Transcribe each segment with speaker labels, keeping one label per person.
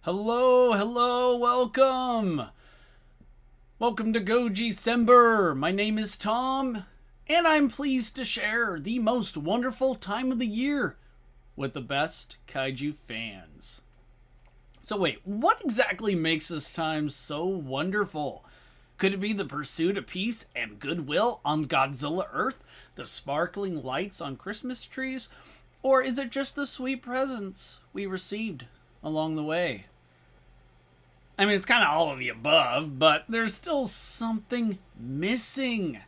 Speaker 1: Hello, hello, welcome! Welcome to GOJICEMBER! My name is Tom, and I'm pleased to share the most wonderful time of the year with the best kaiju fans. So wait, what exactly makes this time so wonderful? Could it be the pursuit of peace and goodwill on Godzilla Earth? The sparkling lights on Christmas trees? Or is it just the sweet presents we received along the way? I mean, it's kind of all of the above, but there's still something missing.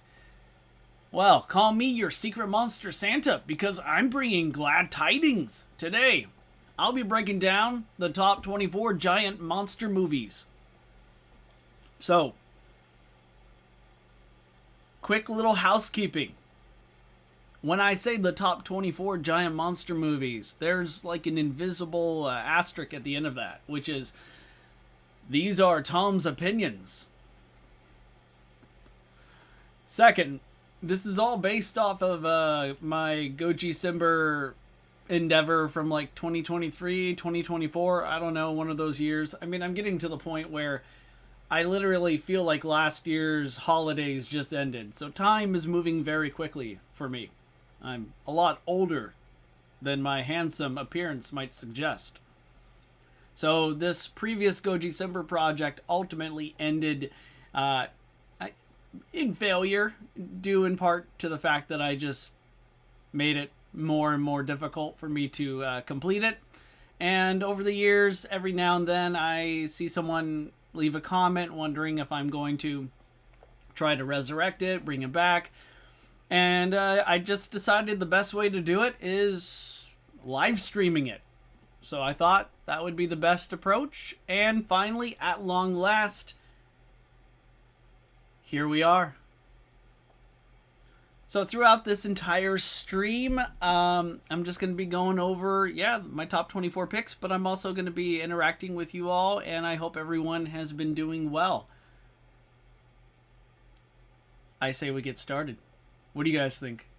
Speaker 1: Well, call me your secret monster Santa, because I'm bringing glad tidings today. I'll be breaking down the top 24 giant monster movies. So, quick little housekeeping. When I say the top 24 giant monster movies, there's like an invisible asterisk at the end of that, which is, these are Tom's opinions. Second, this is all based off of my GOJICEMBER endeavor from like 2023, 2024. I don't know, one of those years. I mean, I'm getting to the point where I literally feel like last year's holidays just ended. So time is moving very quickly for me. I'm a lot older than my handsome appearance might suggest. So this previous GOJICEMBER project ultimately ended in failure, due in part to the fact that I just made it more and more difficult for me to complete it. And over the years, every now and then I see someone leave a comment wondering if I'm going to try to resurrect it, bring it back. And I just decided the best way to do it is live streaming it. So I thought that would be the best approach. And finally, at long last, here we are. So throughout this entire stream, I'm just going to be going over, my top 24 picks, but I'm also going to be interacting with you all, and I hope everyone has been doing well. I say we get started. What do you guys think?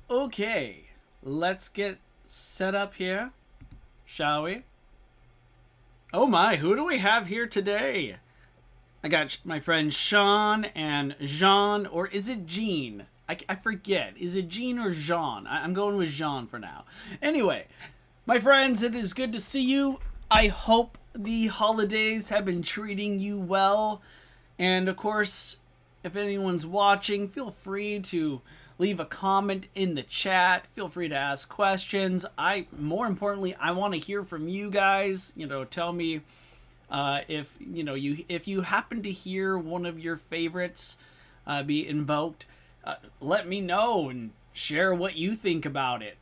Speaker 1: Okay, let's get set up here, shall we? Oh my, who do we have here today? I got my friends Sean and Jean, or is it Jean? I forget. Is it Jean or Jean? I'm going with Jean for now. Anyway, my friends, it is good to see you. I hope the holidays have been treating you well. And of course, if anyone's watching, feel free to leave a comment in the chat. Feel free to ask questions. More importantly, I want to hear from you guys. Tell me if you happen to hear one of your favorites be invoked. Let me know and share what you think about it.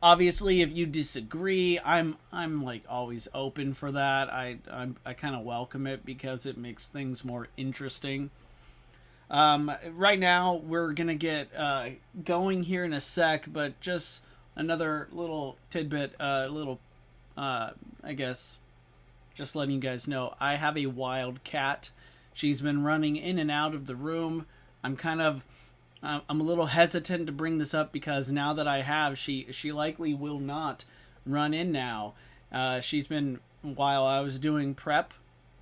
Speaker 1: Obviously, if you disagree, I'm like always open for that. I kind of welcome it because it makes things more interesting. Right now, we're gonna get going here in a sec, but just another little tidbit, I guess, just letting you guys know, I have a wild cat. She's been running in and out of the room. I'm a little hesitant to bring this up because now that I have, she likely will not run in now. She's been, while I was doing prep,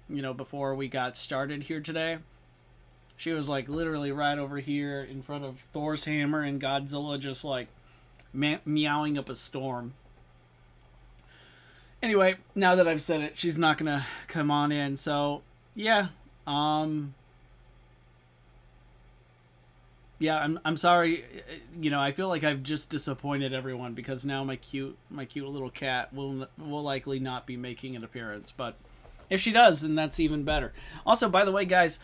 Speaker 1: before we got started here today, she was like literally right over here in front of Thor's hammer and Godzilla, just like meowing up a storm. Anyway, now that I've said it, she's not gonna come on in. So yeah, I'm sorry. I feel like I've just disappointed everyone because now my cute little cat will likely not be making an appearance. But if she does, then that's even better. Also, by the way, guys,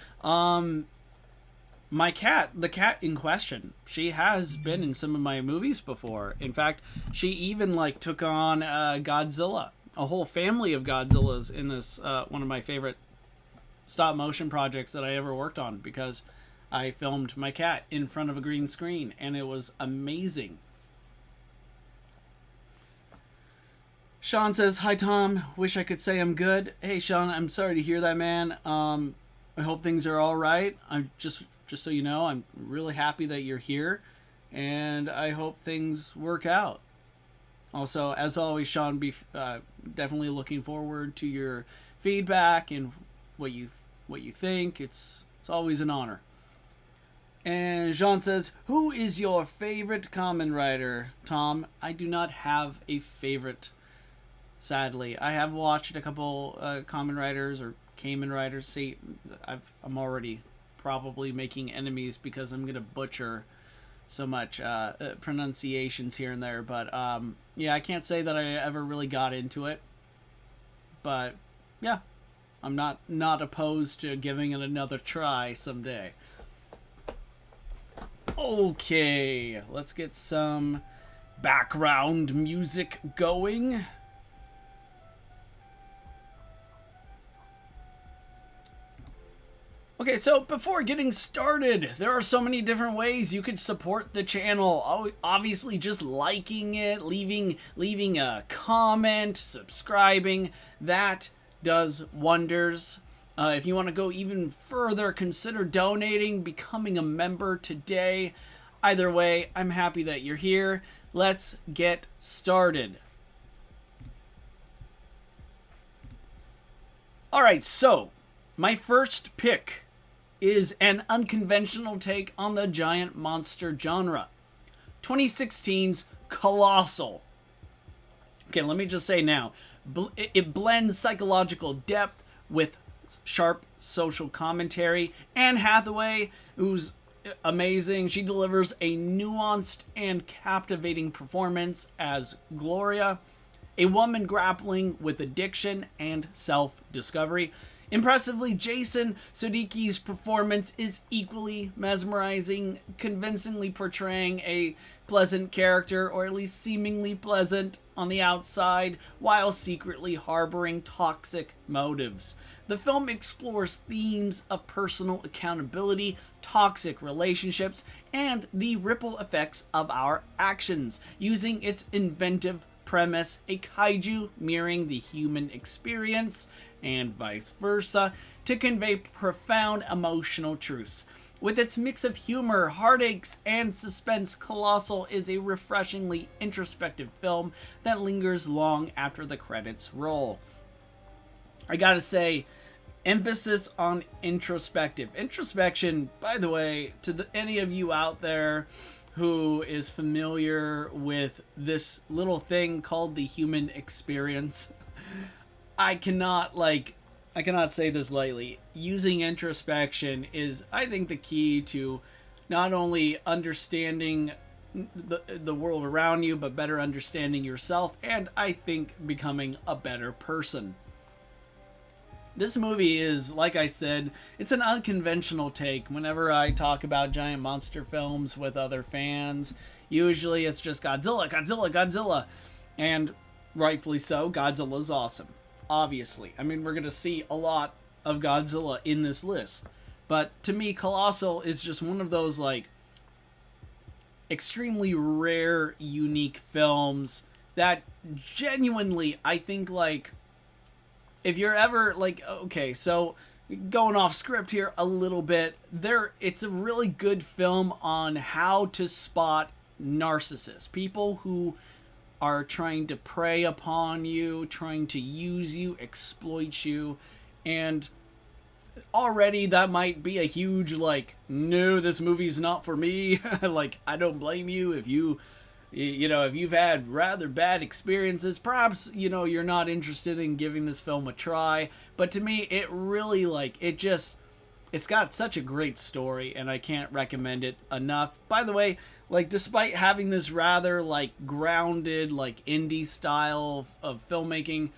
Speaker 1: my cat, the cat in question, she has been in some of my movies before. In fact, she even took on Godzilla, a whole family of Godzillas in this one of my favorite stop motion projects that I ever worked on, because I filmed my cat in front of a green screen and it was amazing. Sean says, "Hi Tom, wish I could say I'm good." Hey Sean, I'm sorry to hear that, man. I hope things are all right. I'm just so you know, I'm really happy that you're here, and I hope things work out. Also, as always, Sean, be definitely looking forward to your feedback and what you think. It's always an honor. And Jean says, "Who is your favorite Kamen Rider, Tom?" I do not have a favorite, sadly. I have watched a couple Kamen Riders or Kamen Riders. See, I'm already probably making enemies because I'm gonna butcher so much pronunciations here and there. But yeah, I can't say that I ever really got into it. But yeah, I'm not opposed to giving it another try someday. Okay, let's get some background music going. Okay, so before getting started, there are so many different ways you could support the channel. Obviously, just liking it, leaving a comment, subscribing, that does wonders. If you want to go even further, consider donating, becoming a member today. Either way, I'm happy that you're here. Let's get started. Alright, so my first pick is an unconventional take on the giant monster genre. 2016's Colossal. Okay, let me just say now, it blends psychological depth with sharp social commentary. Anne Hathaway, who's amazing, she delivers a nuanced and captivating performance as Gloria, a woman grappling with addiction and self-discovery. Impressively, Jason Sudeikis's performance is equally mesmerizing, convincingly portraying a pleasant character, or at least seemingly pleasant on the outside, while secretly harboring toxic motives. The film explores themes of personal accountability, toxic relationships, and the ripple effects of our actions, using its inventive premise, a kaiju mirroring the human experience, and vice versa, to convey profound emotional truths. With its mix of humor, heartaches, and suspense, Colossal is a refreshingly introspective film that lingers long after the credits roll. I gotta say, emphasis on introspective. Introspection, by the way, to any of you out there who is familiar with this little thing called the human experience, I cannot say this lightly. Using introspection is, I think, the key to not only understanding the world around you, but better understanding yourself, and I think becoming a better person. This movie is, like I said, it's an unconventional take. Whenever I talk about giant monster films with other fans, usually it's just Godzilla, Godzilla, Godzilla. And rightfully so, Godzilla's awesome. Obviously. I mean, we're going to see a lot of Godzilla in this list. But to me, Colossal is just one of those, like, extremely rare, unique films that genuinely, I think, like, if you're ever, like, okay, so going off script here a little bit, it's a really good film on how to spot narcissists, people who are trying to prey upon you, trying to use you, exploit you, and already that might be a huge, like, no, this movie's not for me. Like, I don't blame you if if you've had rather bad experiences, perhaps, you're not interested in giving this film a try. But to me, it really, like, it's got such a great story, and I can't recommend it enough. By the way, like, despite having this rather, like, grounded, like, indie style of filmmaking,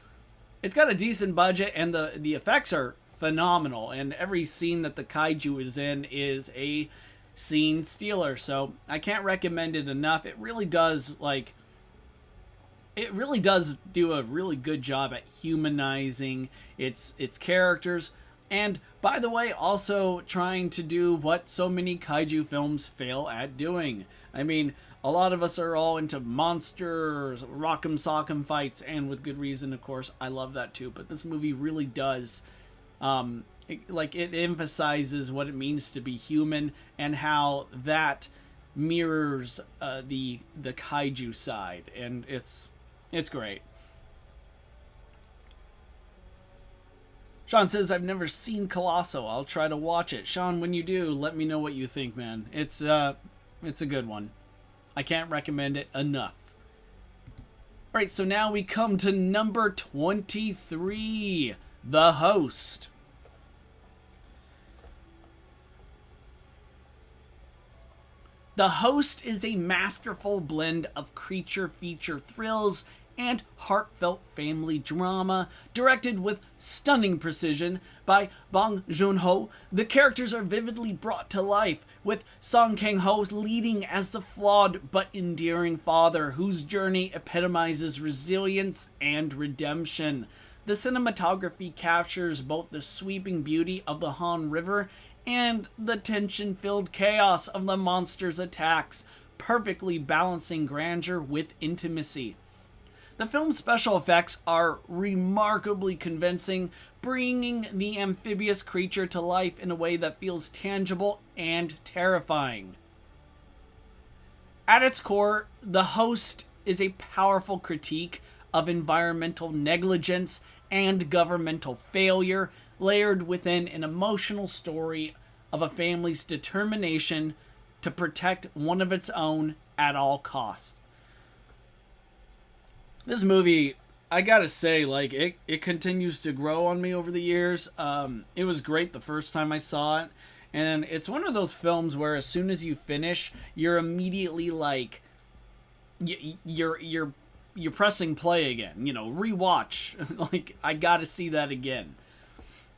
Speaker 1: it's got a decent budget, and the effects are phenomenal, and every scene that the kaiju is in is a scene stealer. So I can't recommend it enough. It really does do a really good job at humanizing its characters, and by the way, also trying to do what so many kaiju films fail at doing. I mean, a lot of us are all into monsters, rock'em sock'em fights, and with good reason, of course. I love that too, but this movie really does it emphasizes what it means to be human, and how that mirrors the kaiju side, and it's It's great. Sean says, I've never seen Colossal. I'll try to watch it. Sean, when you do, let me know what you think, man. It's a good one. I can't recommend it enough. Alright, so now we come to number 23, The Host. The Host is a masterful blend of creature feature thrills and heartfelt family drama, directed with stunning precision by Bong Joon-ho. The characters are vividly brought to life, with Song Kang-ho leading as the flawed but endearing father whose journey epitomizes resilience and redemption. The cinematography captures both the sweeping beauty of the Han River and the tension-filled chaos of the monster's attacks, perfectly balancing grandeur with intimacy. The film's special effects are remarkably convincing, bringing the amphibious creature to life in a way that feels tangible and terrifying. At its core, The Host is a powerful critique of environmental negligence and governmental failure, layered within an emotional story of a family's determination to protect one of its own at all costs. This movie, I gotta say, like, it continues to grow on me over the years. It was great the first time I saw it, and it's one of those films where as soon as you finish, you're immediately like, you're pressing play again. You know, rewatch. Like, I gotta see that again.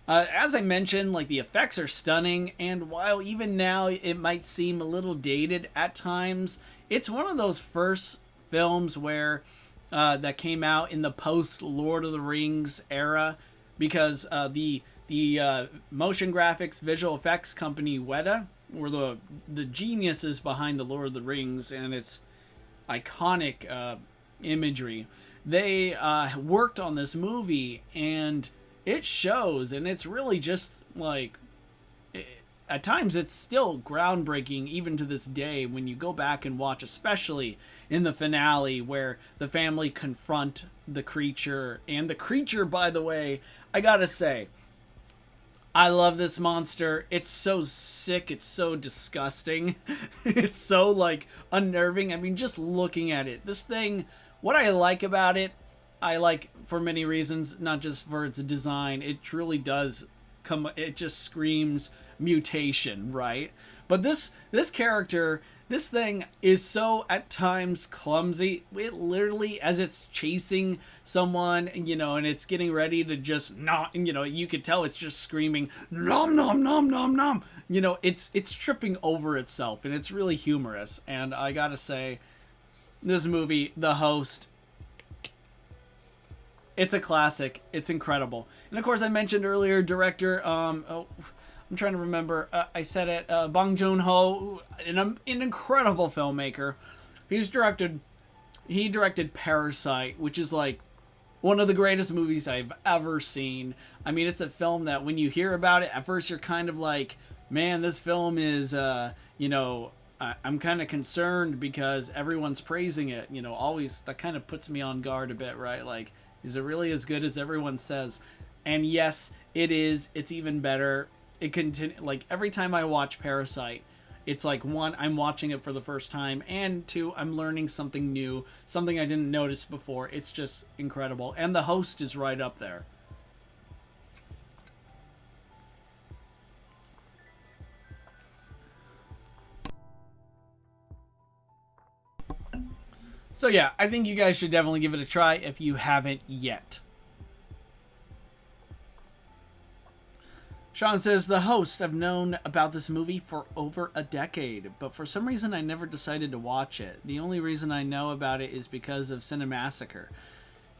Speaker 1: As I mentioned, like, the effects are stunning, and while even now it might seem a little dated at times, it's one of those first films where that came out in the post Lord of the Rings era, because the motion graphics visual effects company Weta were the geniuses behind the Lord of the Rings and its iconic imagery. They worked on this movie, and it shows, and it's really just like, at times it's still groundbreaking even to this day when you go back and watch, especially in the finale where the family confront the creature. And the creature, by the way, I gotta say, I love this monster. It's so sick. It's so disgusting. It's so, like, unnerving. I mean, just looking at it. This thing, what I like about it, I like for many reasons, not just for its design. It truly does it just screams mutation, right? But this character, this thing is so at times clumsy. It literally, as it's chasing someone, you know, and it's getting ready to just not, you know, you could tell it's just screaming nom nom nom nom nom. You know, it's tripping over itself, and it's really humorous. And I gotta say, this movie, The Host, it's a classic. It's incredible. And of course, I mentioned earlier, director, I'm trying to remember, I said it, Bong Joon-ho, an incredible filmmaker. He directed Parasite, which is like one of the greatest movies I've ever seen. I mean, it's a film that when you hear about it, at first you're kind of like, man, this film is, you know, I'm kind of concerned because everyone's praising it. You know, always, that kind of puts me on guard a bit, right? Like, is it really as good as everyone says? And yes, it is. It's even better. It like, every time I watch Parasite, it's like, one, I'm watching it for the first time, and two, I'm learning something new, something I didn't notice before. It's just incredible. And The Host is right up there. So yeah, I think you guys should definitely give it a try if you haven't yet. Sean says, The Host, I've known about this movie for over a decade, but for some reason I never decided to watch it. The only reason I know about it is because of Cinemassacre.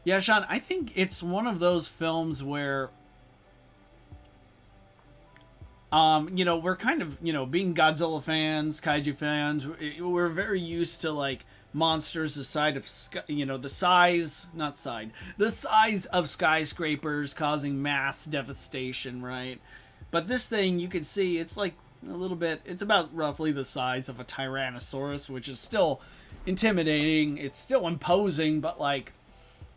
Speaker 1: Yeah, Sean, I think it's one of those films where, you know, we're kind of, you know, being Godzilla fans, kaiju fans, we're very used to, like, monsters the size of, you know, the size of skyscrapers causing mass devastation, right? But this thing, you can see, it's like a little bit, it's about roughly the size of a Tyrannosaurus, which is still intimidating. It's still imposing, but, like,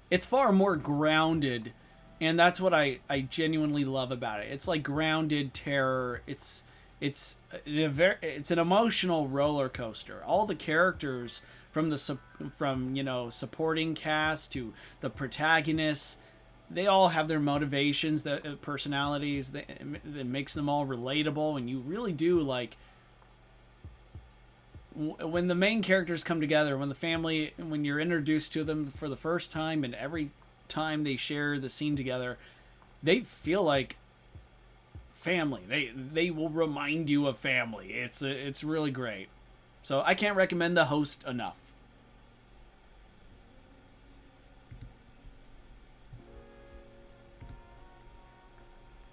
Speaker 1: it's far more grounded, and that's what I genuinely love about it. It's like grounded terror. It's an emotional roller coaster. All the characters from supporting cast to the protagonists, they all have their motivations, the personalities that makes them all relatable, and you really do like when the main characters come together, when you're introduced to them for the first time, and every time they share the scene together, they feel like family. They will remind you of family. It's really great. So I can't recommend The Host enough.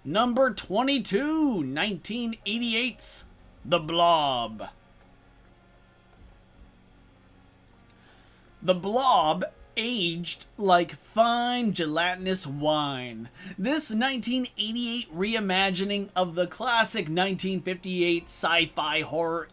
Speaker 1: Number 22, 1988's The Blob. The Blob aged like fine gelatinous wine. This 1988 reimagining of the classic 1958 sci-fi horror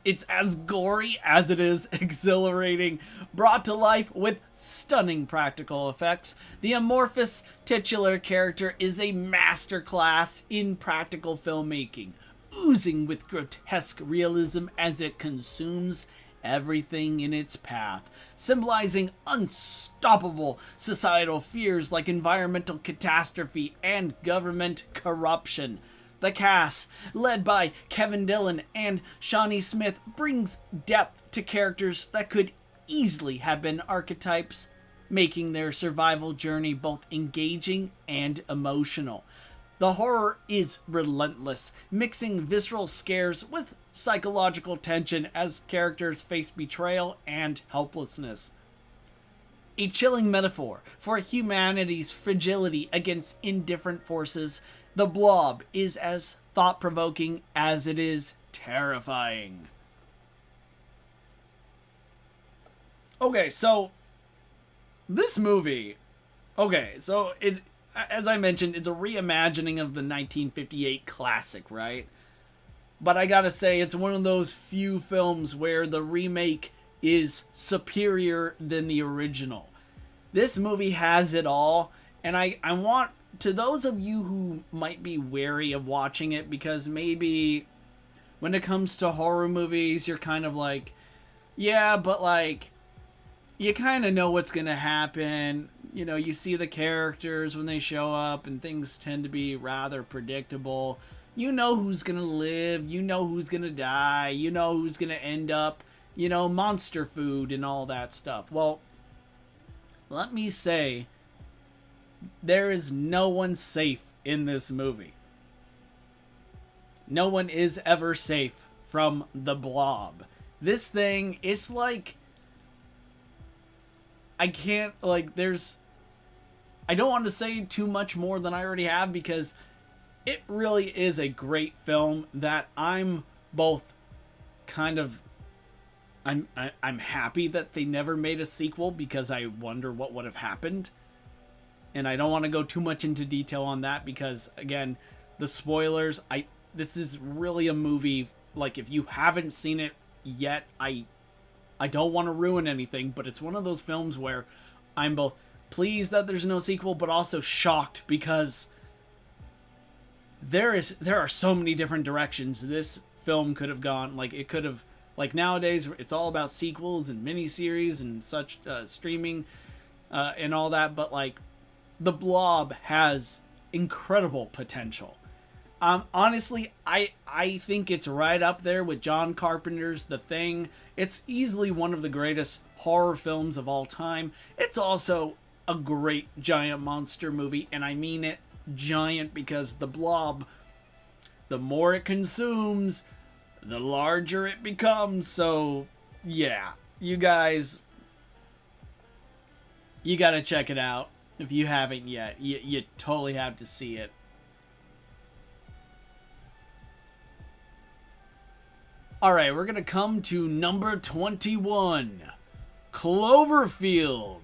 Speaker 1: it's as gory as it is exhilarating, brought to life with stunning practical effects. The amorphous titular character is a masterclass in practical filmmaking, oozing with grotesque realism as it consumes everything in its path, symbolizing unstoppable societal fears like environmental catastrophe and government corruption. The cast, led by Kevin Dillon and Shawnee Smith, brings depth to characters that could easily have been archetypes, making their survival journey both engaging and emotional. The horror is relentless, mixing visceral scares with psychological tension as characters face betrayal and helplessness. A chilling metaphor for humanity's fragility against indifferent forces, The Blob is as thought-provoking as it is terrifying. Okay, so this movie, it's, as I mentioned, it's a reimagining of the 1958 classic, right? But I gotta say, it's one of those few films where the remake is superior than the original. This movie has it all, and I want, to those of you who might be wary of watching it because maybe when it comes to horror movies, you're kind of like, yeah, but like, you kind of know what's gonna happen. You know, you see the characters when they show up, and things tend to be rather predictable. You know who's gonna live, you know who's gonna die, you know who's gonna end up, monster food and all that stuff. Well, let me say, there is no one safe in this movie. No one is ever safe from the Blob. This thing, it's like, I don't want to say too much more than I already have because it really is a great film that I'm both kind of, I'm happy that they never made a sequel because I wonder what would have happened. And I don't want to go too much into detail on that because, again, the spoilers, this is really a movie, like, if you haven't seen it yet, I don't want to ruin anything, but it's one of those films where I'm both pleased that there's no sequel, but also shocked because there are so many different directions this film could have gone. Like, it could have, like, nowadays, it's all about sequels and miniseries and such, streaming, and all that, but, like, The Blob has incredible potential. Honestly, I think it's right up there with John Carpenter's The Thing. It's easily one of the greatest horror films of all time. It's also a great giant monster movie, and I mean it giant because The Blob, the more it consumes, the larger it becomes. So, yeah, you guys, you gotta check it out. If you haven't yet, you totally have to see it. Alright, we're going to come to number 21. Cloverfield.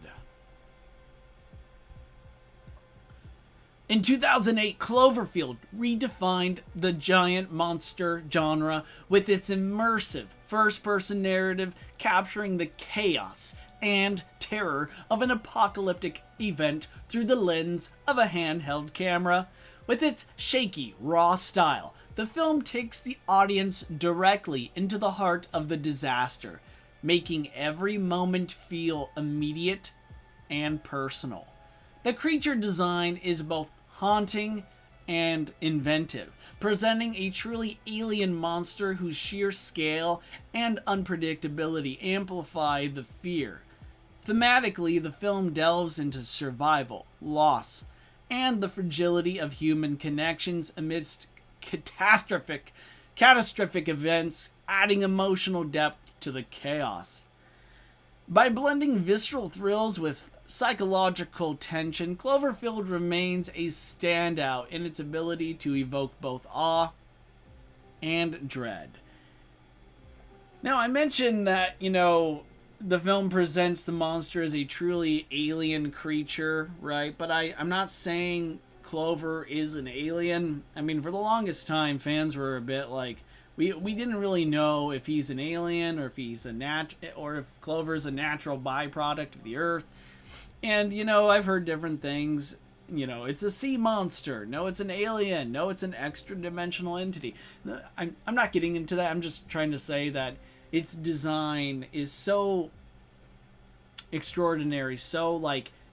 Speaker 1: In 2008, Cloverfield redefined the giant monster genre with its immersive first-person narrative capturing the chaos and terror of an apocalyptic event through the lens of a handheld camera. With its shaky, raw style, the film takes the audience directly into the heart of the disaster, making every moment feel immediate and personal. The creature design is both haunting and inventive, presenting a truly alien monster whose sheer scale and unpredictability amplify the fear. Thematically, the film delves into survival, loss, and the fragility of human connections amidst catastrophic events, adding emotional depth to the chaos. By blending visceral thrills with psychological tension, Cloverfield remains a standout in its ability to evoke both awe and dread. Now, I mentioned that, the film presents the monster as a truly alien creature, right? But I'm not saying Clover is an alien. I mean, for the longest time, fans were a bit like, we didn't really know if he's an alien or if he's or if Clover's a natural byproduct of the Earth. And, I've heard different things. It's a sea monster. No, it's an alien. No, it's an extra-dimensional entity. I'm not getting into that. I'm just trying to say that its design is so extraordinary. So,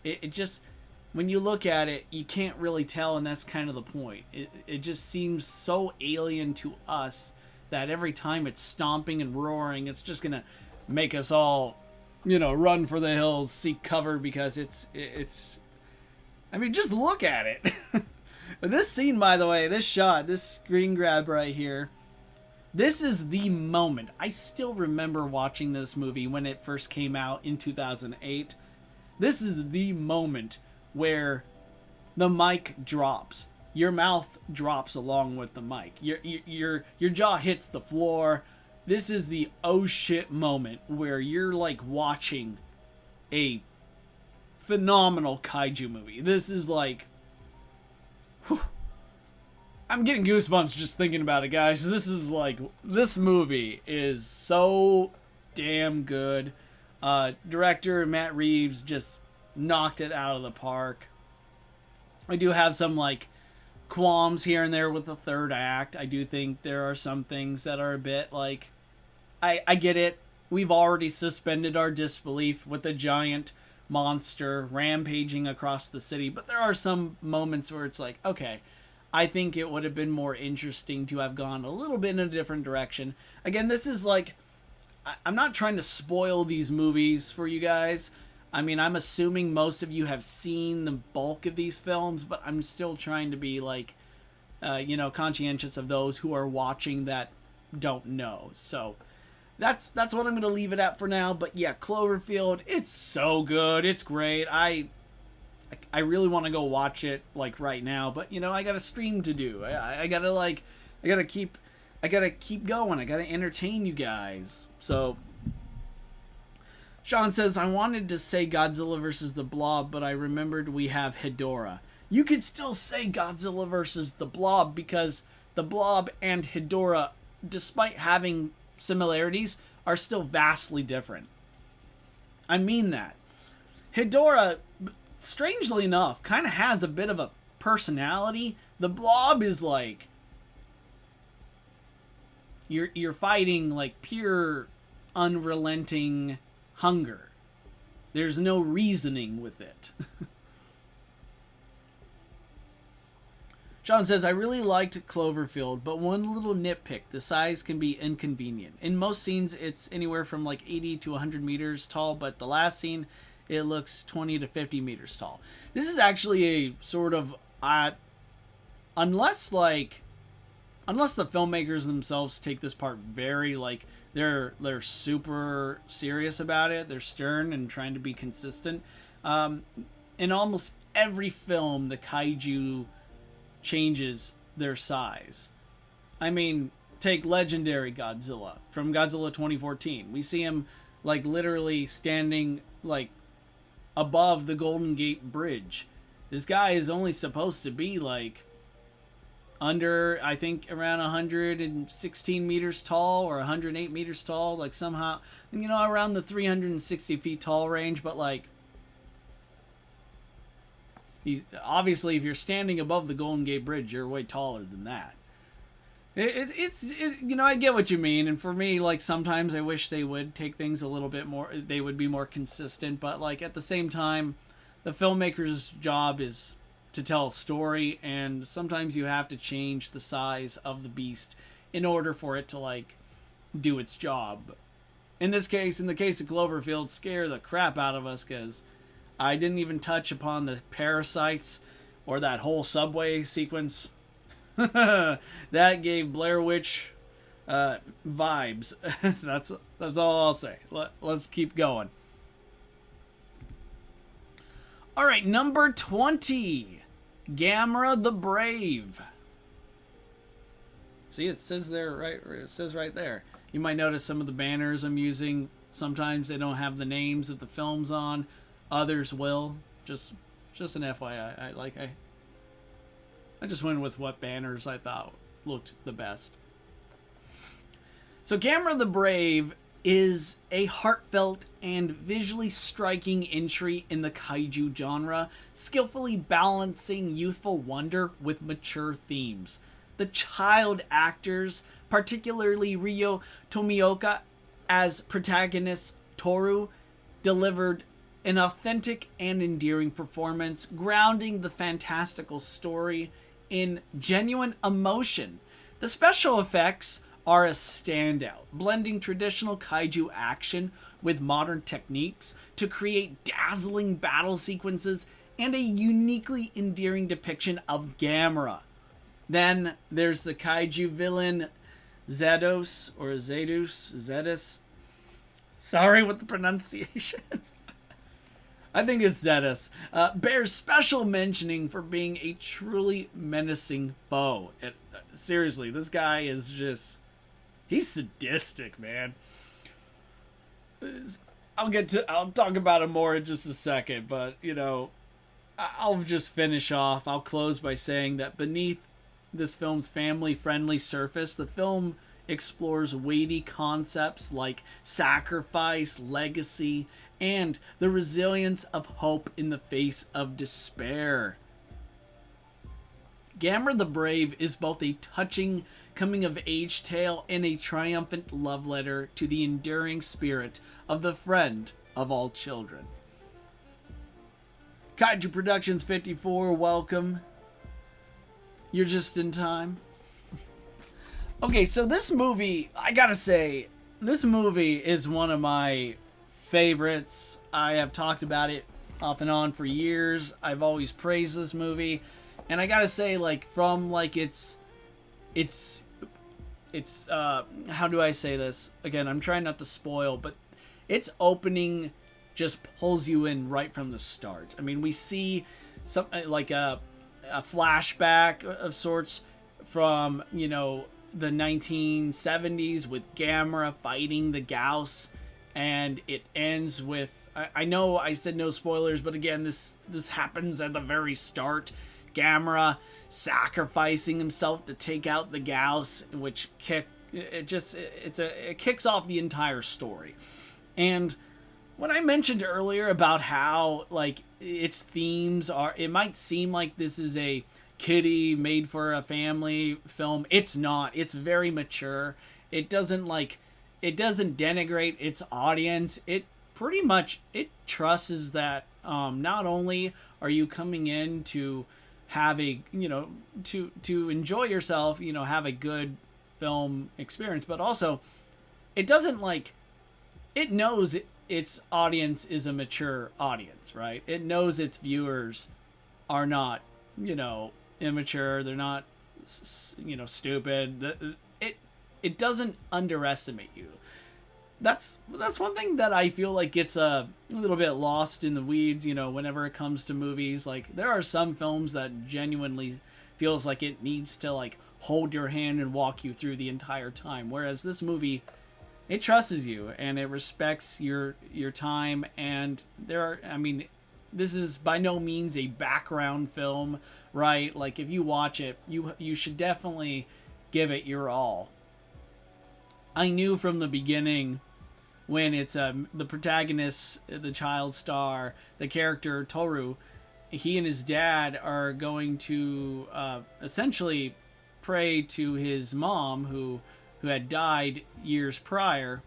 Speaker 1: it just, when you look at it, you can't really tell, and that's kind of the point. It just seems so alien to us that every time it's stomping and roaring, it's just going to make us all run for the hills, seek cover, because it's I mean, just look at it. But this scene, by the way, this shot, this screen grab right here, this is the moment. I still remember watching this movie when it first came out in 2008. This is the moment where the mic drops. Your mouth drops along with the mic. Your jaw hits the floor. This is the oh shit moment where you're like watching a phenomenal kaiju movie. This is like, whew, I'm getting goosebumps just thinking about it, guys. This is like, this movie is so damn good. Director Matt Reeves just knocked it out of the park. I do have some qualms here and there with the third act. I do think there are some things that are a bit I get it. We've already suspended our disbelief with a giant monster rampaging across the city, but there are some moments where it's like, okay, I think it would have been more interesting to have gone a little bit in a different direction. Again, this is I'm not trying to spoil these movies for you guys. I mean, I'm assuming most of you have seen the bulk of these films, but I'm still trying to be conscientious of those who are watching that don't know. So that's what I'm going to leave it at for now. But yeah, Cloverfield, it's so good. It's great. I really want to go watch it right now, but I got a stream to do. I gotta keep going. I gotta entertain you guys. So Sean says, I wanted to say Godzilla versus the Blob, but I remembered we have Hedorah. You could still say Godzilla versus the Blob because the Blob and Hedorah, despite having similarities, are still vastly different. I mean that. Hedorah, strangely enough, kind of has a bit of a personality. The Blob is you're fighting pure unrelenting hunger. There's no reasoning with it. John says, I really liked Cloverfield, but one little nitpick, the size can be inconvenient. In most scenes, it's anywhere from 80 to 100 meters tall, but the last scene, it looks 20 to 50 meters tall. This is actually a sort of, unless the filmmakers themselves take this part very, they're super serious about it, they're stern and trying to be consistent. In almost every film, the kaiju changes their size. I mean, take legendary Godzilla from Godzilla 2014. We see him literally standing above the Golden Gate Bridge. This guy is only supposed to be under, I think, around 116 meters tall or 108 meters tall, like somehow, you know, around the 360 feet tall range. But like, obviously, if you're standing above the Golden Gate Bridge, you're way taller than that. It's you know, I get what you mean, and for me, like, sometimes I wish they would take things a little bit more, they would be more consistent, but like at the same time, the filmmaker's job is to tell a story, and sometimes you have to change the size of the beast in order for it to like do its job. In this case, in the case of Cloverfield, scare the crap out of us, because I didn't even touch upon the parasites or that whole subway sequence. That gave Blair Witch vibes. That's all I'll say. Let's keep going. All right, number 20, Gamera the Brave. See, it says there, right? It says right there. You might notice some of the banners I'm using. Sometimes they don't have the names of the films on. Others will. Just an FYI. I just went with what banners I thought looked the best. So Gamera the Brave is a heartfelt and visually striking entry in the kaiju genre, skillfully balancing youthful wonder with mature themes. The child actors, particularly Ryo Tomioka as protagonist Toru, delivered an authentic and endearing performance, grounding the fantastical story in genuine emotion. The special effects are a standout, blending traditional kaiju action with modern techniques to create dazzling battle sequences and a uniquely endearing depiction of Gamera. Then there's the kaiju villain Zedos, or Zedus. Sorry with the pronunciation. I think it's Zetus. Bears special mentioning for being a truly menacing foe. Seriously, this guy is just... he's sadistic, man. I'll talk about him more in just a second, but, you know, I'll just finish off. I'll close by saying that beneath this film's family-friendly surface, the film explores weighty concepts like sacrifice, legacy, and the resilience of hope in the face of despair. Gamera the Brave is both a touching coming-of-age tale and a triumphant love letter to the enduring spirit of the friend of all children. Kaiju Productions 54, welcome. You're just in time. Okay, so this movie, I gotta say, this movie is one of my favorites. I have talked about it off and on for years. I've always praised this movie. And I gotta say, like, from, like, it's how do I say this? Again, I'm trying not to spoil, but its opening just pulls you in right from the start. I mean, we see some, like, a flashback of sorts from, you know, the 1970s with Gamera fighting the Gauss, and it ends with, I know I said no spoilers, but again, this happens at the very start. Gamera sacrificing himself to take out the Gauss, which it kicks off the entire story. And when I mentioned earlier about how, like, its themes are, it might seem like this is a kiddie made for a family film. It's not. It's very mature. It doesn't denigrate its audience. It pretty much, it trusts that not only are you coming in to have a, you know, to enjoy yourself, you know, have a good film experience, but also it doesn't, like, it knows its audience is a mature audience, right? It knows its viewers are not, you know, immature. They're not, you know, stupid. It doesn't underestimate you. That's one thing that I feel like gets a little bit lost in the weeds, you know, whenever it comes to movies. Like, there are some films that genuinely feels like it needs to, like, hold your hand and walk you through the entire time. Whereas this movie, it trusts you and it respects your time. And there are, I mean, this is by no means a background film right? Like if you watch it, you should definitely give it your all. I knew from the beginning when it's the protagonist, the child star, the character Toru, he and his dad are going to essentially pray to his mom who had died years prior.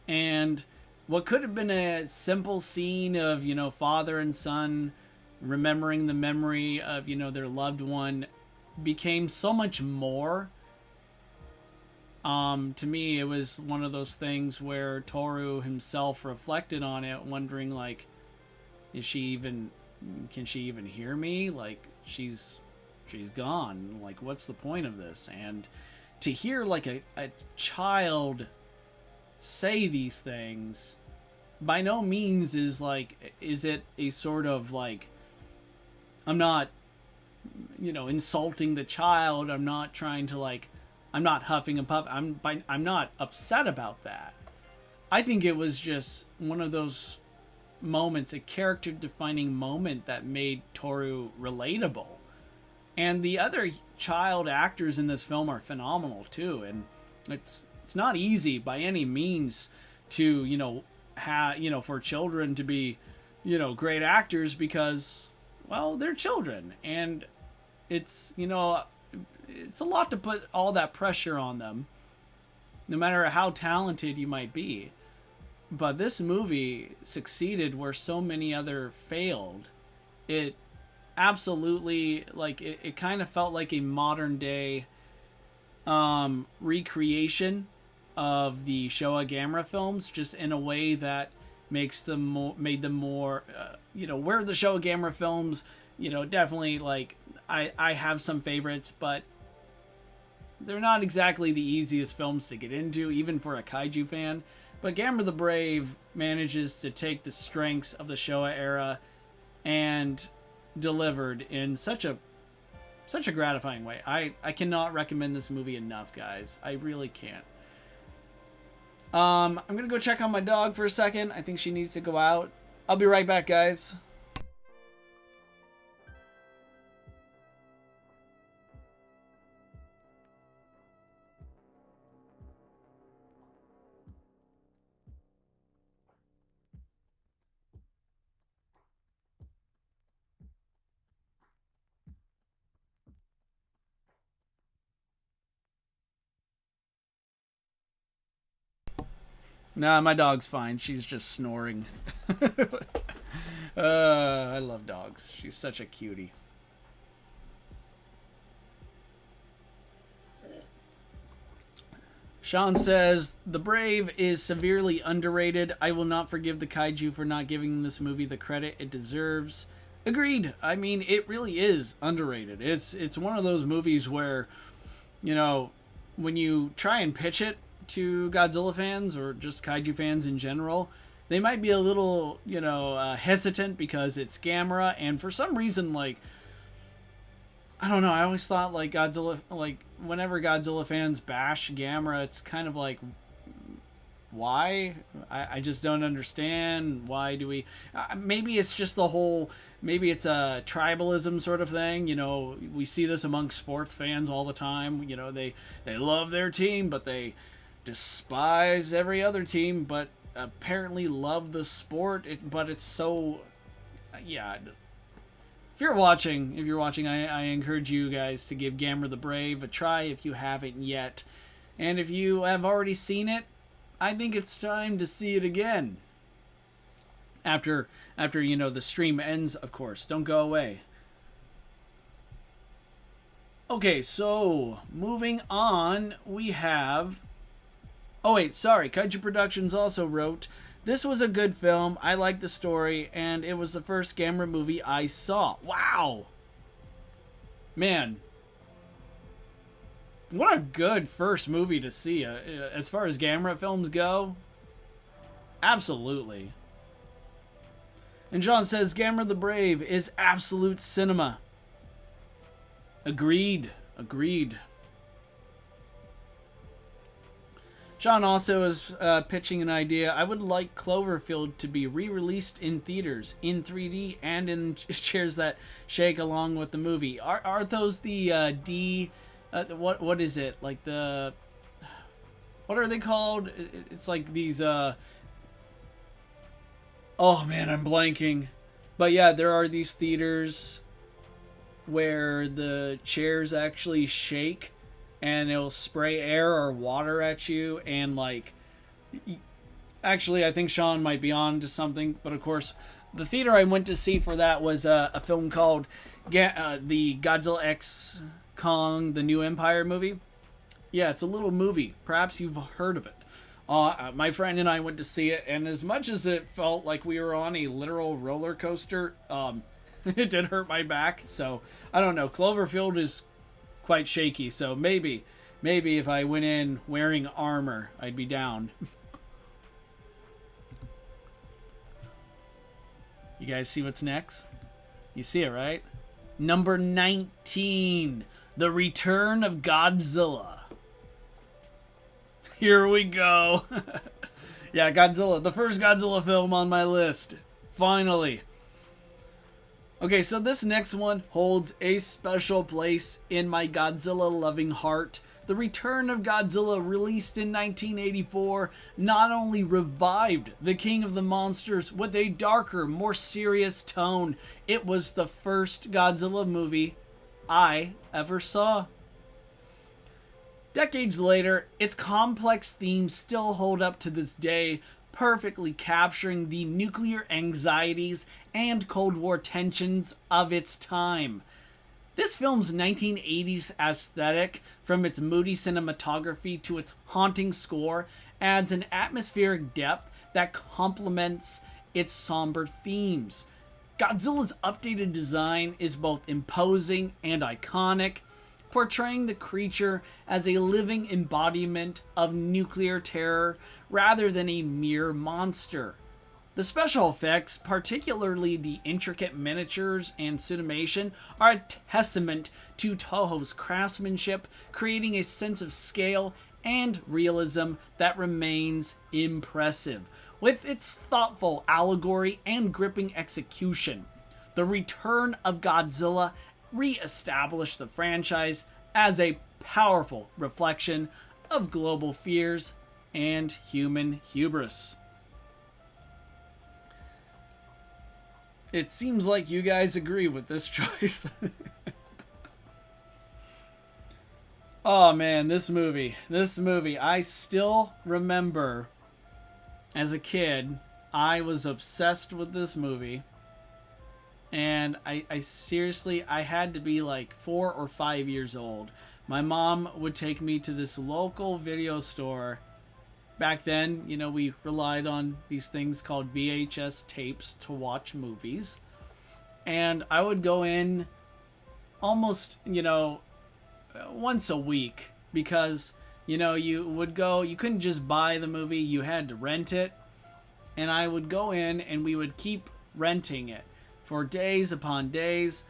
Speaker 1: And what could have been a simple scene of, you know, father and son remembering the memory of, you know, their loved one became so much more. To me, it was one of those things where Toru himself reflected on it, wondering, like, can she even hear me? Like, she's gone. Like, what's the point of this? And to hear, like, a child say these things, by no means is it a sort of, like, I'm not, you know, insulting the child. I'm not trying to, like, I'm not huffing and puffing. I'm not upset about that. I think it was just one of those moments, a character-defining moment that made Toru relatable. And the other child actors in this film are phenomenal too. And it's not easy by any means to, you know, for children to be, you know, great actors because, well, they're children, and it's, you know, it's a lot to put all that pressure on them, no matter how talented you might be. But this movie succeeded where so many other failed. It absolutely, like, it kind of felt like a modern day recreation of the Showa Gamera films, just in a way that makes them made them more, you know, where the Showa Gamera films, you know, definitely, like, I have some favorites, but they're not exactly the easiest films to get into, even for a kaiju fan. But Gamera the Brave manages to take the strengths of the Showa era and delivered in such a gratifying way. I cannot recommend this movie enough, guys. I really can't. I'm gonna go check on my dog for a second. I think she needs to go out. I'll be right back, guys. Nah, my dog's fine. She's just snoring. I love dogs. She's such a cutie. Sean says, The Brave is severely underrated. I will not forgive the kaiju for not giving this movie the credit it deserves. Agreed. I mean, it really is underrated. It's one of those movies where, you know, when you try and pitch it to Godzilla fans or just kaiju fans in general, they might be a little, you know, hesitant because it's Gamera, and for some reason, like, I don't know, I always thought, like, Godzilla, like, whenever Godzilla fans bash Gamera, it's kind of like, why? I just don't understand. Why do we... maybe it's just the whole... Maybe it's a tribalism sort of thing. You know, we see this among sports fans all the time. You know, they love their team, but they despise every other team, but apparently love the sport. But it's so... yeah. If you're watching, I encourage you guys to give Gamera the Brave a try if you haven't yet. And if you have already seen it, I think it's time to see it again. After you know, the stream ends, of course. Don't go away. Okay, so moving on, we have... oh wait, sorry. Kaiju Productions also wrote, this was a good film. I liked the story, and it was the first Gamera movie I saw. Wow! Man. What a good first movie to see. As far as Gamera films go, absolutely. And John says, Gamera the Brave is absolute cinema. Agreed. Agreed. John also is pitching an idea. I would like Cloverfield to be re-released in theaters, in 3D, and in chairs that shake along with the movie. Are those the what is it? Like the... What are they called? It's like these... Oh man, I'm blanking. But yeah, there are these theaters where the chairs actually shake and it'll spray air or water at you, and like, actually I think Sean might be on to something, but of course the theater I went to see for that was a film called the Godzilla X Kong the New Empire movie. Yeah, it's a little movie, perhaps you've heard of it. My friend and I went to see it, and as much as it felt like we were on a literal roller coaster, it did hurt my back. So I don't know, Cloverfield is quite shaky, so maybe if I went in wearing armor, I'd be down. You guys see what's next? You see it, right? Number 19, The Return of Godzilla. Here we go. Yeah, Godzilla, the first Godzilla film on my list. Finally. Okay, so this next one holds a special place in my Godzilla-loving heart. The Return of Godzilla, released in 1984, not only revived the King of the Monsters with a darker, more serious tone, it was the first Godzilla movie I ever saw. Decades later, its complex themes still hold up to this day, perfectly capturing the nuclear anxieties and Cold War tensions of its time. This film's 1980s aesthetic, from its moody cinematography to its haunting score, adds an atmospheric depth that complements its somber themes. Godzilla's updated design is both imposing and iconic, portraying the creature as a living embodiment of nuclear terror rather than a mere monster. The special effects, particularly the intricate miniatures and summation, are a testament to Toho's craftsmanship, creating a sense of scale and realism that remains impressive. With its thoughtful allegory and gripping execution, The Return of Godzilla re-established the franchise as a powerful reflection of global fears and human hubris. It seems like you guys agree with this choice. Oh man, this movie, I still remember as a kid, I was obsessed with this movie. And I seriously, I had to be like 4 or 5 years old. My mom would take me to this local video store. Back then, you know, we relied on these things called VHS tapes to watch movies. And I would go in almost, you know, once a week. Because, you know, you couldn't just buy the movie, you had to rent it. And I would go in and we would keep renting it for days upon days.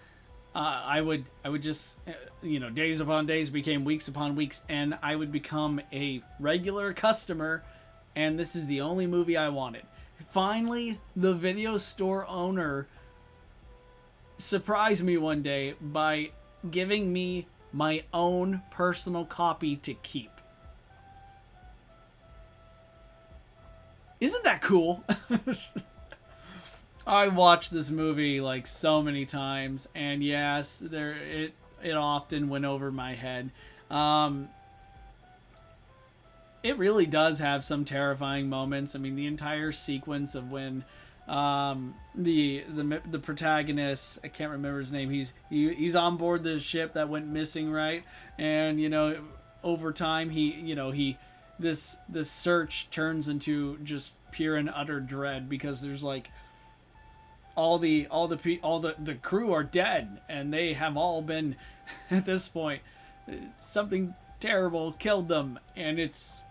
Speaker 1: I would just, you know, days upon days became weeks upon weeks, and I would become a regular customer, and this is the only movie I wanted. Finally, the video store owner surprised me one day by giving me my own personal copy to keep. Isn't that cool? I watched this movie like so many times, and yes, it often went over my head. It really does have some terrifying moments. I mean, the entire sequence of when the protagonist, I can't remember his name, he's on board the ship that went missing, right? And you know, over time this search turns into just pure and utter dread, because there's like all the crew are dead, and they have all been, at this point, something terrible killed them, and it's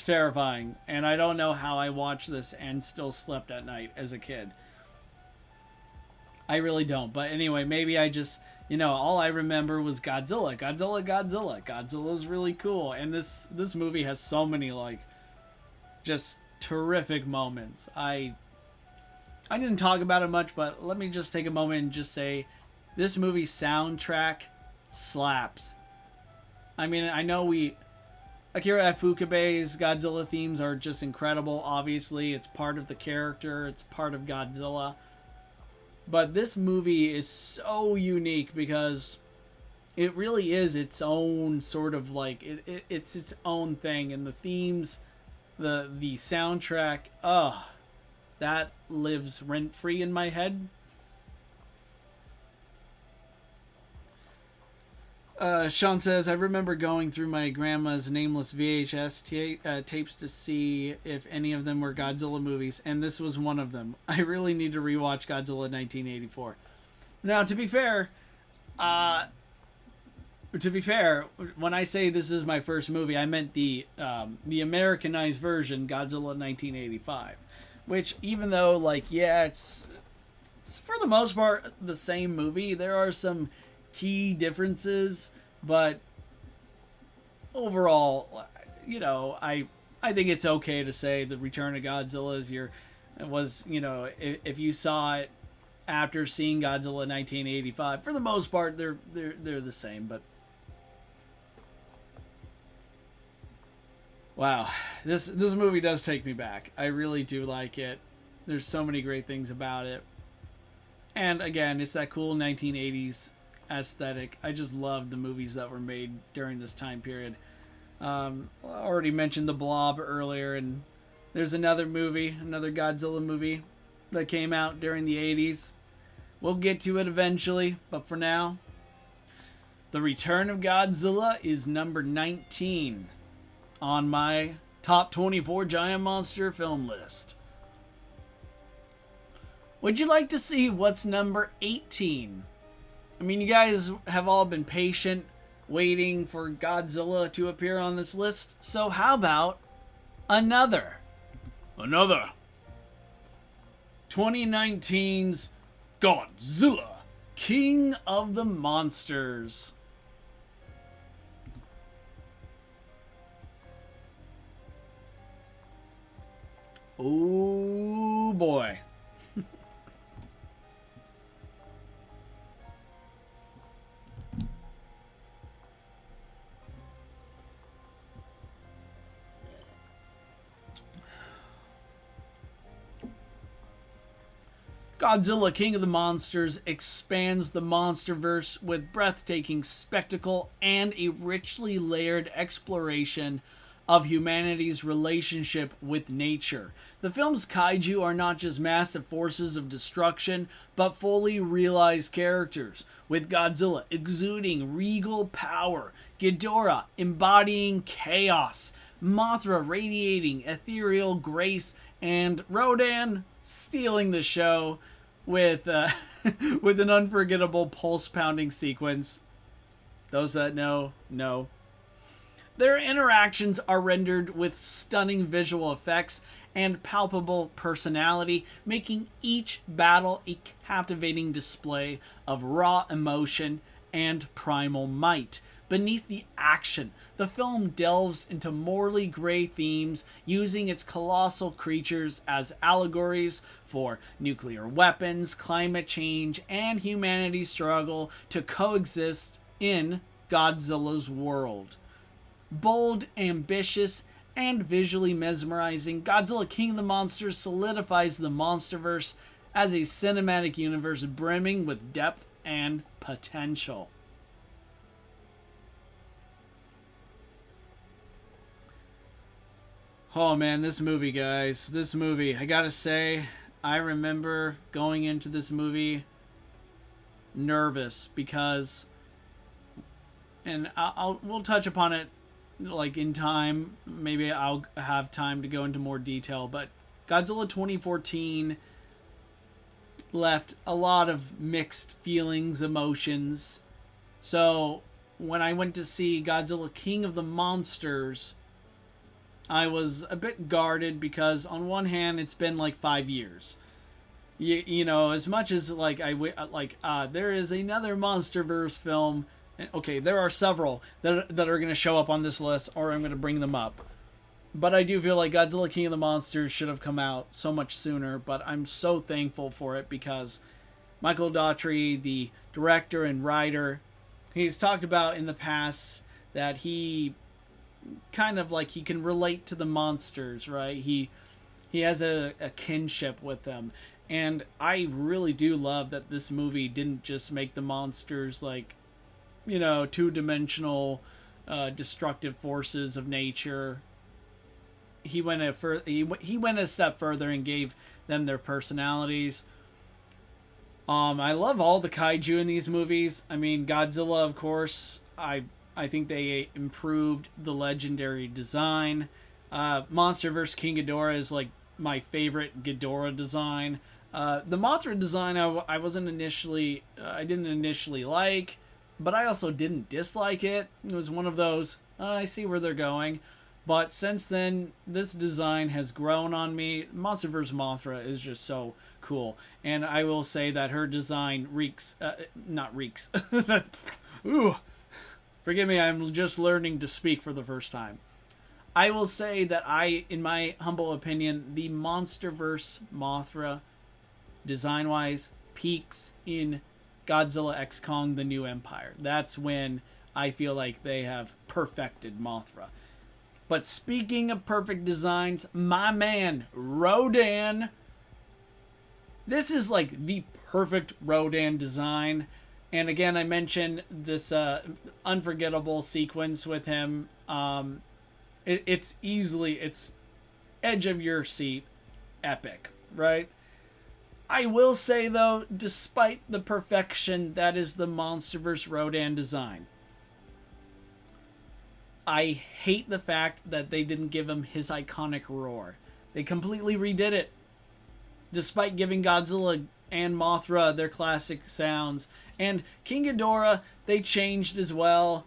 Speaker 1: terrifying. And I don't know how I watched this and still slept at night as a kid. I really don't. But anyway, maybe I just, all I remember was Godzilla. Godzilla's really cool. And this movie has so many, like, just terrific moments. I didn't talk about it much, but let me just take a moment and just say this movie's soundtrack slaps. I mean, I know Akira Ifukube's Godzilla themes are just incredible. Obviously, it's part of the character. It's part of Godzilla. But this movie is so unique because it really is its own sort of, like, it's its own thing. And the themes, the soundtrack, that lives rent-free in my head. Sean says, I remember going through my grandma's nameless VHS tapes to see if any of them were Godzilla movies, and this was one of them. I really need to rewatch Godzilla 1984. Now, to be fair, when I say this is my first movie, I meant the Americanized version, Godzilla 1985, which, even though, like, yeah, it's for the most part the same movie, there are some key differences, but overall, I think it's okay to say the Return of Godzilla if you saw it after seeing Godzilla 1985, for the most part they're the same. But wow, this movie does take me back. I really do like it. There's so many great things about it, and again, it's that cool 1980s aesthetic. I just love the movies that were made during this time period. I already mentioned the Blob earlier, and there's another Godzilla movie that came out during the 80s. We'll get to it eventually, but for now, The Return of Godzilla is number 19 on my top 24 giant monster film list. Would you like to see what's number 18? I mean, you guys have all been patient, waiting for Godzilla to appear on this list. So how about another 2019's Godzilla, King of the Monsters. Oh boy. Godzilla, King of the Monsters expands the monsterverse with breathtaking spectacle and a richly layered exploration of humanity's relationship with nature. The film's kaiju are not just massive forces of destruction, but fully realized characters, with Godzilla exuding regal power, Ghidorah embodying chaos, Mothra radiating ethereal grace, and Rodan stealing the show with with an unforgettable pulse-pounding sequence. Those that know. Their interactions are rendered with stunning visual effects and palpable personality, making each battle a captivating display of raw emotion and primal might. Beneath the action, the film delves into morally gray themes, using its colossal creatures as allegories for nuclear weapons, climate change, and humanity's struggle to coexist in Godzilla's world. Bold, ambitious, and visually mesmerizing, Godzilla King of the Monsters solidifies the Monsterverse as a cinematic universe brimming with depth and potential. Oh man, this movie, guys. This movie, I gotta say, I remember going into this movie nervous because, and we'll touch upon it like in time. Maybe I'll have time to go into more detail, but Godzilla 2014 left a lot of mixed feelings, emotions. So when I went to see Godzilla King of the Monsters, I was a bit guarded because on one hand, it's been like 5 years. you know, as much as like there is another MonsterVerse film. Okay, there are several that are going to show up on this list, or I'm going to bring them up. But I do feel like Godzilla King of the Monsters should have come out so much sooner, but I'm so thankful for it because Michael Daughtry, the director and writer, he's talked about in the past that he kind of like he can relate to the monsters, right? He has a kinship with them. And I really do love that this movie didn't just make the monsters like, you know, two-dimensional destructive forces of nature. He went a step further and gave them their personalities. I love all the kaiju in these movies. I mean, Godzilla, of course. I think they improved the legendary design. MonsterVerse King Ghidorah is like my favorite Ghidorah design. The Mothra design I didn't initially like, but I also didn't dislike it. It was one of those, I see where they're going. But since then, this design has grown on me. MonsterVerse Mothra is just so cool. And I will say that her design not reeks. Ooh. Forgive me, I'm just learning to speak for the first time. I will say that in my humble opinion, the MonsterVerse Mothra, design-wise, peaks in Godzilla x Kong: The New Empire. That's when I feel like they have perfected Mothra. But speaking of perfect designs, my man, Rodan. This is like the perfect Rodan design. And again, I mentioned this unforgettable sequence with him. It's edge of your seat epic, right? I will say, though, despite the perfection that is the MonsterVerse Rodan design, I hate the fact that they didn't give him his iconic roar. They completely redid it. Despite giving Godzilla and Mothra their classic sounds. And King Ghidorah, they changed as well.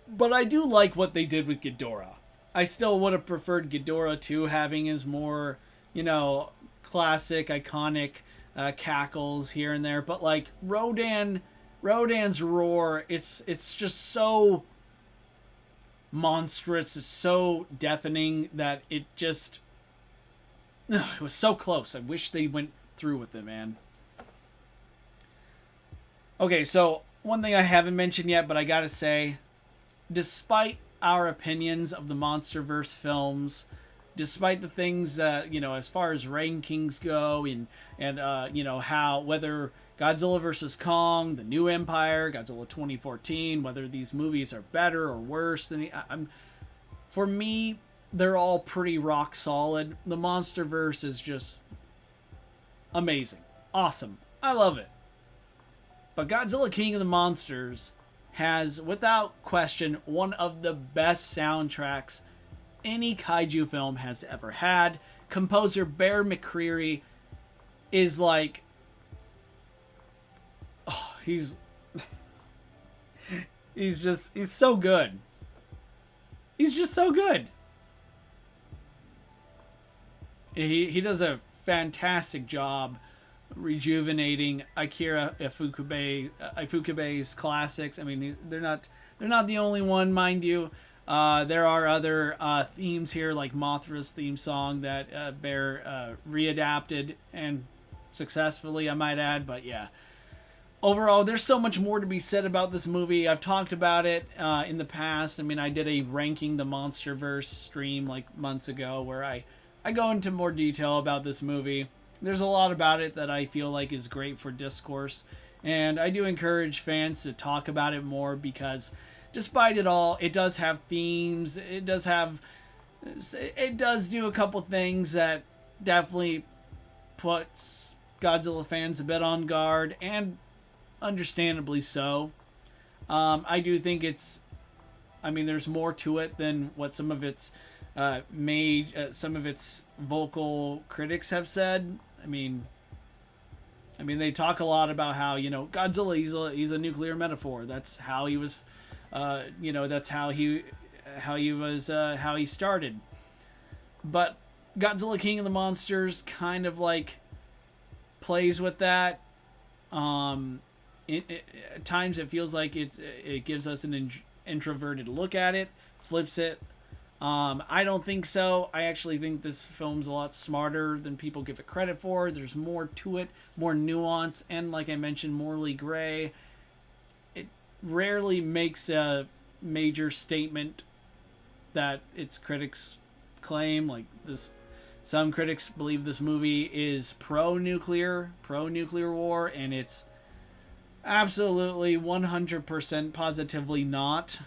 Speaker 1: But I do like what they did with Ghidorah. I still would have preferred Ghidorah 2 having his more, you know, classic, iconic cackles here and there. But like Rodan's roar, it's just so monstrous, it's so deafening that it just it was so close. I wish they went through with it, man. Okay, so one thing I haven't mentioned yet, but I gotta say, despite our opinions of the MonsterVerse films, despite the things that, you know, as far as rankings go, and you know, how, whether Godzilla vs. Kong, The New Empire, Godzilla 2014, whether these movies are better or worse than for me, they're all pretty rock solid. The MonsterVerse is just amazing. Awesome. I love it. But Godzilla King of the Monsters has, without question, one of the best soundtracks any kaiju film has ever had. Composer Bear McCreary is like... Oh, he's so good. He's just so good. He does a fantastic job rejuvenating Akira Ifukube's classics. I mean, they're not the only one, mind you. There are other themes here, like Mothra's theme song that Bear readapted, and successfully, I might add. But yeah, overall, there's so much more to be said about this movie. I've talked about it in the past. I mean, I did a ranking the MonsterVerse stream like months ago where I go into more detail about this movie. There's a lot about it that I feel like is great for discourse, and I do encourage fans to talk about it more, because despite it all, it does have themes. It does do a couple things that definitely puts Godzilla fans a bit on guard, and understandably so. I do think there's more to it than what some of its vocal critics have said. I mean, they talk a lot about how, you know, Godzilla, he's a nuclear metaphor. That's how he was, that's how he started. But Godzilla King of the Monsters kind of like plays with that. At times it feels like it gives us an introverted look at it, flips it. I don't think so. I actually think this film's a lot smarter than people give it credit for. There's more to it, more nuance, and like I mentioned, morally gray. It rarely makes a major statement that its critics claim. Like this, some critics believe this movie is pro-nuclear war, and it's absolutely 100% positively not.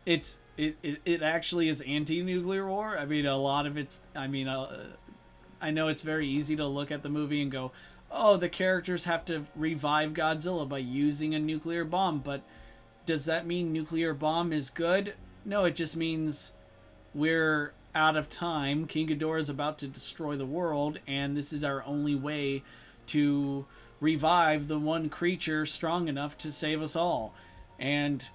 Speaker 1: It actually is anti-nuclear war. I mean, a lot of it's, I know it's very easy to look at the movie and go, oh, the characters have to revive Godzilla by using a nuclear bomb, but does that mean nuclear bomb is good? No, it just means we're out of time. King Ghidorah is about to destroy the world, and this is our only way to revive the one creature strong enough to save us all. And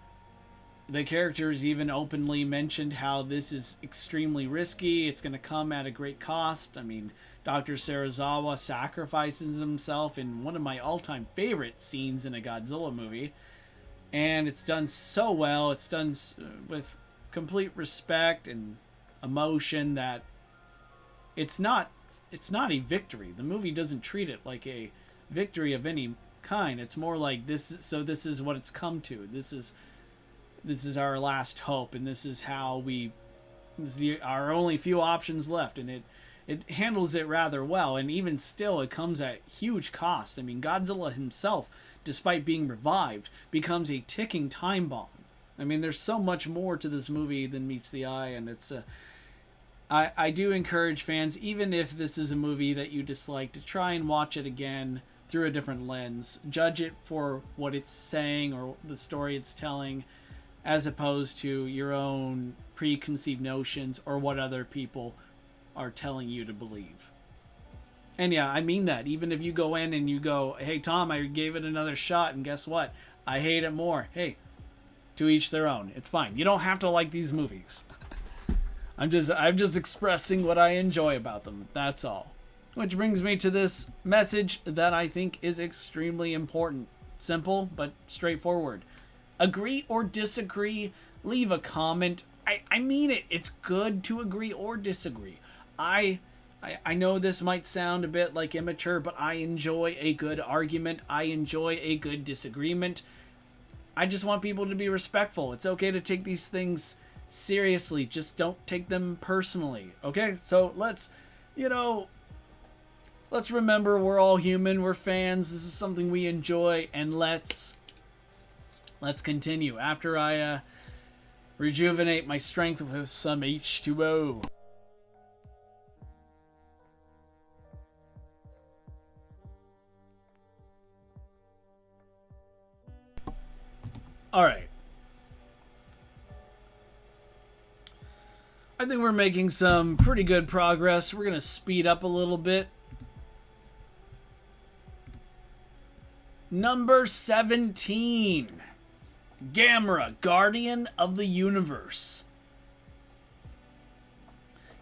Speaker 1: the characters even openly mentioned how this is extremely risky. It's going to come at a great cost. I mean, Dr. Serizawa sacrifices himself in one of my all-time favorite scenes in a Godzilla movie. And it's done so well. It's done with complete respect and emotion that it's not a victory. The movie doesn't treat it like a victory of any kind. It's more like this is what it's come to. This is our last hope, and this is our only few options left, and it handles it rather well. And even still, it comes at huge cost. I mean, Godzilla himself, despite being revived, becomes a ticking time bomb. I mean, there's so much more to this movie than meets the eye, and it's I do encourage fans, even if this is a movie that you dislike, to try and watch it again through a different lens. Judge it for what it's saying or the story it's telling, as opposed to your own preconceived notions or what other people are telling you to believe. And yeah, I mean that. Even if you go in and you go, hey, Tom, I gave it another shot, and guess what? I hate it more. Hey, to each their own. It's fine. You don't have to like these movies. I'm just expressing what I enjoy about them. That's all. Which brings me to this message that I think is extremely important. Simple, but straightforward. Agree or disagree, leave a comment. I mean it. It's good to agree or disagree. I know this might sound a bit like immature, but I enjoy a good argument. I enjoy a good disagreement. I just want people to be respectful. It's okay to take these things seriously. Just don't take them personally. Okay? So let's remember we're all human. We're fans. This is something we enjoy, and let's continue after I rejuvenate my strength with some H2O. All right. I think we're making some pretty good progress. We're going to speed up a little bit. Number 17. Gamera, Guardian of the Universe.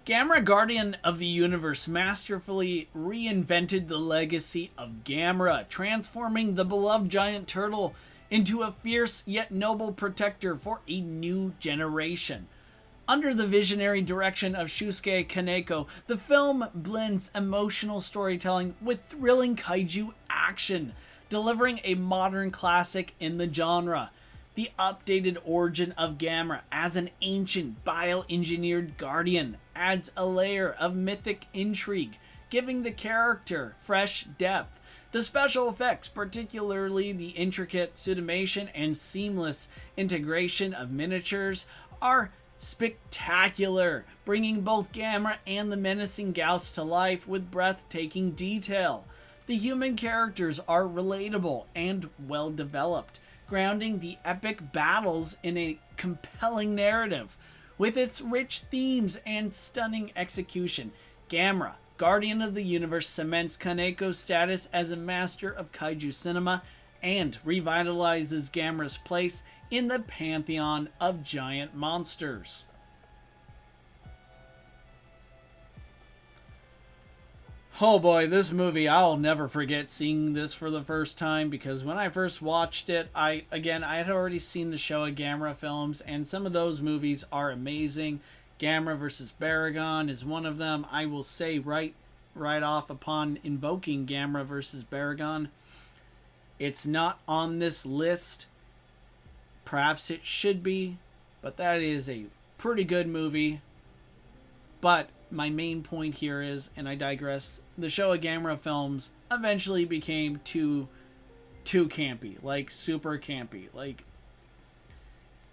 Speaker 1: Gamera, Guardian of the Universe masterfully reinvented the legacy of Gamera, transforming the beloved giant turtle into a fierce yet noble protector for a new generation. Under the visionary direction of Shusuke Kaneko, the film blends emotional storytelling with thrilling kaiju action, delivering a modern classic in the genre. The updated origin of Gamera as an ancient bioengineered guardian adds a layer of mythic intrigue, giving the character fresh depth. The special effects, particularly the intricate summation and seamless integration of miniatures, are spectacular, bringing both Gamera and the menacing Gauss to life with breathtaking detail. The human characters are relatable and well developed, grounding the epic battles in a compelling narrative. With its rich themes and stunning execution, Gamera, Guardian of the Universe cements Kaneko's status as a master of kaiju cinema and revitalizes Gamera's place in the pantheon of giant monsters. Oh boy, this movie, I'll never forget seeing this for the first time, because when I first watched it, I had already seen the show of Gamera films, and some of those movies are amazing. Gamera versus Baragon is one of them. I will say right off, upon invoking Gamera versus Baragon, it's not on this list. Perhaps it should be, but that is a pretty good movie. But my main point here is, and I digress, the Showa Gamera films eventually became too campy, like super campy. Like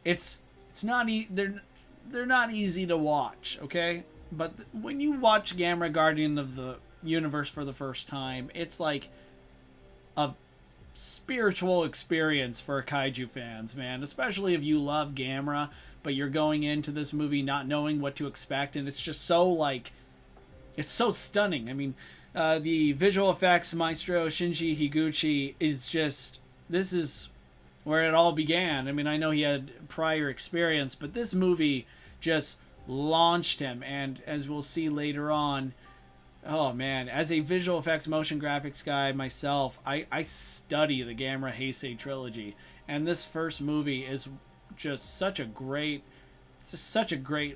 Speaker 1: it's not they're not easy to watch, okay? But when you watch Gamera Guardian of the Universe for the first time, it's like a spiritual experience for kaiju fans, man, especially if you love Gamera, but you're going into this movie not knowing what to expect, and it's just so, like, it's so stunning. I mean, the visual effects maestro Shinji Higuchi is just, this is where it all began. I mean, I know he had prior experience, but this movie just launched him, and as we'll see later on, oh man, as a visual effects motion graphics guy myself, I study the Gamera Heisei trilogy, and this first movie is just such a great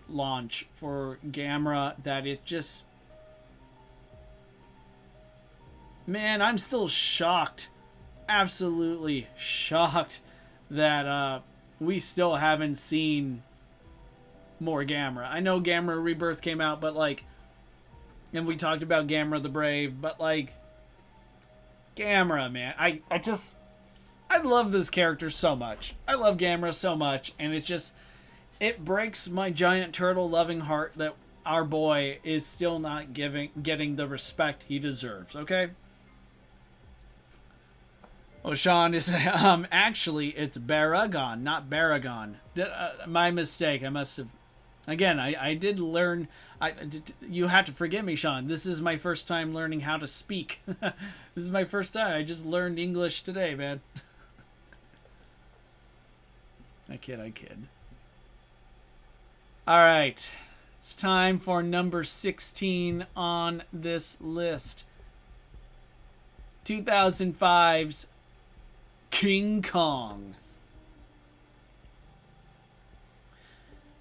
Speaker 1: launch for Gamera that it just, man, I'm still shocked, absolutely shocked that we still haven't seen more Gamera. I know Gamera Rebirth came out, but like, and we talked about Gamera the Brave, but like, Gamera, man, I love this character so much. I love Gamera so much, and it breaks my giant turtle loving heart that our boy is still not getting the respect he deserves, okay? Oh, Sean is actually it's Baragon, not Baragon. My mistake. I must have. Again, I did learn. You have to forgive me, Sean. This is my first time learning how to speak. This is my first time. I just learned English today, man. I kid. All right. It's time for number 16 on this list. 2005's King Kong.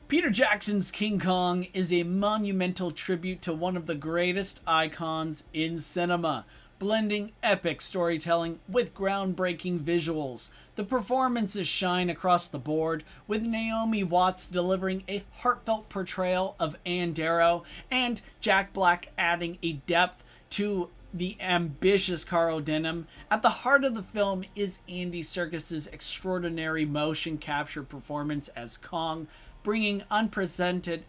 Speaker 1: Peter Jackson's King Kong is a monumental tribute to one of the greatest icons in cinema, blending epic storytelling with groundbreaking visuals. The performances shine across the board, with Naomi Watts delivering a heartfelt portrayal of Ann Darrow, and Jack Black adding a depth to the ambitious Carl Denham. At the heart of the film is Andy Serkis's extraordinary motion capture performance as Kong, bringing unprecedented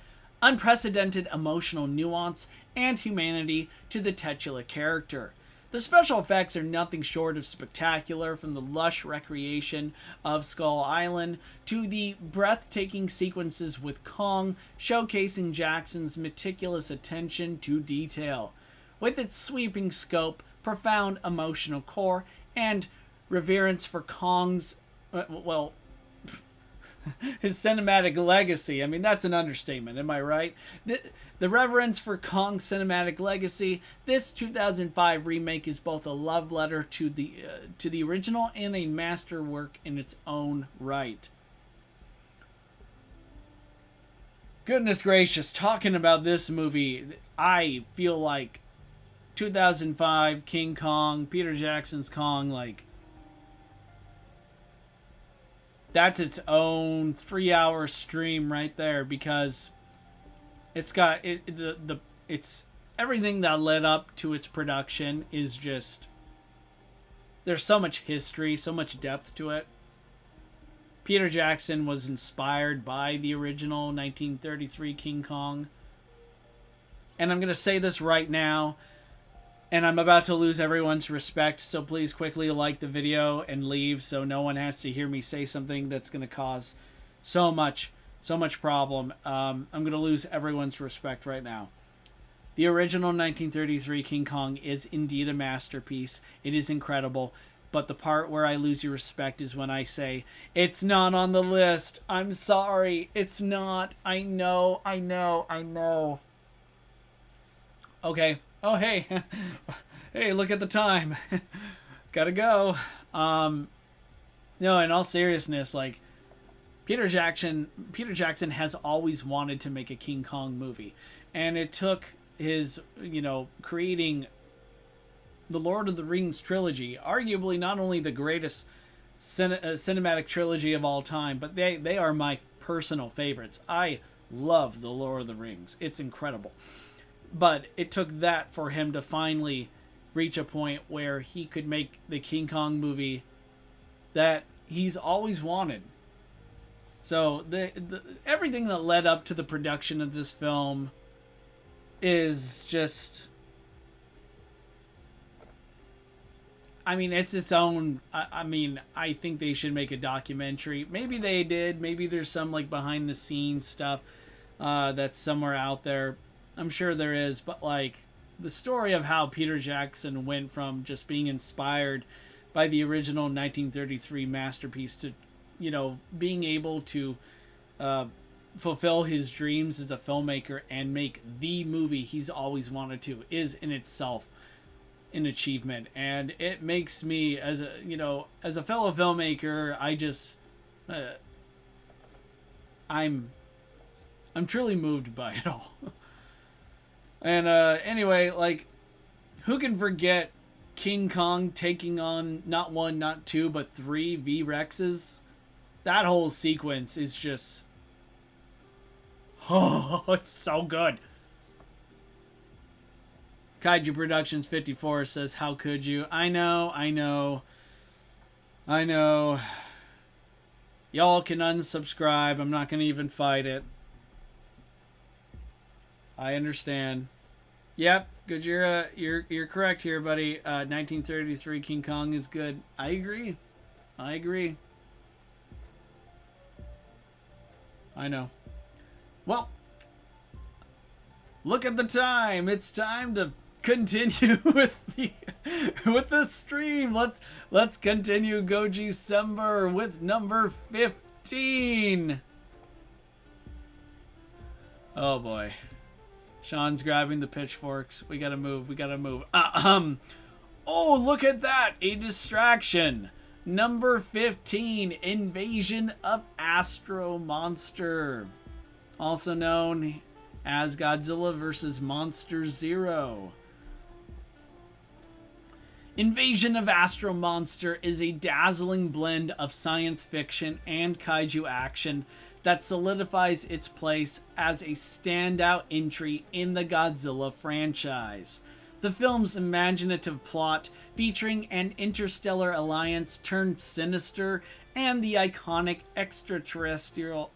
Speaker 1: emotional nuance and humanity to the titular character. The special effects are nothing short of spectacular, from the lush recreation of Skull Island to the breathtaking sequences with Kong, showcasing Jackson's meticulous attention to detail. With its sweeping scope, profound emotional core, and reverence for Kong's, his cinematic legacy. I mean, that's an understatement, am I right? The reverence for Kong's cinematic legacy, this 2005 remake is both a love letter to the original and a masterwork in its own right. Goodness gracious, talking about this movie, I feel like 2005 King Kong, Peter Jackson's Kong, like, that's its own 3-hour stream right there, because it's got it's everything that led up to its production is just, there's so much history, so much depth to it. Peter Jackson was inspired by the original 1933 King Kong. And I'm going to say this right now, and I'm about to lose everyone's respect, so please quickly like the video and leave so no one has to hear me say something that's going to cause so much problem. I'm going to lose everyone's respect right now. The original 1933 King Kong is indeed a masterpiece. It is incredible. But the part where I lose your respect is when I say, it's not on the list. I'm sorry. It's not. I know. Oh, hey. Hey, look at the time. Gotta go. No, in all seriousness, like, Peter Jackson has always wanted to make a King Kong movie. And it took his, creating the Lord of the Rings trilogy, arguably not only the greatest cinematic trilogy of all time, but they are my personal favorites. I love the Lord of the Rings. It's incredible. But it took that for him to finally reach a point where he could make the King Kong movie that he's always wanted. So the everything that led up to the production of this film is just, I mean, it's its own. I mean, I think they should make a documentary. Maybe they did. Maybe there's some like behind the scenes stuff that's somewhere out there. I'm sure there is. But like the story of how Peter Jackson went from just being inspired by the original 1933 masterpiece to, being able to fulfill his dreams as a filmmaker and make the movie he's always wanted to is in itself an achievement. And it makes me, as a fellow filmmaker, I just I'm truly moved by it all. And anyway, like, who can forget King Kong taking on not one, not two, but three V-Rexes? That whole sequence is just, oh, it's so good. Kaiju Productions 54 says, how could you? I know. Y'all can unsubscribe. I'm not going to even fight it. I understand. Yep, Gojira, you're correct here, buddy. 1933 King Kong is good. I agree. I know. Well, look at the time. It's time to continue with the stream. Let's continue GOJICEMBER with number 15. Oh boy. Sean's grabbing the pitchforks. We gotta move. Oh, look at that. A distraction. Number 15, Invasion of Astro Monster. Also known as Godzilla vs. Monster Zero. Invasion of Astro Monster is a dazzling blend of science fiction and kaiju action that solidifies its place as a standout entry in the Godzilla franchise. The film's imaginative plot, featuring an interstellar alliance turned sinister and the iconic extraterrestrial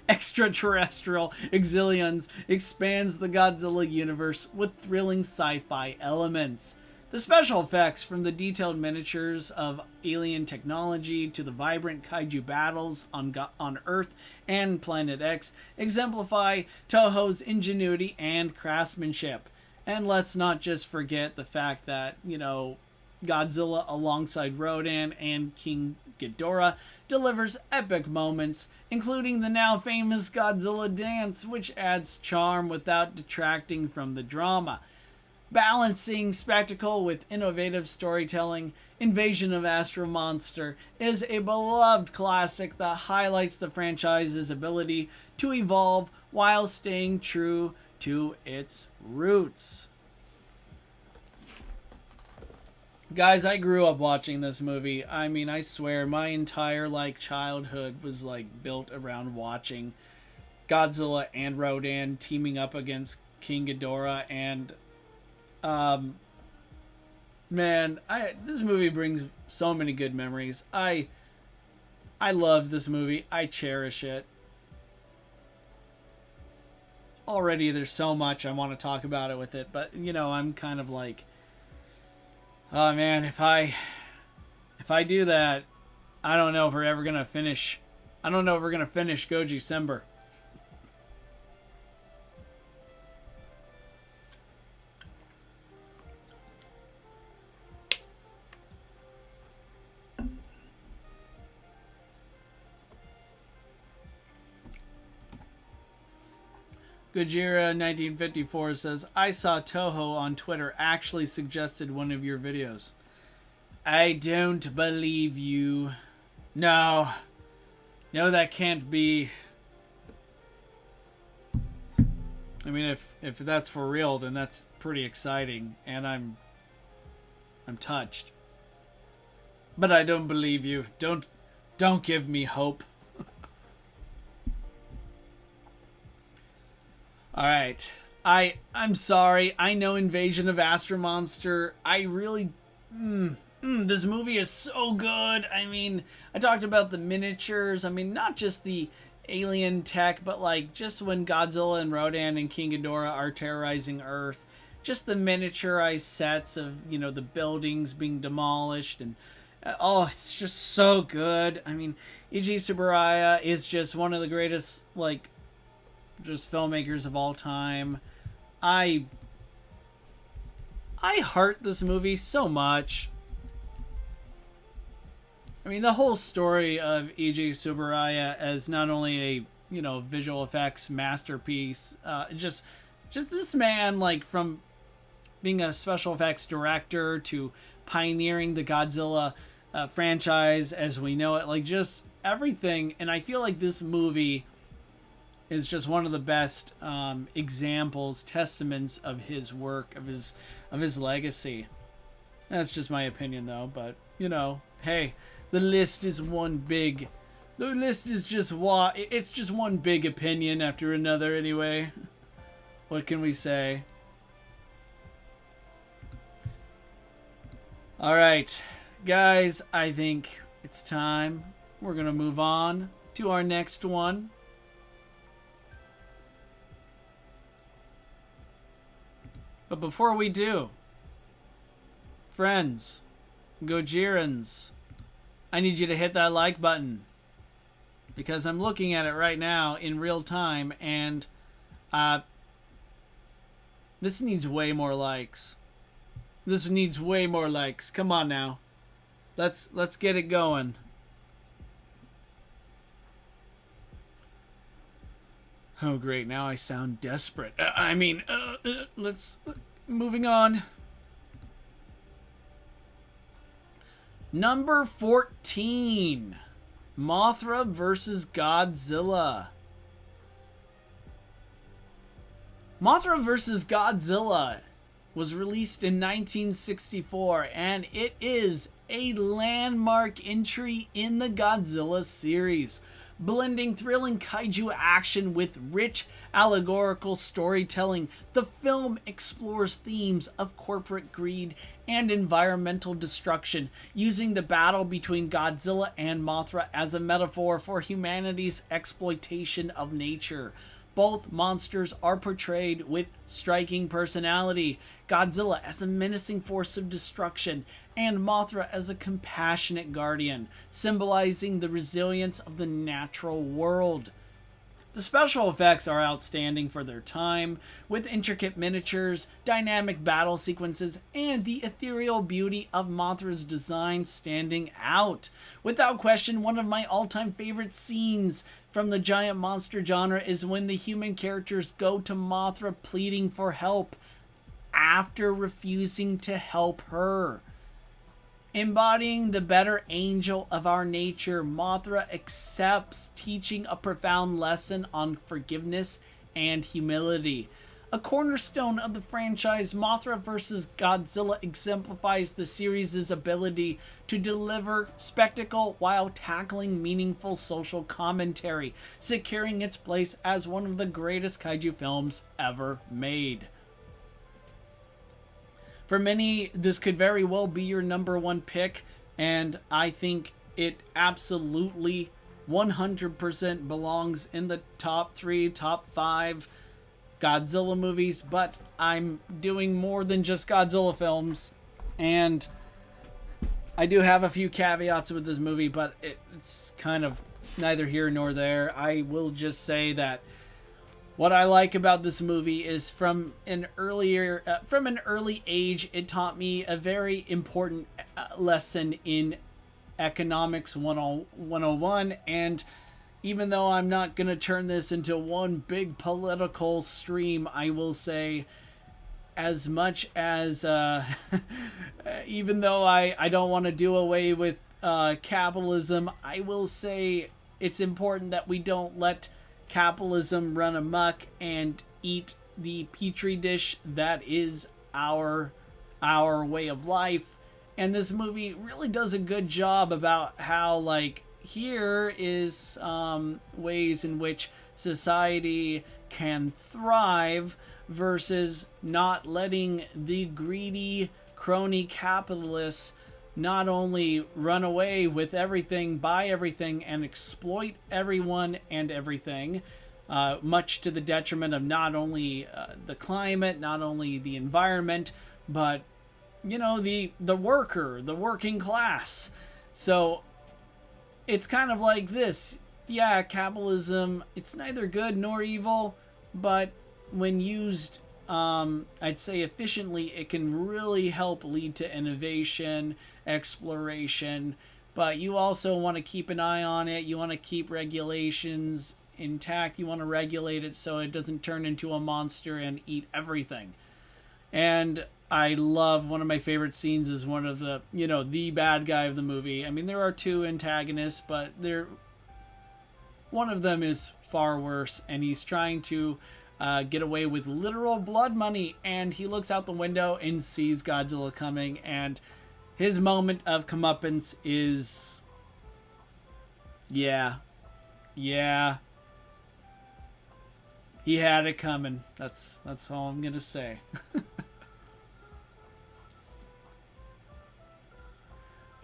Speaker 1: Exilians, expands the Godzilla universe with thrilling sci-fi elements. The special effects, from the detailed miniatures of alien technology to the vibrant kaiju battles on Earth and Planet X, exemplify Toho's ingenuity and craftsmanship. And let's not just forget the fact that, Godzilla alongside Rodan and King Ghidorah delivers epic moments, including the now famous Godzilla dance, which adds charm without detracting from the drama. Balancing spectacle with innovative storytelling, Invasion of Astro Monster is a beloved classic that highlights the franchise's ability to evolve while staying true to its roots. Guys, I grew up watching this movie. I mean, I swear, my entire, childhood was, built around watching Godzilla and Rodan teaming up against King Ghidorah, and man, this movie brings so many good memories. I love this movie. I cherish it. Already there's so much I want to talk about it with it, but I'm kind of like, oh man, if I do that, I don't know if we're ever going to finish. I don't know if we're going to finish GOJICEMBER. Gojira 1954 says, I saw Toho on Twitter actually suggested one of your videos. I don't believe you. No. No, that can't be. I mean, if that's for real, then that's pretty exciting, and I'm touched. But I don't believe you. Don't give me hope. All right. I'm sorry. I know Invasion of Astro Monster. I really this movie is so good. I mean, I talked about the miniatures. I mean, not just the alien tech, but like just when Godzilla and Rodan and King Ghidorah are terrorizing Earth, just the miniaturized sets of, you know, the buildings being demolished, and oh, it's just so good. I mean, Eiji Tsuburaya is just one of the greatest, like, just filmmakers of all time. I heart this movie so much. I mean, the whole story of Eiji Tsuburaya as not only a, you know, visual effects masterpiece, just this man, like, from being a special effects director to pioneering the Godzilla franchise as we know it, like, just everything. And I feel like this movie is just one of the best examples, testaments of his work, of his legacy. That's just my opinion, though. But, you know, hey, the list is one big. The list is just it's just one big opinion after another, anyway. What can we say? All right, guys, I think it's time. We're gonna move on to our next one. But before we do, friends, Gojirans, I need you to hit that like button, because I'm looking at it right now in real time, and this needs way more likes. This needs way more likes. Come on now, let's get it going. Oh great, now I sound desperate. Let's moving on. Number 14, Mothra versus Godzilla. Mothra vs. Godzilla was released in 1964, and it is a landmark entry in the Godzilla series, blending thrilling kaiju action with rich allegorical storytelling. The film explores themes of corporate greed and environmental destruction, using the battle between Godzilla and Mothra as a metaphor for humanity's exploitation of nature. Both monsters are portrayed with striking personality, Godzilla as a menacing force of destruction, and Mothra as a compassionate guardian, symbolizing the resilience of the natural world. The special effects are outstanding for their time, with intricate miniatures, dynamic battle sequences, and the ethereal beauty of Mothra's design standing out. Without question, one of my all-time favorite scenes from the giant monster genre is when the human characters go to Mothra pleading for help after refusing to help her. Embodying the better angel of our nature, Mothra accepts, teaching a profound lesson on forgiveness and humility. A cornerstone of the franchise, Mothra vs. Godzilla exemplifies the series' ability to deliver spectacle while tackling meaningful social commentary, securing its place as one of the greatest kaiju films ever made. For many, this could very well be your number one pick, and I think it absolutely 100% belongs in the top 3, top 5 Godzilla movies, but I'm doing more than just Godzilla films, and I do have a few caveats with this movie, but it's kind of neither here nor there. I will just say that what I like about this movie is from an early age, it taught me a very important lesson in economics 101, and even though I'm not going to turn this into one big political stream, I will say, as much as, even though I don't want to do away with capitalism, I will say it's important that we don't let capitalism run amok and eat the petri dish that is our way of life. And this movie really does a good job about how, like, here is ways in which society can thrive versus not letting the greedy crony capitalists not only run away with everything, buy everything, and exploit everyone and everything, much to the detriment of not only the climate, not only the environment, but, you know, the worker, the working class. So it's kind of like this. Yeah, capitalism, it's neither good nor evil, but when used, I'd say efficiently, it can really help lead to innovation, exploration, but you also want to keep an eye on it. You want to keep regulations intact. You want to regulate it so it doesn't turn into a monster and eat everything. And I love, one of my favorite scenes is one of the, you know, the bad guy of the movie. I mean, there are two antagonists, but one of them is far worse, and he's trying to get away with literal blood money, and he looks out the window and sees Godzilla coming, and his moment of comeuppance is, yeah, he had it coming. That's all I'm gonna say.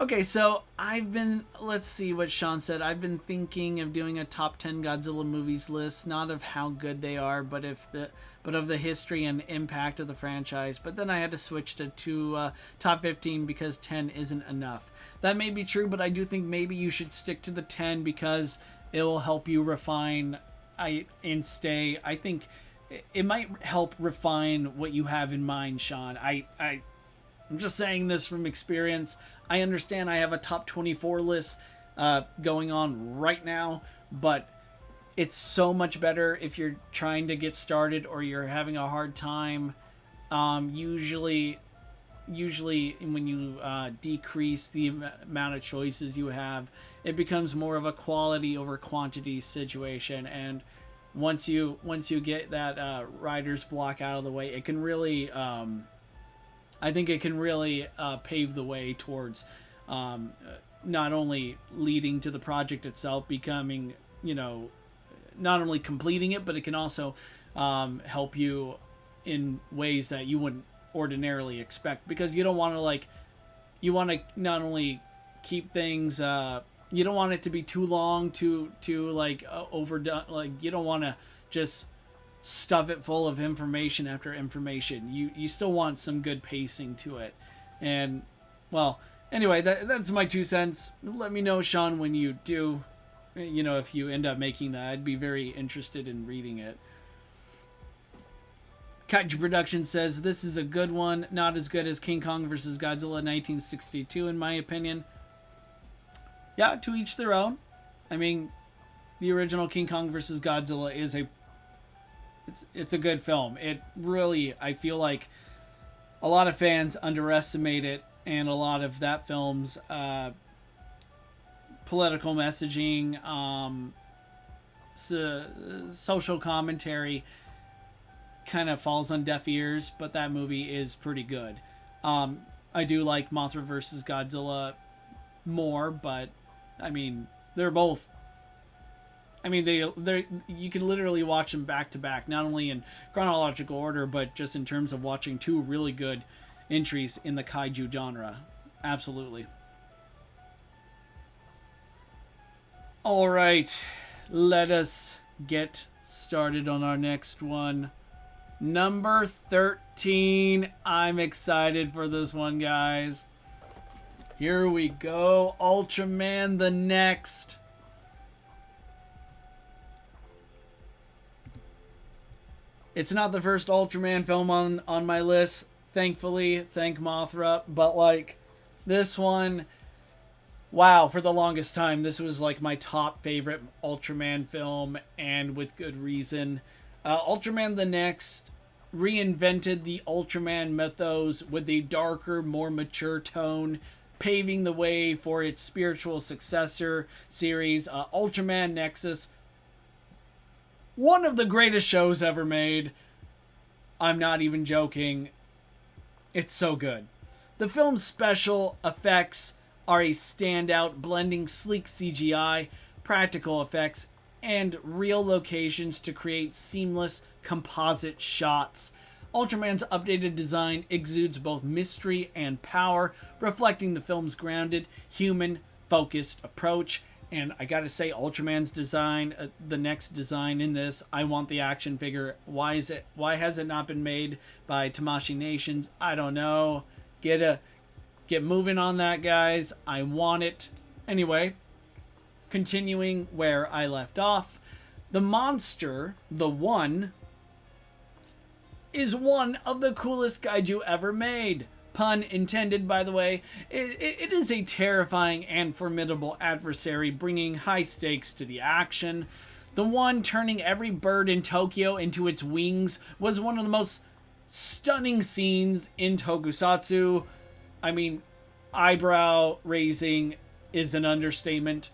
Speaker 1: Okay, so let's see what Sean said. I've been thinking of doing a top 10 Godzilla movies list, not of how good they are, but of the history and impact of the franchise. But then I had to switch to top 15 because 10 isn't enough. That may be true, but I do think maybe you should stick to the 10 because it will help you refine and stay. I think it might help refine what you have in mind, Sean. I'm just saying this from experience. I understand I have a top 24 list going on right now, but it's so much better if you're trying to get started or you're having a hard time. Usually when you decrease the amount of choices you have, it becomes more of a quality over quantity situation. And once you get that writer's block out of the way, it can really I think it can really pave the way towards not only leading to the project itself becoming, you know, not only completing it, but it can also help you in ways that you wouldn't ordinarily expect, because you don't want to you want to not only keep things, you don't want it to be too long, too overdone. Like, you don't want to just stuff it full of information after information. You still want some good pacing to it. And, well, anyway, that's my 2 cents. Let me know, Sean, when you do, you know, if you end up making that. I'd be very interested in reading it. Kaiju Production says, this is a good one. Not as good as King Kong vs. Godzilla 1962, in my opinion. Yeah, to each their own. I mean, the original King Kong vs. Godzilla is it's a good film. It really, I feel like a lot of fans underestimate it, and a lot of that film's political messaging, social commentary kind of falls on deaf ears, but that movie is pretty good. I do like Mothra vs. Godzilla more, but I mean, they're both, I mean, they you can literally watch them back to back, not only in chronological order, but just in terms of watching two really good entries in the kaiju genre. Absolutely. All right, let us get started on our next one. Number 13. I'm excited for this one, guys. Here we go. Ultraman the Next. It's not the first Ultraman film on my list, thankfully. Thank Mothra. But, like, this one, wow, for the longest time, this was like my top favorite Ultraman film, and with good reason. Ultraman the Next reinvented the Ultraman mythos with a darker, more mature tone, paving the way for its spiritual successor series, Ultraman Nexus. One of the greatest shows ever made. I'm not even joking. It's so good. The film's special effects are a standout, blending sleek CGI, practical effects, and real locations to create seamless composite shots. Ultraman's updated design exudes both mystery and power, reflecting the film's grounded, human-focused approach. And I gotta say, Ultraman's design, the next design in this, I want the action figure. Why has it not been made by Tamashii Nations? I don't know. Get moving on that, guys. I want it. Anyway, continuing where I left off, the monster, the One, is one of the coolest kaiju ever made. Pun intended, by the way. It is a terrifying and formidable adversary, bringing high stakes to the action. The One turning every bird in Tokyo into its wings was one of the most stunning scenes in tokusatsu. I mean, eyebrow raising is an understatement.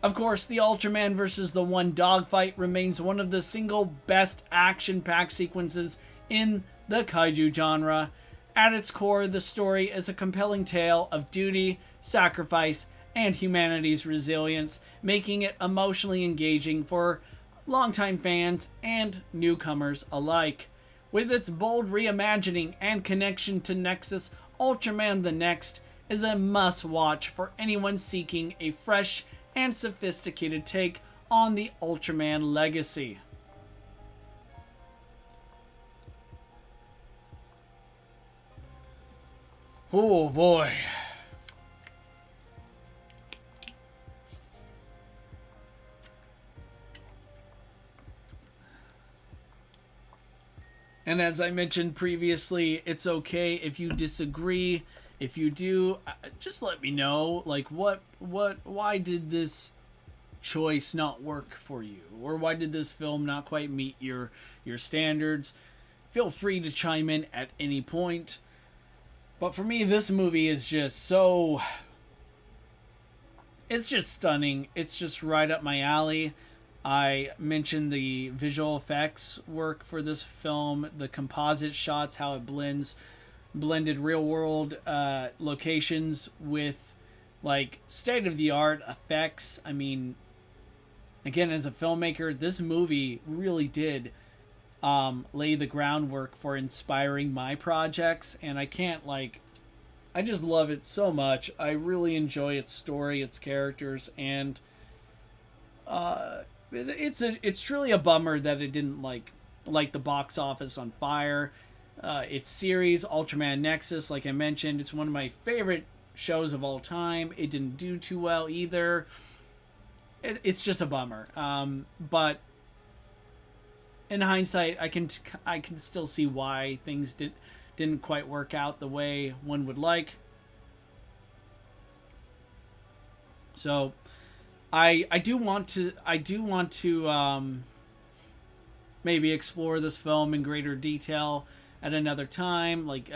Speaker 1: Of course, the Ultraman versus the One dogfight remains one of the single best action-packed sequences in the kaiju genre. At its core, the story is a compelling tale of duty, sacrifice, and humanity's resilience, making it emotionally engaging for longtime fans and newcomers alike. With its bold reimagining and connection to Nexus, Ultraman the Next is a must-watch for anyone seeking a fresh and sophisticated take on the Ultraman legacy. Oh boy. And as I mentioned previously, it's okay if you disagree. If you do, just let me know. Like, why did this choice not work for you? Or why did this film not quite meet your standards? Feel free to chime in at any point. But for me, this movie is just so... it's just stunning. It's just right up my alley. I mentioned the visual effects work for this film, the composite shots, how it blended real-world locations with, like, state-of-the-art effects. I mean, again, as a filmmaker, this movie really did lay the groundwork for inspiring my projects, and I just love it so much. I really enjoy its story, its characters, and it's truly a bummer that it didn't light the box office on fire. Its series, Ultraman Nexus, like I mentioned, it's one of my favorite shows of all time. It didn't do too well either. It's just a bummer. But in hindsight, I can still see why things didn't quite work out the way one would like. So, I do want to maybe explore this film in greater detail at another time, like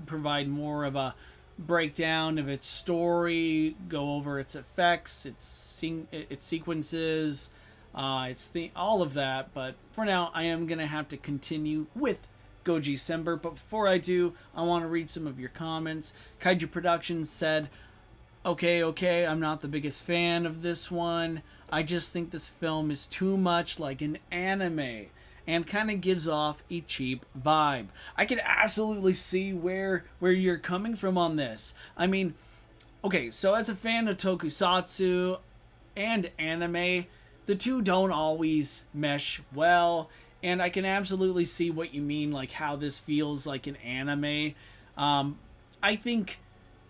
Speaker 1: provide more of a breakdown of its story, go over its effects, its sequences, all of that. But for now, I am gonna have to continue with GOJICEMBER. But before I do, I want to read some of your comments. Kaiju Productions said, Okay, I'm not the biggest fan of this one. I just think this film is too much like an anime and kind of gives off a cheap vibe. I can absolutely see where you're coming from on this. I mean, okay, so as a fan of tokusatsu and anime, the two don't always mesh well, and I can absolutely see what you mean, like how this feels like an anime. I think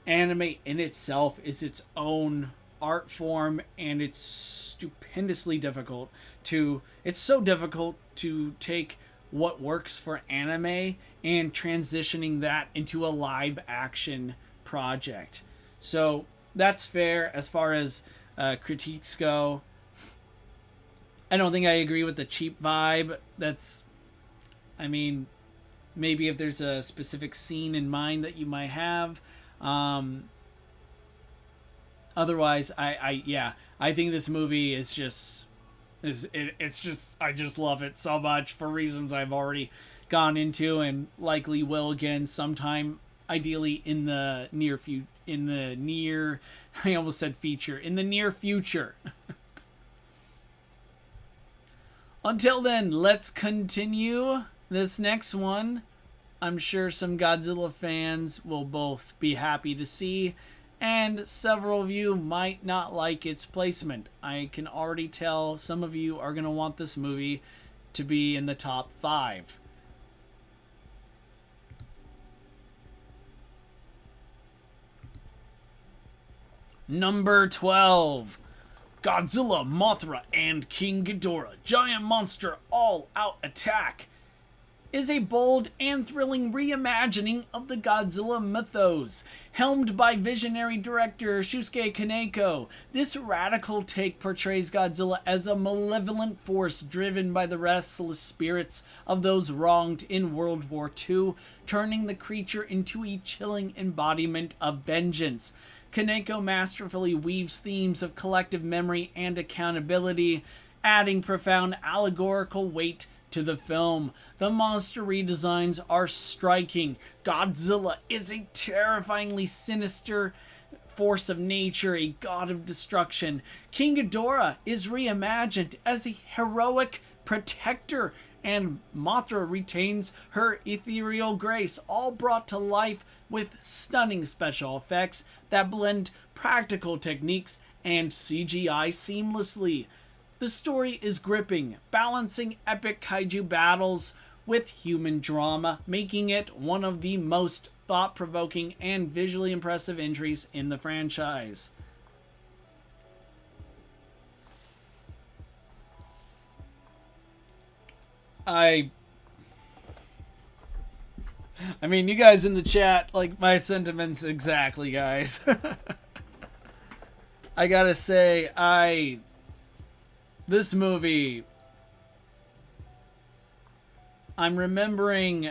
Speaker 1: anime in itself is its own art form, and it's stupendously difficult to take what works for anime and transitioning that into a live action project. So that's fair as far as critiques go. I don't think I agree with the cheap vibe. I mean, maybe if there's a specific scene in mind that you might have. Otherwise, I think this movie is just, I just love it so much for reasons I've already gone into and likely will again sometime, ideally in the near future. I almost said feature. In the near future. Until then, let's continue this next one. I'm sure some Godzilla fans will both be happy to see, and several of you might not like its placement. I can already tell some of you are going to want this movie to be in the top 5. Number 12. Godzilla, Mothra, and King Ghidorah, giant monster all-out attack, is a bold and thrilling reimagining of the Godzilla mythos. Helmed by visionary director Shusuke Kaneko, this radical take portrays Godzilla as a malevolent force driven by the restless spirits of those wronged in World War II, turning the creature into a chilling embodiment of vengeance. Kaneko masterfully weaves themes of collective memory and accountability, adding profound allegorical weight to the film. The monster redesigns are striking. Godzilla is a terrifyingly sinister force of nature, a god of destruction. King Ghidorah is reimagined as a heroic protector, and Mothra retains her ethereal grace, all brought to life with stunning special effects that blend practical techniques and CGI seamlessly. The story is gripping, balancing epic kaiju battles with human drama, making it one of the most thought-provoking and visually impressive entries in the franchise. I mean, you guys in the chat, like, my sentiments exactly, guys. I gotta say, this movie, I'm remembering,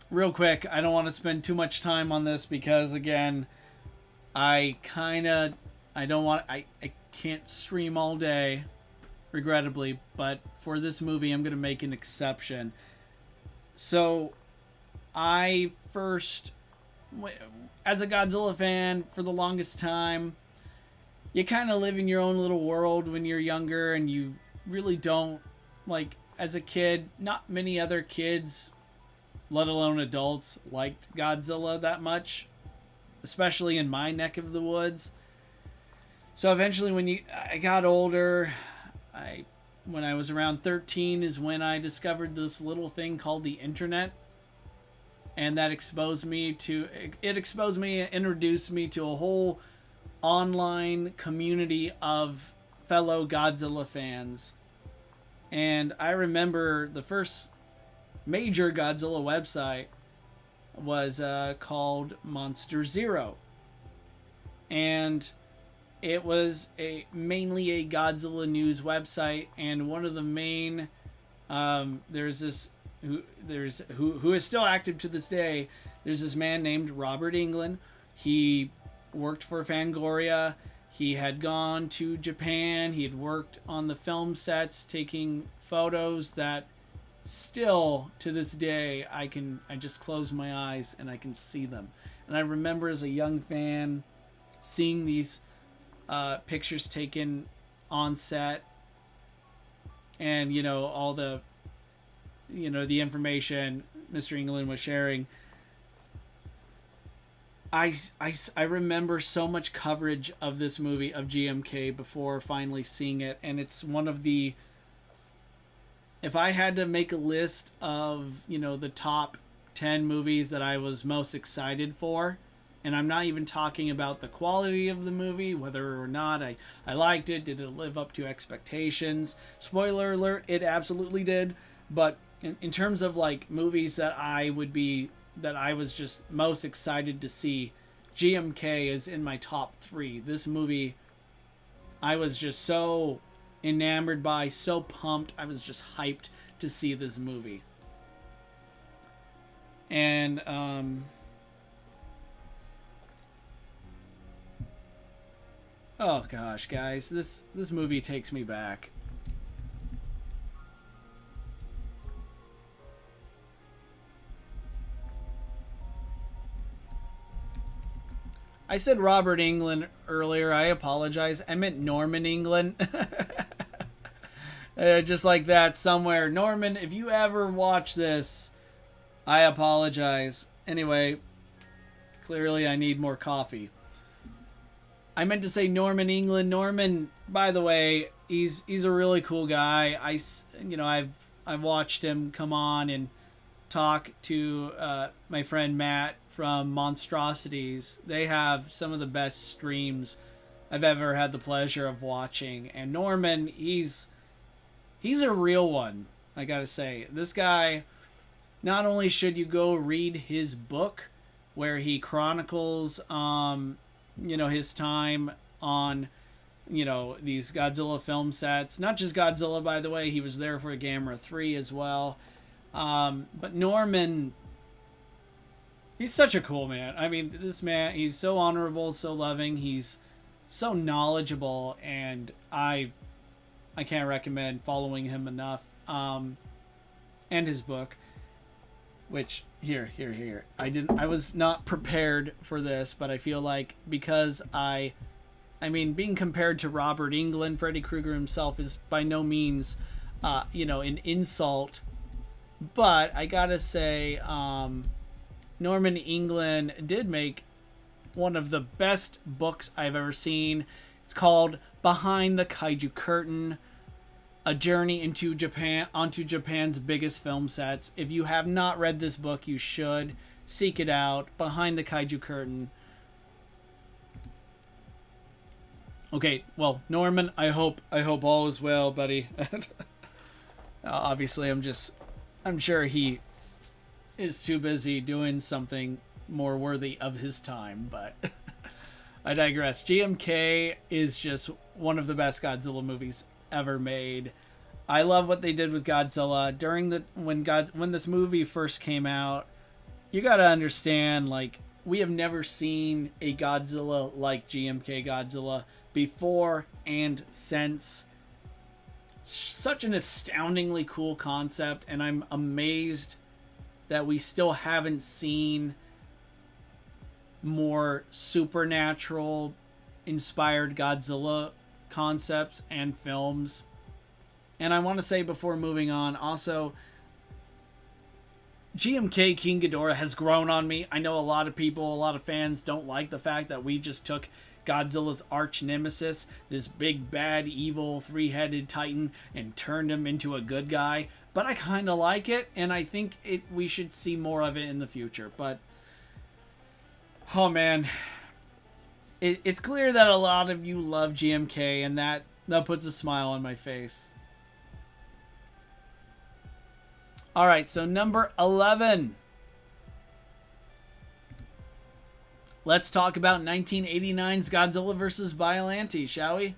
Speaker 1: real quick, I don't want to spend too much time on this because, again, I can't stream all day, regrettably, but for this movie, I'm going to make an exception. So, I first, as a Godzilla fan, for the longest time, you kind of live in your own little world when you're younger, and you really don't, like, as a kid, not many other kids, let alone adults, liked Godzilla that much, especially in my neck of the woods. So eventually when I got older, when I was around 13 is when I discovered this little thing called the internet. And that introduced me to a whole online community of fellow Godzilla fans. And I remember the first major Godzilla website was called Monster Zero. And it was mainly a Godzilla news website, and one of the main who is still active to this day. There's this man named Robert Englund. He worked for Fangoria. He had gone to Japan. He had worked on the film sets, taking photos that still to this day I just close my eyes and I can see them. And I remember as a young fan seeing these pictures taken on set, and all the the information Mr. Englund was sharing. I remember so much coverage of this movie, of GMK, before finally seeing it, and it's one of the, if I had to make a list of the top 10 movies that I was most excited for, and I'm not even talking about the quality of the movie, whether or not I liked it, did it live up to expectations. Spoiler alert, it absolutely did. But in terms of like movies that I was just most excited to see, GMK is in my top 3. This movie, I was just so enamored by, so pumped. I was just hyped to see this movie. And, oh gosh, guys, this movie takes me back. I said Robert Englund earlier. I apologize. I meant Norman England. Just like that somewhere. Norman, if you ever watch this, I apologize. Anyway, clearly I need more coffee. I meant to say Norman England. Norman, by the way, he's a really cool guy. I've watched him come on and talk to my friend Matt from Monstrosities. They have some of the best streams I've ever had the pleasure of watching. And Norman, he's a real one, I gotta say. This guy, not only should you go read his book where he chronicles his time on these Godzilla film sets. Not just Godzilla, by the way, he was there for Gamera 3 as well. But Norman, he's such a cool man. I mean, this man, he's so honorable, so loving, he's so knowledgeable, and I can't recommend following him enough. And his book, which here. I was not prepared for this, but I feel like because being compared to Robert Englund, Freddy Krueger himself is by no means, an insult. But I gotta say, Norman England did make one of the best books I've ever seen. It's called Behind the Kaiju Curtain, a journey onto Japan's biggest film sets. If you have not read this book, you should seek it out. Behind the Kaiju Curtain. Okay, well, Norman, I hope all is well, buddy. Obviously, I'm sure he is too busy doing something more worthy of his time, but I digress. GMK is just one of the best Godzilla movies ever made. I love what they did with Godzilla when this movie first came out. You got to understand, like, we have never seen a Godzilla like GMK Godzilla before and since. Such an astoundingly cool concept, and I'm amazed that we still haven't seen more supernatural inspired Godzilla concepts and films. And I want to say before moving on, also, GMK King Ghidorah has grown on me. I know a lot of fans don't like the fact that we just took Godzilla's arch nemesis, this big bad evil three-headed titan, and turned him into a good guy. But I kind of like it, and I think we should see more of it in the future. But, oh man, it's clear that a lot of you love GMK, and that puts a smile on my face. Alright, so number 11. Let's talk about 1989's Godzilla vs. BIOLLANTE, shall we?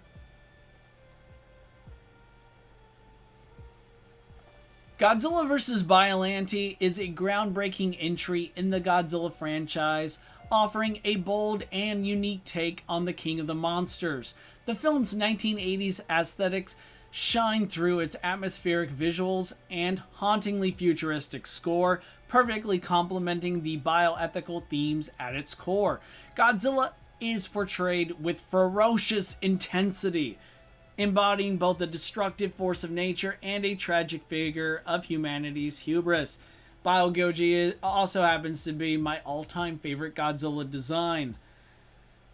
Speaker 1: Godzilla vs. BIOLLANTE is a groundbreaking entry in the Godzilla franchise, offering a bold and unique take on the King of the Monsters. The film's 1980s aesthetics shine through its atmospheric visuals and hauntingly futuristic score, perfectly complementing the bioethical themes at its core. Godzilla is portrayed with ferocious intensity, embodying both the destructive force of nature and a tragic figure of humanity's hubris. BioGoji also happens to be my all-time favorite Godzilla design.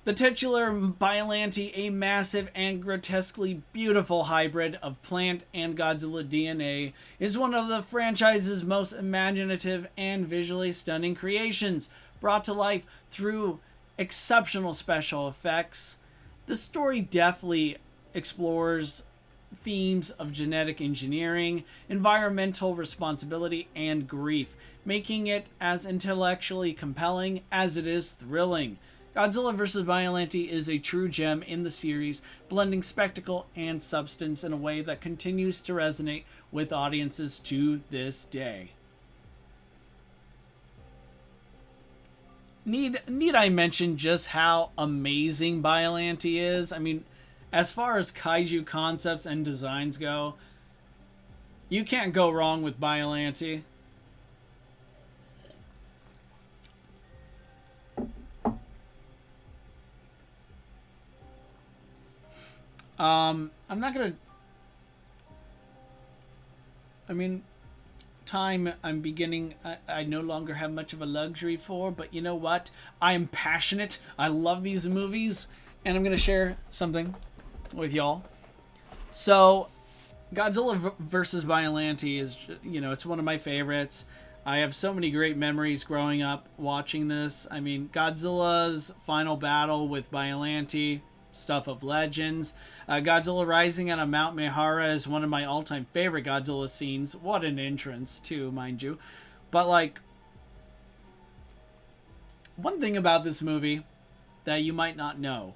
Speaker 1: The titular BIOLLANTE, a massive and grotesquely beautiful hybrid of plant and Godzilla DNA, is one of the franchise's most imaginative and visually stunning creations, brought to life through exceptional special effects. The story deftly explores themes of genetic engineering, environmental responsibility, and grief, making it as intellectually compelling as it is thrilling. Godzilla vs. BIOLLANTE is a true gem in the series, blending spectacle and substance in a way that continues to resonate with audiences to this day. Need I mention just how amazing BIOLLANTE is? I mean, as far as kaiju concepts and designs go, you can't go wrong with BIOLLANTE. I'm not gonna... I mean, time I'm beginning... I no longer have much of a luxury for, but you know what? I'm passionate. I love these movies, and I'm gonna share something with y'all. So, Godzilla vs. BIOLLANTE is, you know, it's one of my favorites. I have so many great memories growing up watching this. I mean, Godzilla's final battle with BIOLLANTE, stuff of legends. Godzilla rising on a Mount Mihara is one of my all-time favorite Godzilla scenes. What an entrance, too, mind you. But, like, one thing about this movie that you might not know,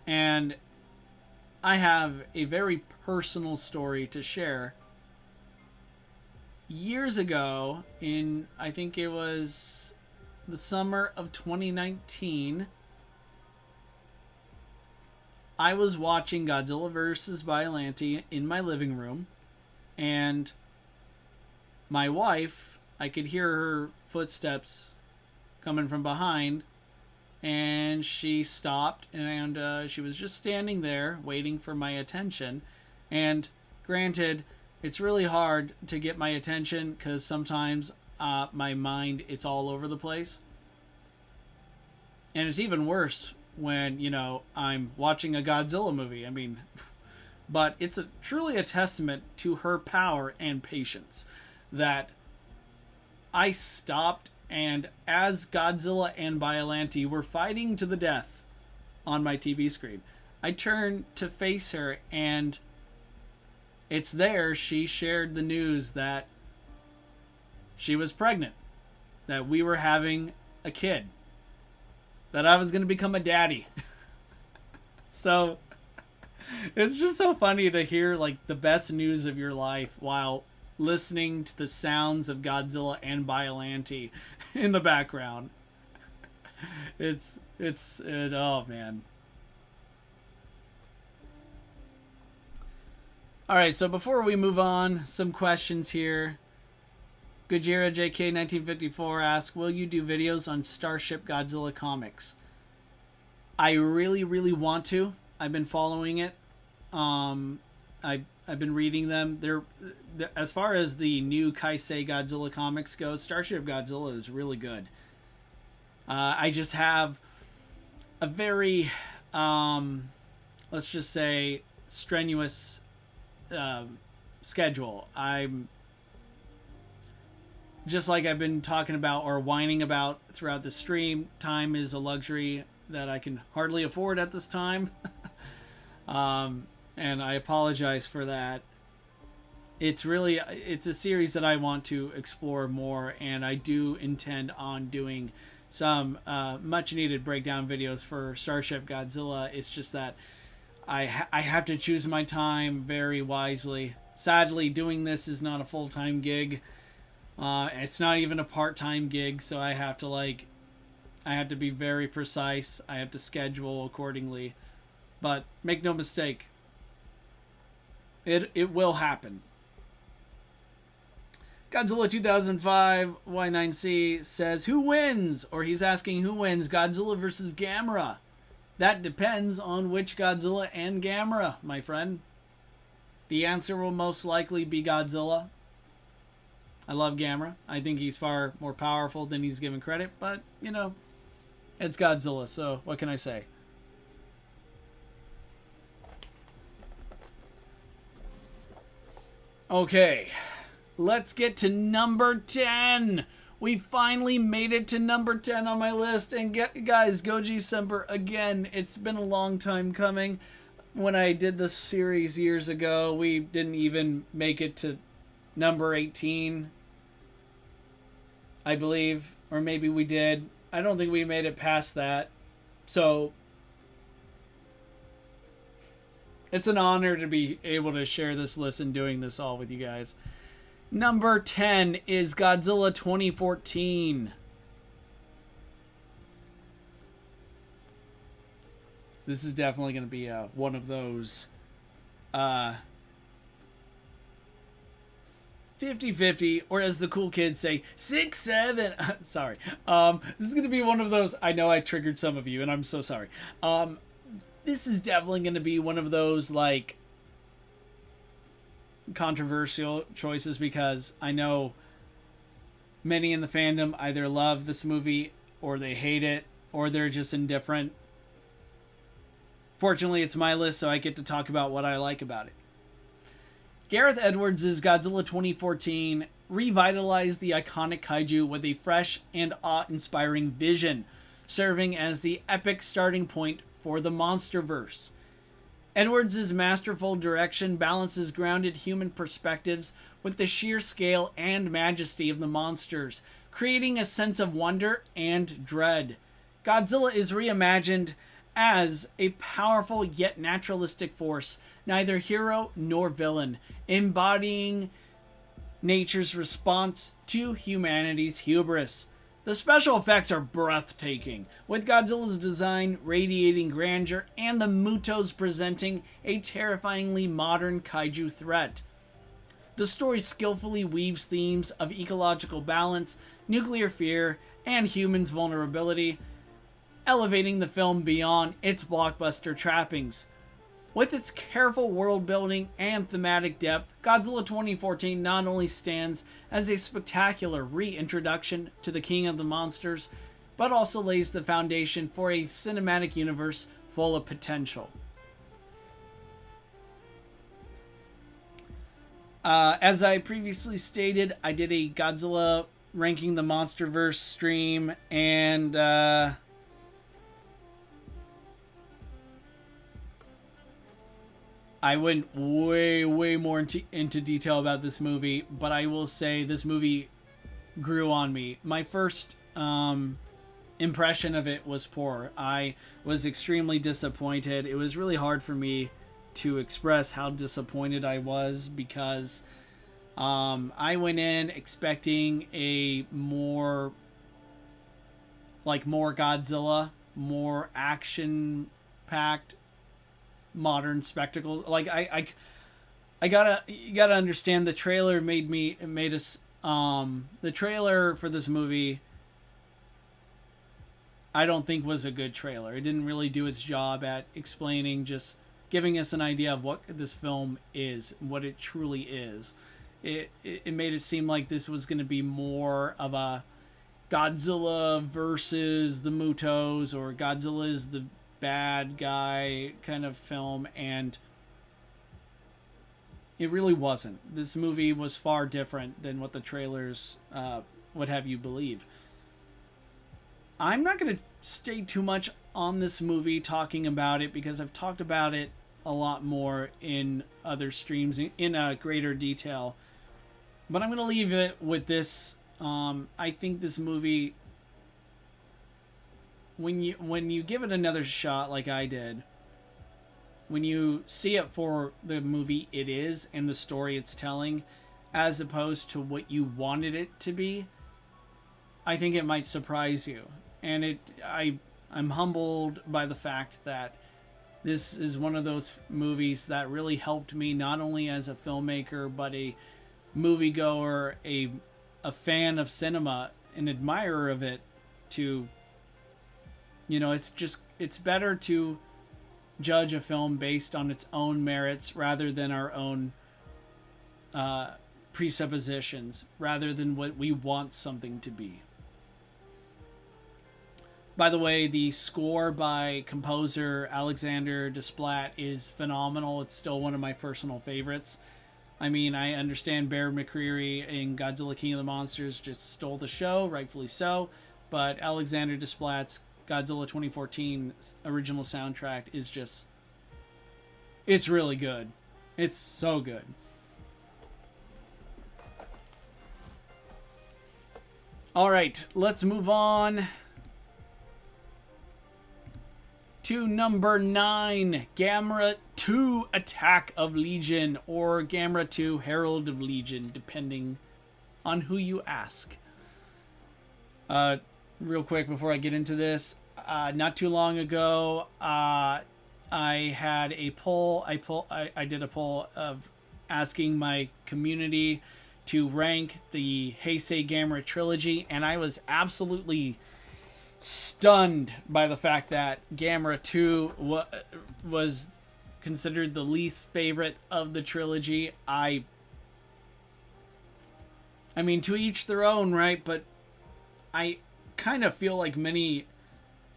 Speaker 1: and I have a very personal story to share. Years ago, in, I think it was the summer of 2019, I was watching Godzilla vs. BIOLLANTE in my living room, and my wife, I could hear her footsteps coming from behind, and she stopped, and she was just standing there waiting for my attention. And granted, it's really hard to get my attention because sometimes my mind, it's all over the place. And it's even worse when, you know, I'm watching a Godzilla movie. I mean, but it's truly a testament to her power and patience that I stopped, and as Godzilla and BIOLLANTE were fighting to the death on my TV screen, I turned to face her, and it's there she shared the news that she was pregnant, that we were having a kid, that I was going to become a daddy. So it's just so funny to hear, like, the best news of your life while listening to the sounds of Godzilla and BIOLLANTE in the background. Oh man. Alright, so before we move on, some questions here. Gojira JK 1954 asks, will you do videos on Starship Godzilla comics? I really, really want to. I've been following it. I've been reading them. They're as far as the new Kaisei Godzilla comics go, Starship Godzilla is really good. I just have a very, let's just say, strenuous schedule. I'm just like I've been talking about or whining about throughout the stream. Time is a luxury that I can hardly afford at this time. And I apologize for that. It's a series that I want to explore more, and I do intend on doing some much needed breakdown videos for Starship Godzilla. It's just that I have to choose my time very wisely. Sadly, doing this is not a full-time gig. It's not even a part-time gig, so I have to be very precise. I have to schedule accordingly. But make no mistake, it will happen. Godzilla 2005 Y9C says, who wins? Or he's asking who wins, Godzilla versus Gamera. That depends on which Godzilla and Gamera, my friend. The answer will most likely be Godzilla. I love Gamera. I think he's far more powerful than he's given credit, but, you know, it's Godzilla, so what can I say? Okay, let's get to number 10. We finally made it to number 10 on my list. And guys, GOJICEMBER again. It's been a long time coming. When I did this series years ago, we didn't even make it to number 18, I believe. Or maybe we did. I don't think we made it past that. So it's an honor to be able to share this list and doing this all with you guys. Number 10 is Godzilla 2014. This is definitely going to be one of those 50-50, or as the cool kids say, 6-7. Sorry. This is going to be one of those. I know I triggered some of you, and I'm so sorry. This is definitely going to be one of those, like, controversial choices, because I know many in the fandom either love this movie or they hate it or they're just indifferent. Fortunately, it's my list, so I get to talk about what I like about it. Gareth Edwards' Godzilla 2014 revitalized the iconic kaiju with a fresh and awe-inspiring vision, serving as the epic starting point for the MonsterVerse. Edwards' masterful direction balances grounded human perspectives with the sheer scale and majesty of the monsters, creating a sense of wonder and dread. Godzilla is reimagined as a powerful yet naturalistic force, neither hero nor villain, embodying nature's response to humanity's hubris. The special effects are breathtaking, with Godzilla's design radiating grandeur and the Mutos presenting a terrifyingly modern kaiju threat. The story skillfully weaves themes of ecological balance, nuclear fear, and humans' vulnerability, elevating the film beyond its blockbuster trappings. With its careful world building and thematic depth, Godzilla 2014 not only stands as a spectacular reintroduction to the King of the Monsters, but also lays the foundation for a cinematic universe full of potential. As I previously stated, I did a Godzilla ranking the MonsterVerse stream, and I went way more into detail about this movie, but I will say this movie grew on me. My first impression of it was poor. I was extremely disappointed. It was really hard for me to express how disappointed I was, because I went in expecting a more Godzilla, more action-packed modern spectacle. Like you gotta understand, the trailer made us the trailer for this movie, I don't think was a good trailer. It didn't really do its job at explaining, just giving us an idea of what this film is, what it truly is. It made it seem like this was going to be more of a Godzilla versus the Mutos, or Godzilla is the bad guy kind of film, and it really wasn't. This movie was far different than what the trailers would have you believe. I'm not going to stay too much on this movie talking about it, because I've talked about it a lot more in other streams in a greater detail, but I'm going to leave it with this. I think this movie, when you give it another shot like I did, when you see it for the movie it is and the story it's telling, as opposed to what you wanted it to be, I think it might surprise you. And I'm humbled by the fact that this is one of those movies that really helped me, not only as a filmmaker, but a moviegoer, a fan of cinema, an admirer of it, to, it's better to judge a film based on its own merits rather than our own presuppositions, rather than what we want something to be. By the way, the score by composer Alexander Desplat is phenomenal. It's still one of my personal favorites. I mean, I understand Bear McCreary in Godzilla King of the Monsters just stole the show, rightfully so, but Alexander Desplat's Godzilla 2014 original soundtrack is just, it's really good. It's so good. All right, let's move on. to number 9, Gamera 2 Attack of Legion, or Gamera 2 Herald of Legion, depending on who you ask. Real quick before I get into this, not too long ago, I had a poll. I did a poll of asking my community to rank the Heisei Gamera trilogy, and I was absolutely stunned by the fact that Gamera 2 was considered the least favorite of the trilogy. I mean, to each their own, right? But I kind of feel like many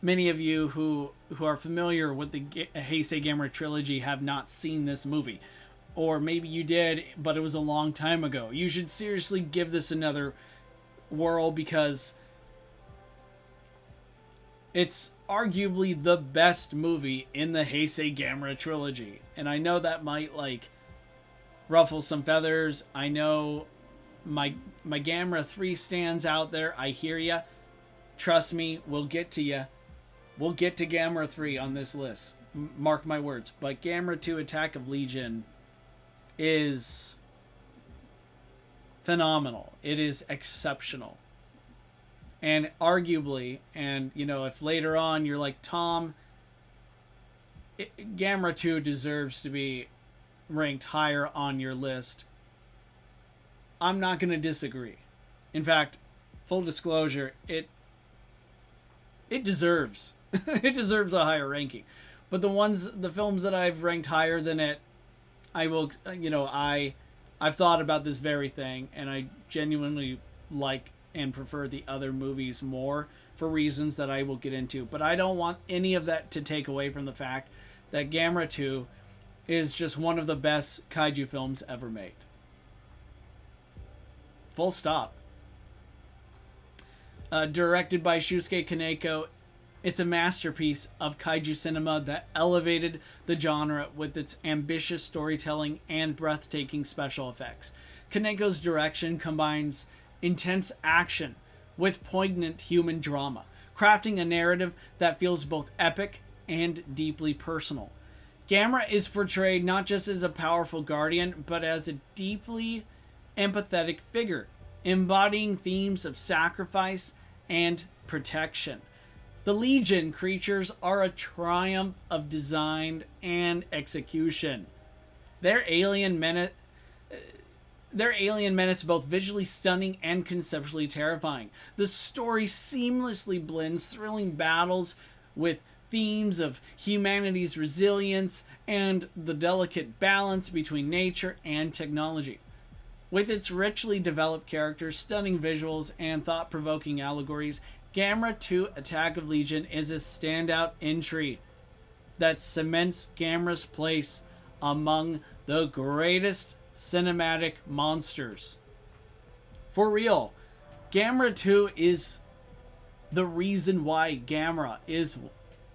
Speaker 1: of you who are familiar with the Heisei Gamera trilogy have not seen this movie. Or maybe you did, but it was a long time ago. You should seriously give this another whirl, because it's arguably the best movie in the Heisei Gamera trilogy. And I know that might, like, ruffle some feathers. I know my Gamera 3 stands out there. I hear ya. Trust me, we'll get to ya. We'll get to Gamera 3 on this list. Mark my words. But Gamera 2 Attack of Legion is phenomenal. It is exceptional. And arguably, and you know, if later on you're like, Tom, Gamera 2 deserves to be ranked higher on your list, I'm not going to disagree. In fact, full disclosure, it deserves it deserves a higher ranking. But the films that I've ranked higher than it, I will, you know, I've thought about this very thing, and I genuinely like and prefer the other movies more for reasons that I will get into. But I don't want any of that to take away from the fact that Gamera 2 is just one of the best kaiju films ever made. Full stop. Directed by Shusuke Kaneko, it's a masterpiece of kaiju cinema that elevated the genre with its ambitious storytelling and breathtaking special effects. Kaneko's direction combines intense action with poignant human drama, crafting a narrative that feels both epic and deeply personal. Gamera is portrayed not just as a powerful guardian, but as a deeply empathetic figure, embodying themes of sacrifice and protection. The Legion creatures are a triumph of design and execution. Their alien menace both visually stunning and conceptually terrifying. The story seamlessly blends thrilling battles with themes of humanity's resilience and the delicate balance between nature and technology. With its richly developed characters, stunning visuals, and thought-provoking allegories, Gamera 2 Attack of Legion is a standout entry that cements Gamera's place among the greatest cinematic monsters. For real, Gamera 2 is the reason why Gamera is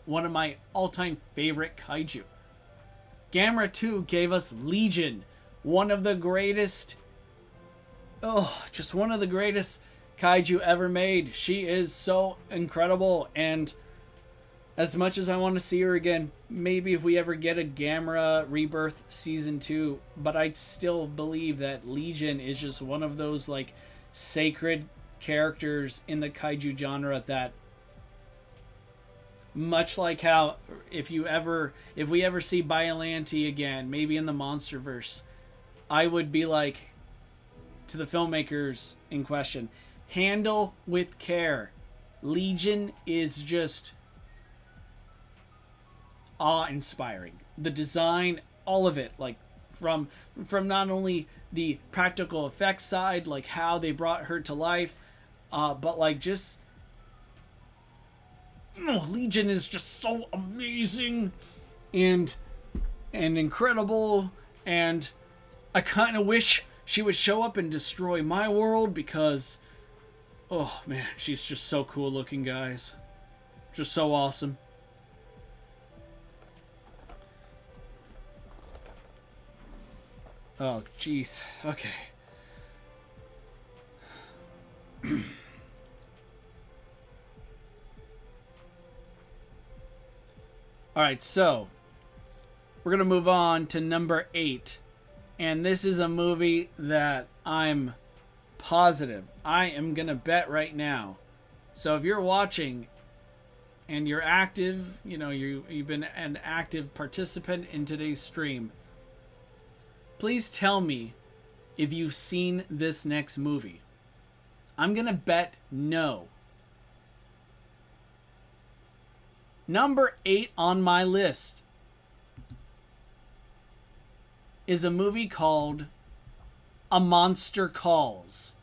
Speaker 1: one of my all-time favorite kaiju. Gamera 2 gave us Legion, one of the greatest, just one of the greatest kaiju ever made. She is so incredible, and as much as I want to see her again, maybe if we ever get a Gamera Rebirth Season 2, but I still believe that Legion is just one of those, like, sacred characters in the kaiju genre that, much like how if we ever see BIOLLANTE again, maybe in the Monsterverse, I would be like to the filmmakers in question, handle with care. Legion is just awe-inspiring. The design, all of it, like from not only the practical effects side, like how they brought her to life, but like just Legion is just so amazing and incredible, and I kind of wish she would show up and destroy my world, because oh man, she's just so cool looking, guys. Just so awesome. Oh, jeez. Okay. Alright, so we're going to move on to number 8. And this is a movie that I'm positive. I am going to bet right now. So if you're watching and you're active, you know, you've been an active participant in today's stream, please tell me if you've seen this next movie. I'm going to bet no. Number 8 on my list is a movie called A Monster Calls.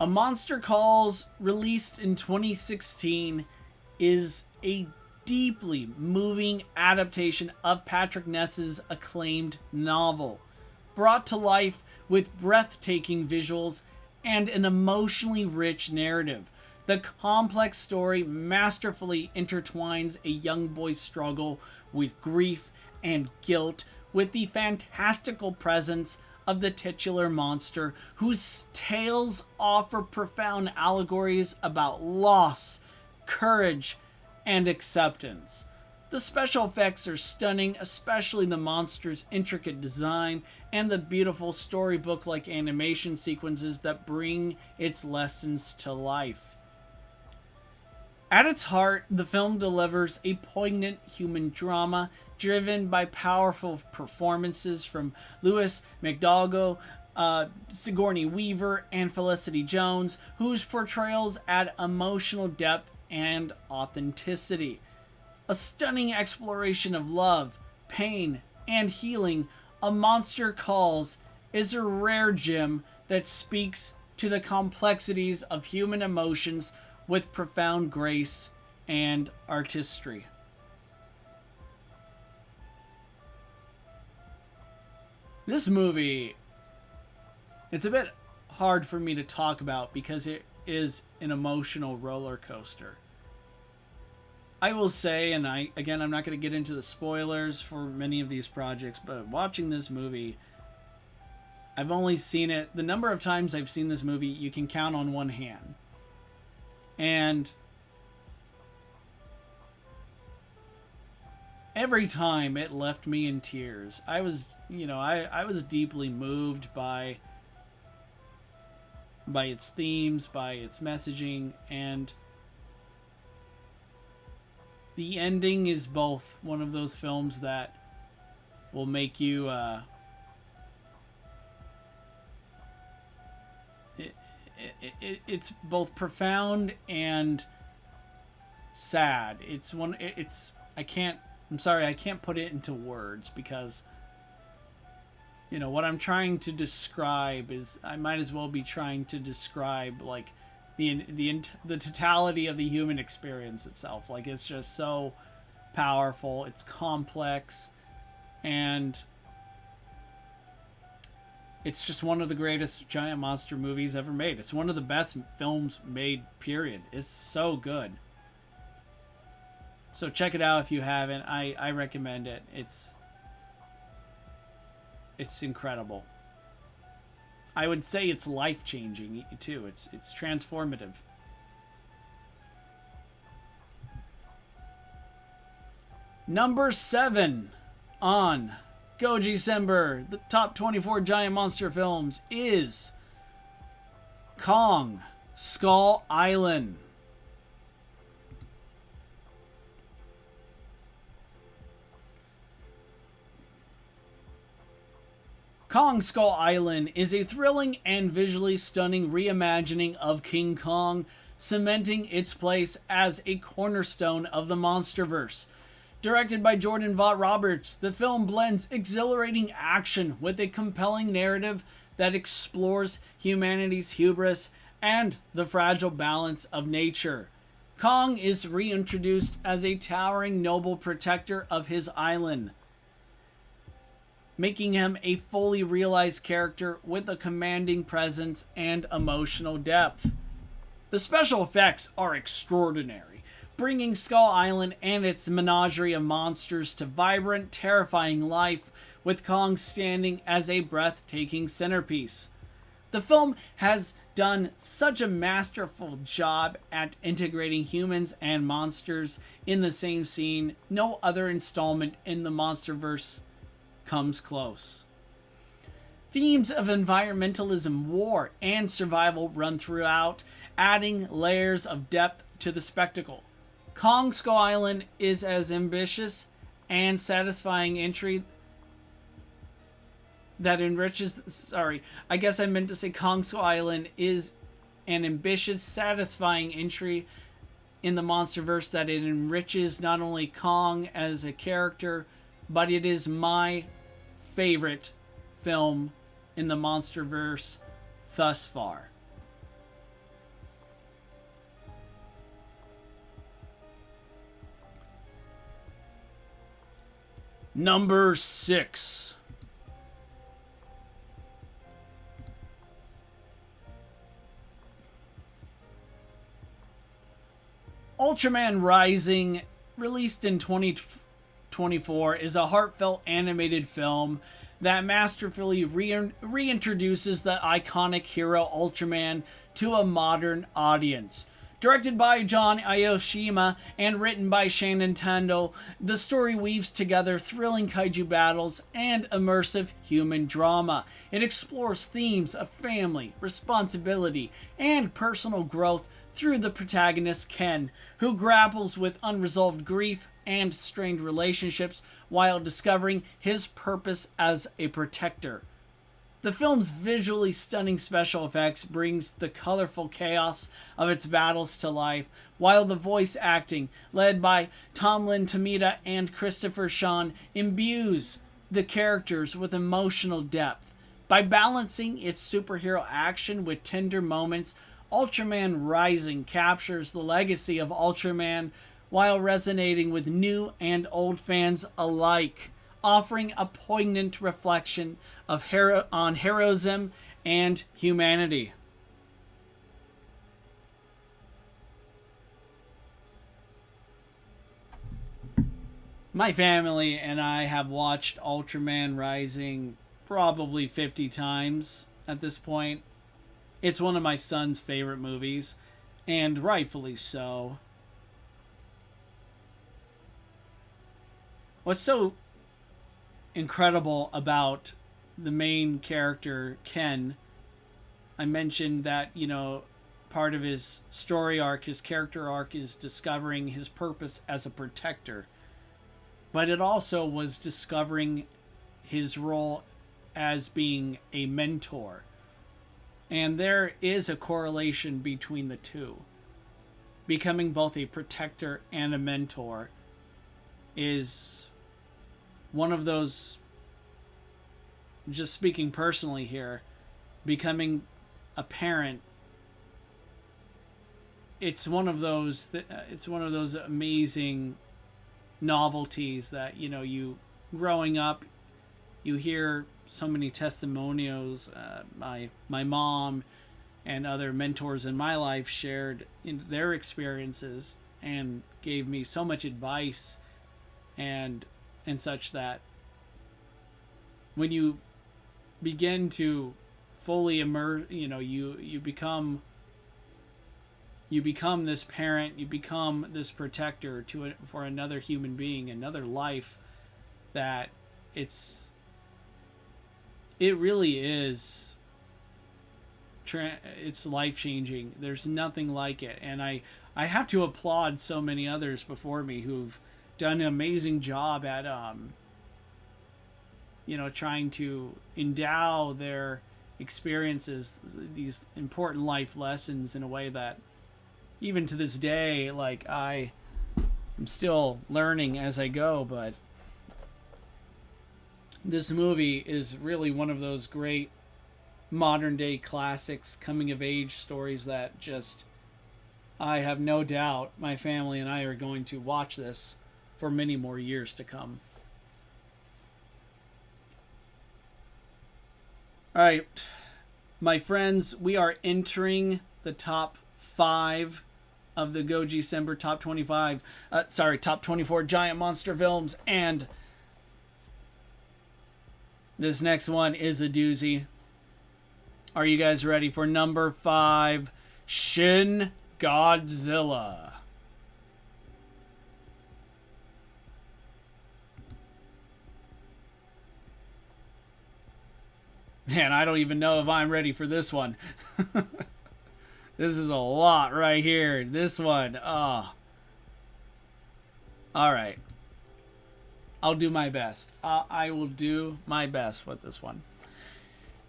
Speaker 1: A Monster Calls, released in 2016, is a deeply moving adaptation of Patrick Ness's acclaimed novel, brought to life with breathtaking visuals and an emotionally rich narrative. The complex story masterfully intertwines a young boy's struggle with grief and guilt with the fantastical presence of the titular monster, whose tales offer profound allegories about loss, courage, and acceptance. The special effects are stunning, especially the monster's intricate design and the beautiful storybook-like animation sequences that bring its lessons to life. At its heart, the film delivers a poignant human drama driven by powerful performances from Louis McDougall, Sigourney Weaver, and Felicity Jones, whose portrayals add emotional depth and authenticity. A stunning exploration of love, pain, and healing, A Monster Calls is a rare gem that speaks to the complexities of human emotions with profound grace and artistry. This movie, it's a bit hard for me to talk about because it is an emotional roller coaster. I will say, and I'm not going to get into the spoilers for many of these projects, but watching this movie, I've only seen it, the number of times I've seen this movie, you can count on one hand. And every time it left me in tears. I was deeply moved by its themes, by its messaging, and the ending is both one of those films that will make you it's both profound and sad. I can't put it into words because, you know, what I'm trying to describe is, I might as well be trying to describe like the totality of the human experience itself. Like, it's just so powerful, it's complex, and it's just one of the greatest giant monster movies ever made. It's one of the best films made, period. It's so good. So check it out if you haven't. I recommend it. It's incredible. I would say it's life-changing too. It's transformative. Number 7 on GOJICEMBER, the top 24 giant monster films, is Kong: Skull Island. Kong: Skull Island is a thrilling and visually stunning reimagining of King Kong, cementing its place as a cornerstone of the MonsterVerse. Directed by Jordan Vogt-Roberts, the film blends exhilarating action with a compelling narrative that explores humanity's hubris and the fragile balance of nature. Kong is reintroduced as a towering noble protector of his island, making him a fully realized character with a commanding presence and emotional depth. The special effects are extraordinary, bringing Skull Island and its menagerie of monsters to vibrant, terrifying life, with Kong standing as a breathtaking centerpiece. The film has done such a masterful job at integrating humans and monsters in the same scene. No other installment in the MonsterVerse comes close. Themes of environmentalism, war, and survival run throughout, adding layers of depth to the spectacle. Kong Skull Island is as ambitious and satisfying entry that enriches... Sorry, I guess I meant to say Kong Skull Island is an ambitious, satisfying entry in the MonsterVerse that it enriches not only Kong as a character, but it is my favorite film in the MonsterVerse thus far. Number 6. Ultraman Rising, released in 2024, is a heartfelt animated film that masterfully reintroduces the iconic hero Ultraman to a modern audience. Directed by John Aoshima and written by Shannon Tando, the story weaves together thrilling kaiju battles and immersive human drama. It explores themes of family, responsibility, and personal growth through the protagonist Ken, who grapples with unresolved grief and strained relationships while discovering his purpose as a protector. The film's visually stunning special effects brings the colorful chaos of its battles to life, while the voice acting, led by Tomlin Tomita and Christopher Sean, imbues the characters with emotional depth. By balancing its superhero action with tender moments, Ultraman Rising captures the legacy of Ultraman while resonating with new and old fans alike, offering a poignant reflection of on heroism and humanity. My family and I have watched Ultraman Rising probably 50 times at this point. It's one of my son's favorite movies, and rightfully so. What's so incredible about the main character, Ken, I mentioned that, you know, part of his story arc, his character arc, is discovering his purpose as a protector. But it also was discovering his role as being a mentor. And there is a correlation between the two. Becoming both a protector and a mentor is one of those, just speaking personally here, becoming a parent, it's one of those amazing novelties that, you know, you growing up, you hear so many testimonials. My mom and other mentors in my life shared in their experiences and gave me so much advice and such, that when you begin to fully immerse, you know, you become this parent, you become this protector for another human being, another life, that it really is, it's life-changing. There's nothing like it. And I have to applaud so many others before me who've done an amazing job at, you know, trying to endow their experiences, these important life lessons, in a way that even to this day, like, I'm still learning as I go. But this movie is really one of those great modern day classics, coming of age stories that just, I have no doubt my family and I are going to watch this for many more years to come. All right, my friends, we are entering the top 5 of the GOJICEMBER top 25, top 24 giant monster films, and this next one is a doozy. Are you guys ready for number 5? Shin Godzilla. Man, I don't even know if I'm ready for this one. This is a lot right here. This one. Oh. Alright. I'll do my best. I will do my best with this one.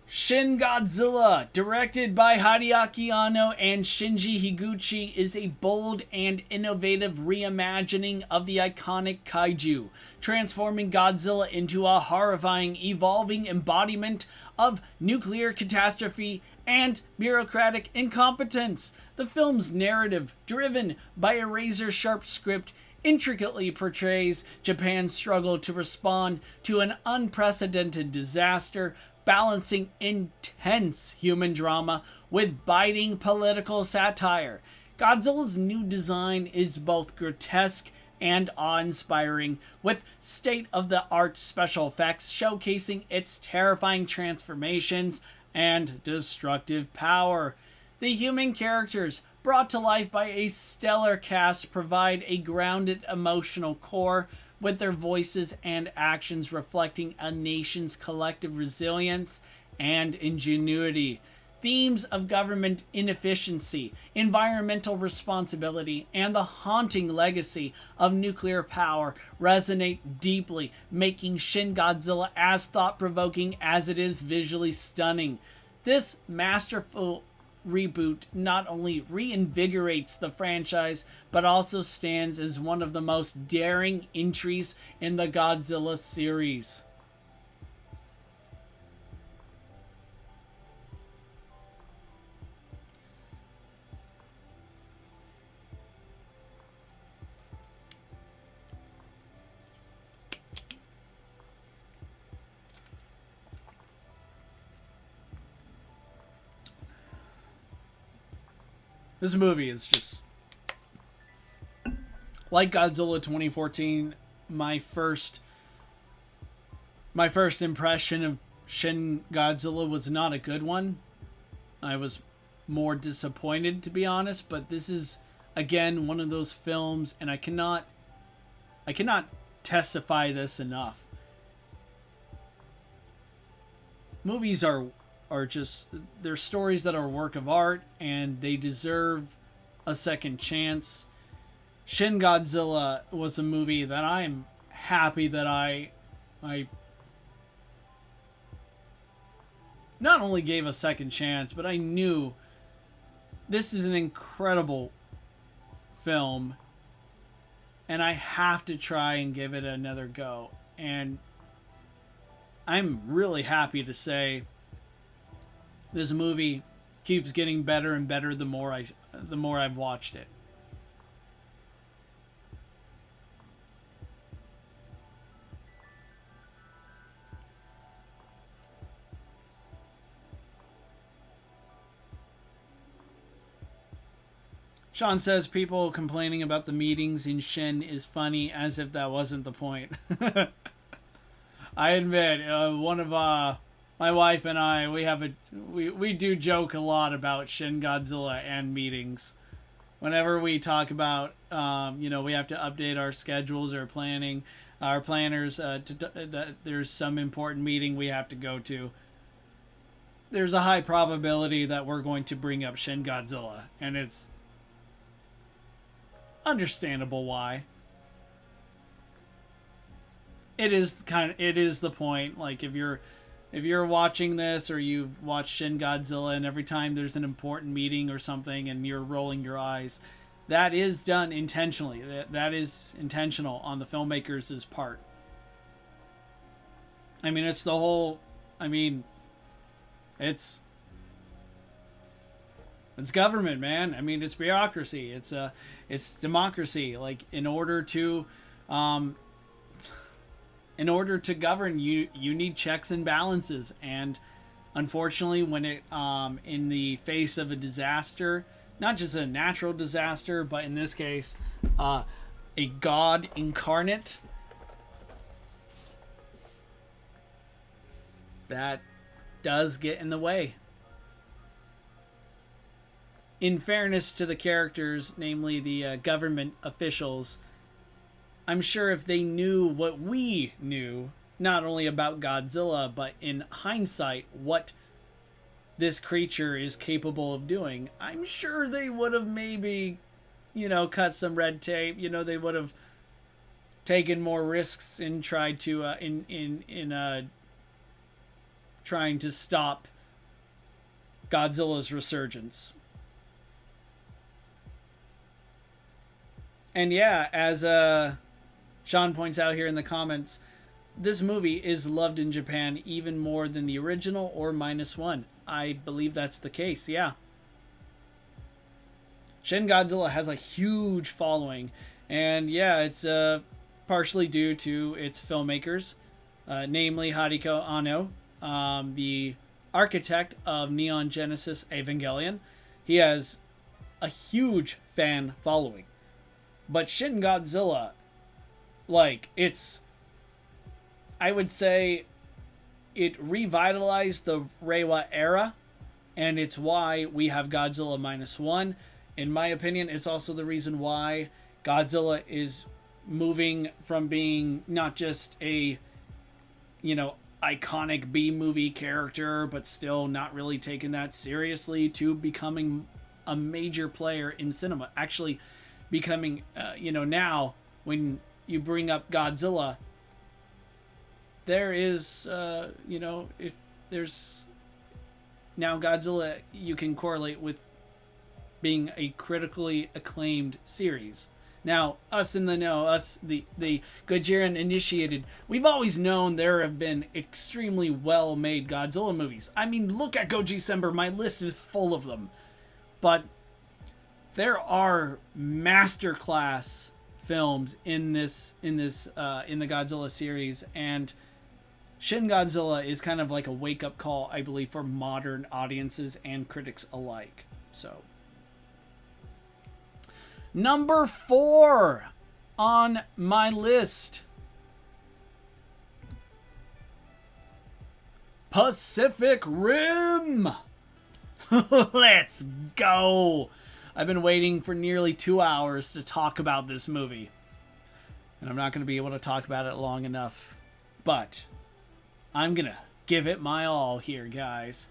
Speaker 1: Shin Godzilla, directed by Hideaki Anno and Shinji Higuchi, is a bold and innovative reimagining of the iconic kaiju, transforming Godzilla into a horrifying, evolving embodiment of nuclear catastrophe and bureaucratic incompetence. The film's narrative, driven by a razor-sharp script, intricately portrays Japan's struggle to respond to an unprecedented disaster, balancing intense human drama with biting political satire. Godzilla's new design is both grotesque and awe-inspiring, with state-of-the-art special effects showcasing its terrifying transformations and destructive power. The human characters, brought to life by a stellar cast, provide a grounded emotional core, with their voices and actions reflecting a nation's collective resilience and ingenuity. Themes of government inefficiency, environmental responsibility, and the haunting legacy of nuclear power resonate deeply, making Shin Godzilla as thought-provoking as it is visually stunning. This masterful reboot not only reinvigorates the franchise, but also stands as one of the most daring entries in the Godzilla series. This movie is just, like Godzilla 2014, my first impression of Shin Godzilla was not a good one. I was more disappointed, to be honest, but this is again one of those films, and I cannot testify this enough. Movies are just, they're stories that are a work of art, and they deserve a second chance. Shin Godzilla was a movie that I'm happy that I not only gave a second chance, but I knew this is an incredible film, and I have to try and give it another go. And I'm really happy to say this movie keeps getting better and better the more I've watched it. Sean says people complaining about the meetings in Shin is funny, as if that wasn't the point. I admit, one of my wife and I, we do joke a lot about Shin Godzilla and meetings. Whenever we talk about, we have to update our schedules or planning, our planners, that there's some important meeting we have to go to. There's a high probability that we're going to bring up Shin Godzilla, and it's understandable why. It is the point. Like, if you're watching this, or you've watched Shin Godzilla, and every time there's an important meeting or something and you're rolling your eyes, that is done intentionally. That is intentional on the filmmakers' part. I mean, it's the whole, it's government, man. I mean, it's bureaucracy. It's democracy. Like, in order to govern, you need checks and balances. And unfortunately, when it in the face of a disaster, not just a natural disaster, but in this case, a god incarnate, that does get in the way. in fairness to the characters, namely the government officials, I'm sure if they knew what we knew, not only about Godzilla, but in hindsight, what this creature is capable of doing, I'm sure they would have maybe, cut some red tape. They would have taken more risks and tried to trying to stop Godzilla's resurgence. And yeah, as Sean points out here in the comments, this movie is loved in Japan even more than the original or -1. I believe that's the case, yeah. Shin Godzilla has a huge following, and yeah, it's partially due to its filmmakers, namely Hideko Anno, the architect of Neon Genesis Evangelion. He has a huge fan following. But Shin Godzilla, I would say it revitalized the Reiwa era, and it's why we have Godzilla -1. In my opinion, it's also the reason why Godzilla is moving from being not just a, iconic B-movie character, but still not really taking that seriously, to becoming a major player in cinema. Actually becoming, now when you bring up Godzilla, there is, if there's now Godzilla, you can correlate with being a critically acclaimed series. Now, us in the know, us, the Gojiran initiated, we've always known there have been extremely well-made Godzilla movies. I mean, look at GOJICEMBER, my list is full of them. But there are masterclass films in the Godzilla series, and Shin Godzilla is kind of like a wake-up call, I believe, for modern audiences and critics alike. So, number 4 on my list, Pacific Rim. Let's go. I've been waiting for nearly 2 hours to talk about this movie, and I'm not going to be able to talk about it long enough, but I'm going to give it my all here, guys.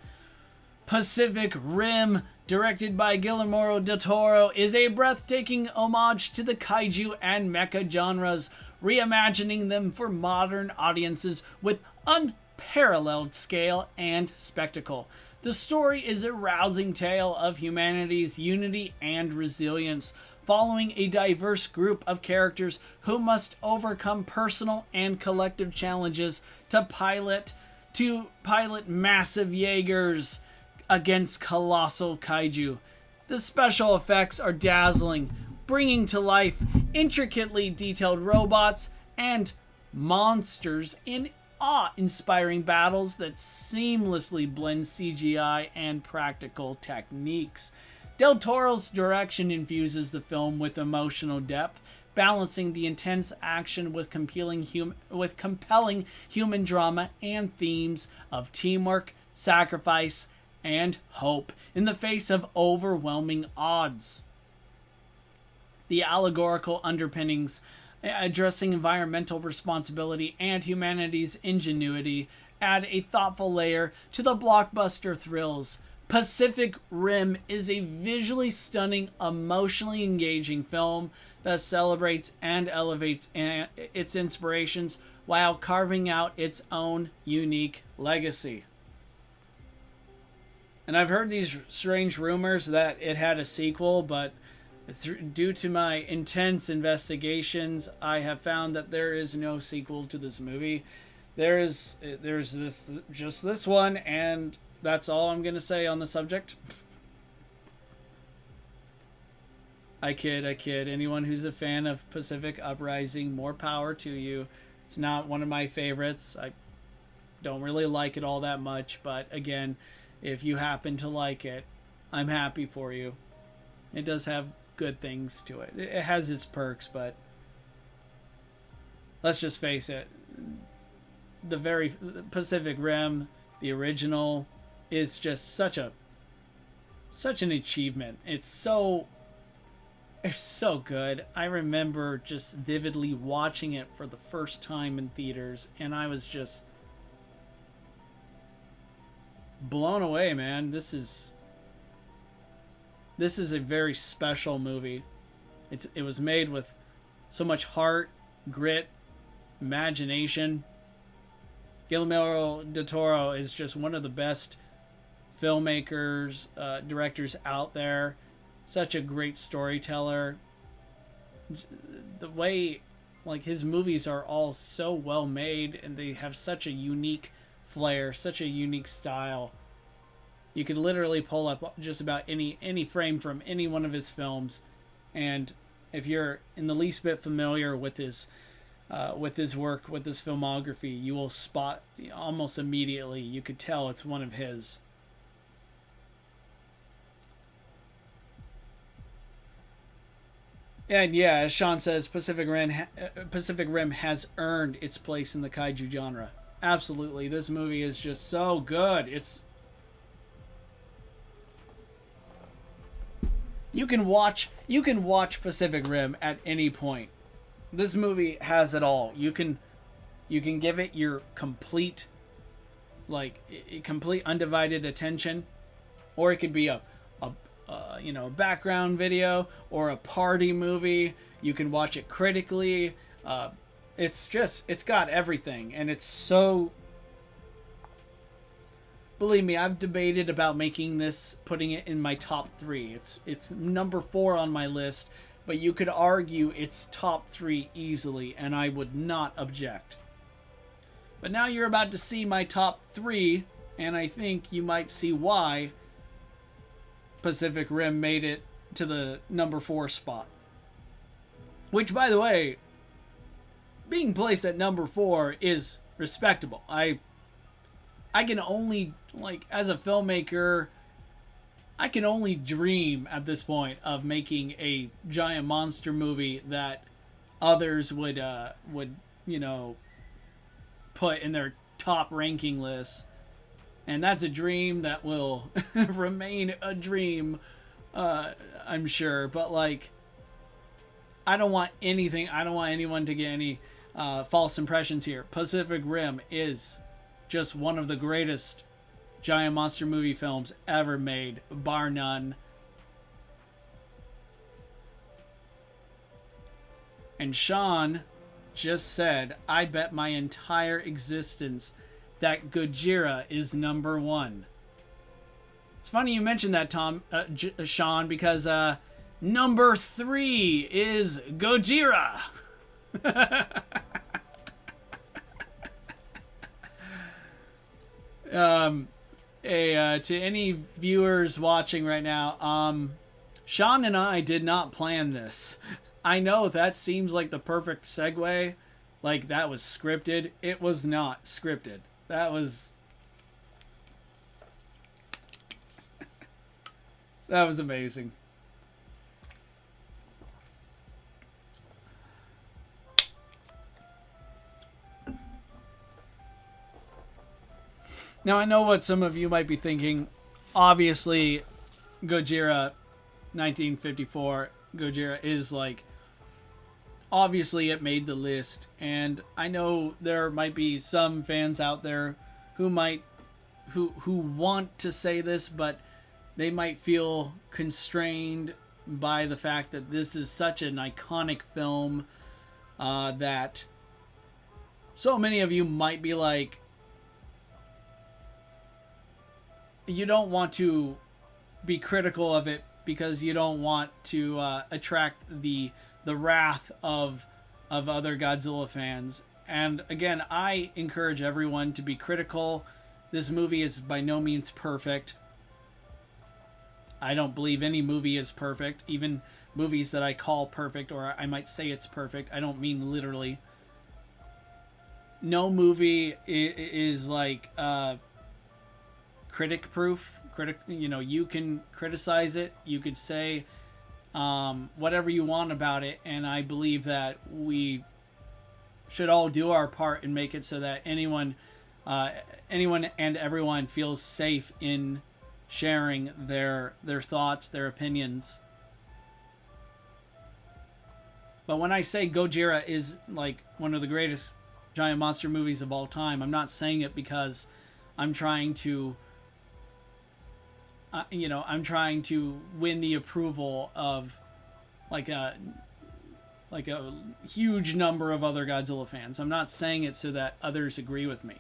Speaker 1: Pacific Rim, directed by Guillermo del Toro, is a breathtaking homage to the kaiju and mecha genres, reimagining them for modern audiences with unparalleled scale and spectacle. The story is a rousing tale of humanity's unity and resilience, following a diverse group of characters who must overcome personal and collective challenges to pilot massive Jaegers against colossal kaiju. The special effects are dazzling, bringing to life intricately detailed robots and monsters in awe-inspiring battles that seamlessly blend CGI and practical techniques. Del Toro's direction infuses the film with emotional depth, balancing the intense action with compelling human drama and themes of teamwork, sacrifice, and hope in the face of overwhelming odds. The allegorical underpinnings, addressing environmental responsibility and humanity's ingenuity, add a thoughtful layer to the blockbuster thrills. Pacific Rim is a visually stunning, emotionally engaging film that celebrates and elevates its inspirations while carving out its own unique legacy. And I've heard these strange rumors that it had a sequel, but due to my intense investigations, I have found that there is no sequel to this movie. There's just this one, and that's all I'm gonna say on the subject. I kid. Anyone who's a fan of Pacific Uprising, more power to you. It's not one of my favorites. I don't really like it all that much, but again, if you happen to like it, I'm happy for you. It does have good things to it. It has its perks, but let's just face it. The very Pacific Rim, the original, is just such a such an achievement. It's so good. I remember just vividly watching it for the first time in theaters, and I was just blown away, man. This is a very special movie. It was made with so much heart, grit, imagination. Guillermo del Toro is just one of the best filmmakers, directors out there. Such a great storyteller. The way, like, his movies are all so well made, and they have such a unique flair, such a unique style. You could literally pull up just about any frame from any one of his films, and if you're in the least bit familiar with his work, with his filmography, you will spot almost immediately. You could tell it's one of his. And yeah, as Sean says, Pacific Rim has earned its place in the kaiju genre. Absolutely, this movie is just so good. You can watch Pacific Rim at any point. This movie has it all. You can give it your complete undivided attention, or it could be a background video or a party movie. You can watch it critically. It's got everything, and it's so. Believe me, I've debated about putting it in my top 3. It's number 4 on my list, but you could argue it's top 3 easily, and I would not object. But now you're about to see my top 3, and I think you might see why Pacific Rim made it to the number 4 spot. Which, by the way, being placed at number 4 is respectable. I can only, as a filmmaker, I can only dream at this point of making a giant monster movie that others would put in their top ranking lists. And that's a dream that will remain a dream, I'm sure. But, I don't want anyone to get any false impressions here. Pacific Rim is just one of the greatest giant monster movie films ever made, bar none. And Sean just said, I bet my entire existence that Gojira is number 1. It's funny you mentioned that, Sean, because number 3 is Gojira. To any viewers watching right now, Sean and I did not plan this. I know that seems like the perfect segue, like that was scripted. It was not scripted. That was amazing. Now, I know what some of you might be thinking. Obviously, Gojira 1954, Gojira is obviously it made the list. And I know there might be some fans out there who want to say this, but they might feel constrained by the fact that this is such an iconic film that so many of you might be like, you don't want to be critical of it because you don't want to attract the wrath of other Godzilla fans. And again, I encourage everyone to be critical. This movie is by no means perfect. I don't believe any movie is perfect. Even movies that I call perfect, or I might say it's perfect, I don't mean literally. No movie is critic proof. You can criticize it, you could say whatever you want about it, and I believe that we should all do our part and make it so that anyone and everyone feels safe in sharing their thoughts, their opinions. But when I say Gojira is like one of the greatest giant monster movies of all time, I'm not saying it because I'm trying to, I'm trying to win the approval of like a huge number of other Godzilla fans. I'm not saying it so that others agree with me.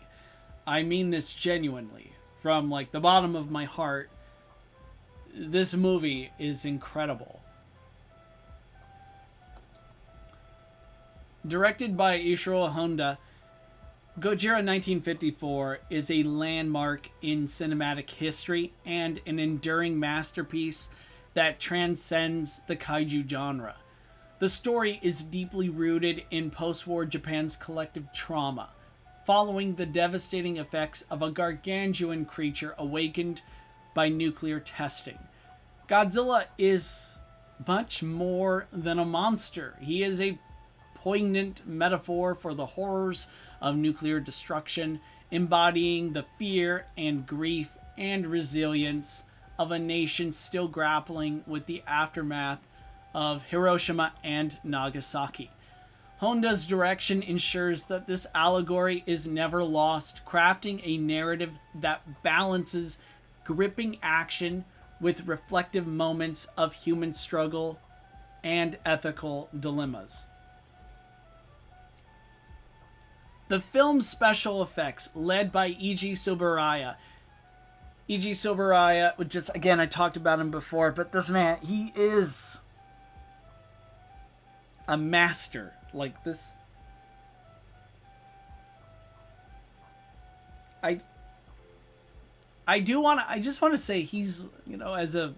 Speaker 1: I mean this genuinely. From like the bottom of my heart, this movie is incredible. Directed by Ishiro Honda, Gojira 1954 is a landmark in cinematic history and an enduring masterpiece that transcends the kaiju genre. The story is deeply rooted in post-war Japan's collective trauma, following the devastating effects of a gargantuan creature awakened by nuclear testing. Godzilla is much more than a monster. He is a poignant metaphor for the horrors of nuclear destruction, embodying the fear and grief and resilience of a nation still grappling with the aftermath of Hiroshima and Nagasaki. Honda's direction ensures that this allegory is never lost, crafting a narrative that balances gripping action with reflective moments of human struggle and ethical dilemmas. The film's special effects, led by Eiji Tsuburaya. Eiji Tsuburaya, just again, I talked about him before, but this man, he is a master. Like this, I just want to say he's, as a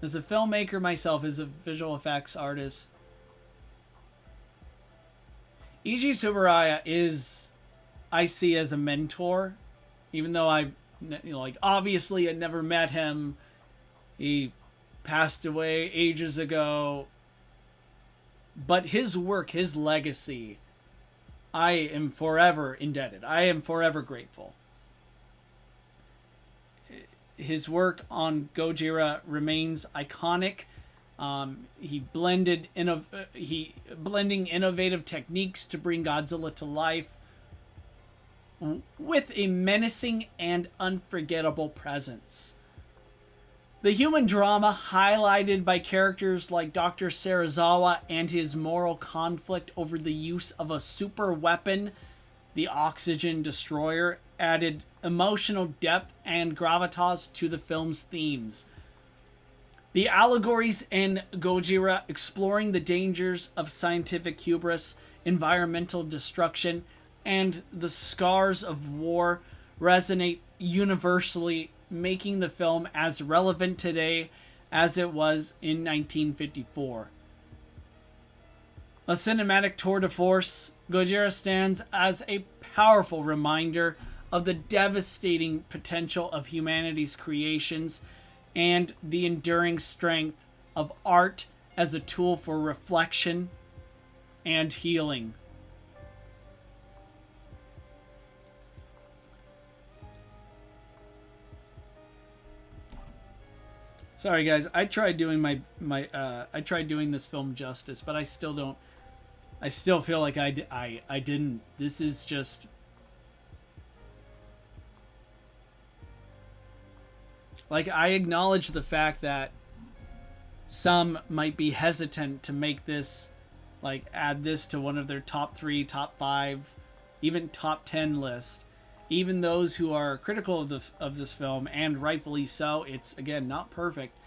Speaker 1: filmmaker myself, as a visual effects artist, Eiji Tsuburaya is, I see as a mentor, even though obviously I never met him. He passed away ages ago. But his work, his legacy, I am forever indebted. I am forever grateful. His work on Gojira remains iconic. He blending innovative techniques to bring Godzilla to life with a menacing and unforgettable presence. The human drama, highlighted by characters like Dr. Serizawa and his moral conflict over the use of a super weapon, the Oxygen Destroyer, added emotional depth and gravitas to the film's themes. The allegories in Gojira, exploring the dangers of scientific hubris, environmental destruction, and the scars of war, resonate universally, making the film as relevant today as it was in 1954. A cinematic tour de force, Gojira stands as a powerful reminder of the devastating potential of humanity's creations and the enduring strength of art as a tool for reflection and healing. Sorry guys, I tried doing I tried doing this film justice, but I still feel like I didn't. This is just, like, I acknowledge the fact that some might be hesitant to make this, like, add this to one of their top 3, top 5, even top 10 list. Even those who are critical of this film, and rightfully so, it's, again, not perfect,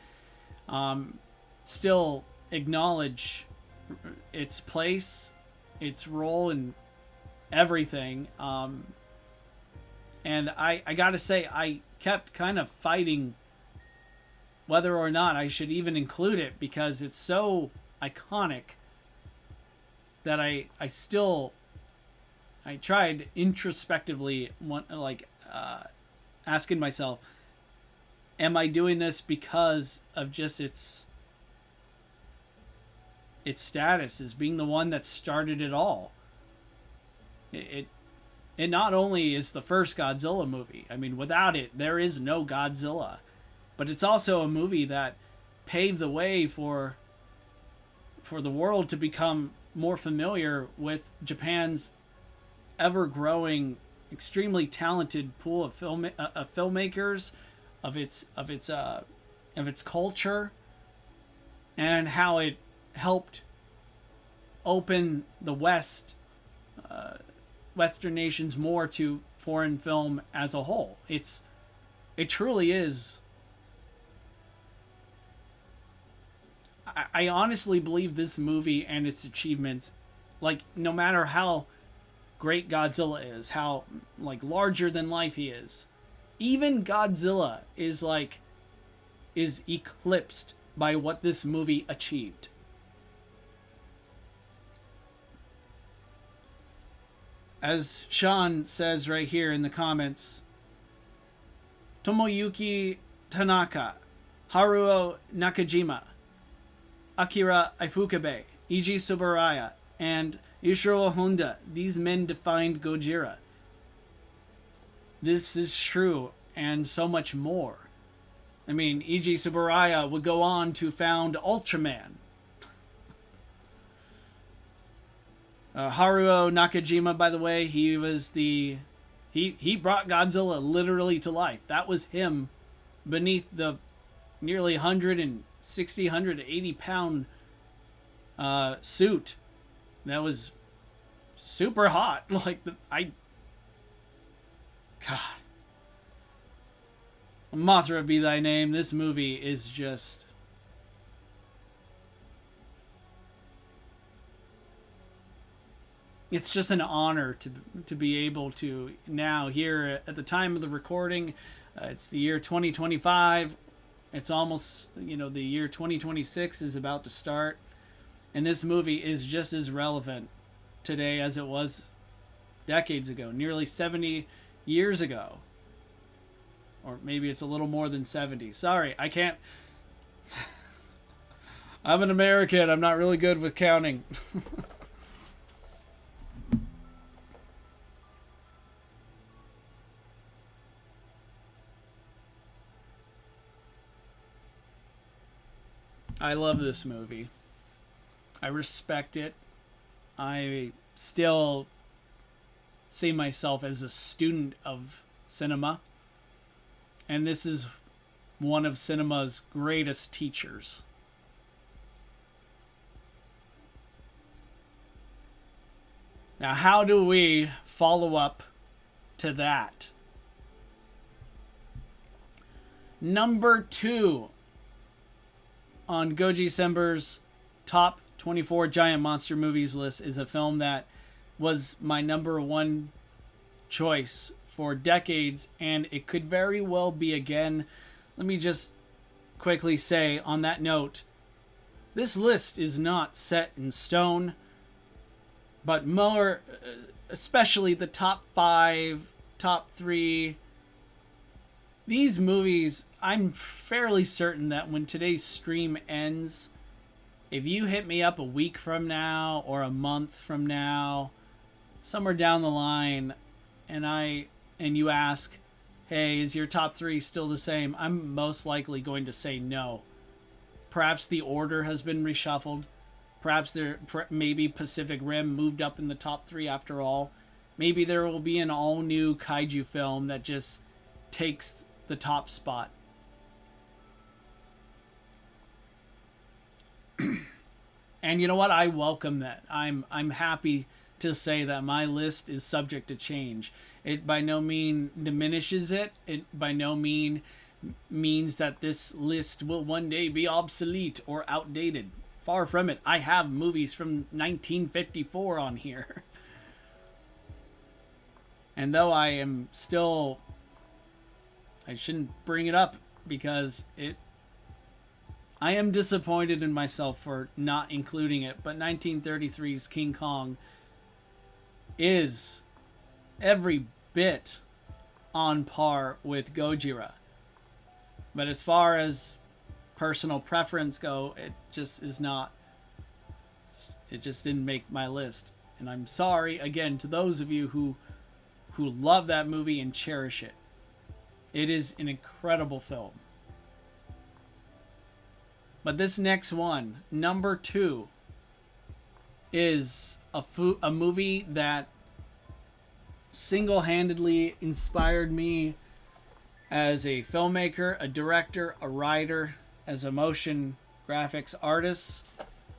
Speaker 1: still acknowledge its place, its role, and everything. And I gotta say, I kept kind of fighting whether or not I should even include it, because it's so iconic that I tried introspectively, asking myself, am I doing this because of just its status as being the one that started it all? it not only is the first Godzilla movie, I mean, without it, there is no Godzilla, but it's also a movie that paved the way for the world to become more familiar with Japan's ever-growing, extremely talented pool of filmmakers, of its culture, and how it helped open the Western nations more to foreign film as a whole. It truly is. I honestly believe this movie and its achievements, like, no matter how great Godzilla is, how, like, larger than life he is, even Godzilla is eclipsed by what this movie achieved. As Sean says right here in the comments, Tomoyuki Tanaka, Haruo Nakajima, Akira Ifukube, Eiji Tsuburaya, and Ishiro Honda, these men defined Gojira. This is true, and so much more. I mean, Eiji Tsuburaya would go on to found Ultraman. Haruo Nakajima, by the way, he brought Godzilla literally to life. That was him beneath the nearly 160, 180 pound suit. That was super hot. God. Mothra be thy name. This movie is just... It's just an honor to be able to now, here at the time of the recording, it's the year 2025. It's almost, the year 2026 is about to start. And this movie is just as relevant today as it was decades ago, nearly 70 years ago. Or maybe it's a little more than 70. Sorry, I can't. I'm an American. I'm not really good with counting. I love this movie. I respect it. I still see myself as a student of cinema. And this is one of cinema's greatest teachers. Now, how do we follow up to that? Number 2 on GOJICEMBER's top 24 giant monster movies list is a film that was my number 1 choice for decades, and it could very well be again. Let me just quickly say on that note, this list is not set in stone, but more, especially the top 5, top 3, these movies, I'm fairly certain that when today's stream ends, if you hit me up a week from now or a month from now, somewhere down the line, and you ask, hey, is your top 3 still the same? I'm most likely going to say no. Perhaps the order has been reshuffled. Perhaps maybe Pacific Rim moved up in the top 3 after all. Maybe there will be an all-new kaiju film that just takes the top spot. And you know what? I welcome that. I'm happy to say that my list is subject to change. It by no means diminishes it. It by no means means that this list will one day be obsolete or outdated. Far from it. I have movies from 1954 on here. And though I am still... I shouldn't bring it up because I am disappointed in myself for not including it, but 1933's King Kong is every bit on par with Gojira. But as far as personal preference go, it just is not. It just didn't make my list. And I'm sorry, again, to those of you who who love that movie and cherish it. It is an incredible film. But this next one, number 2, is a movie that single-handedly inspired me as a filmmaker, a director, a writer, as a motion graphics artist.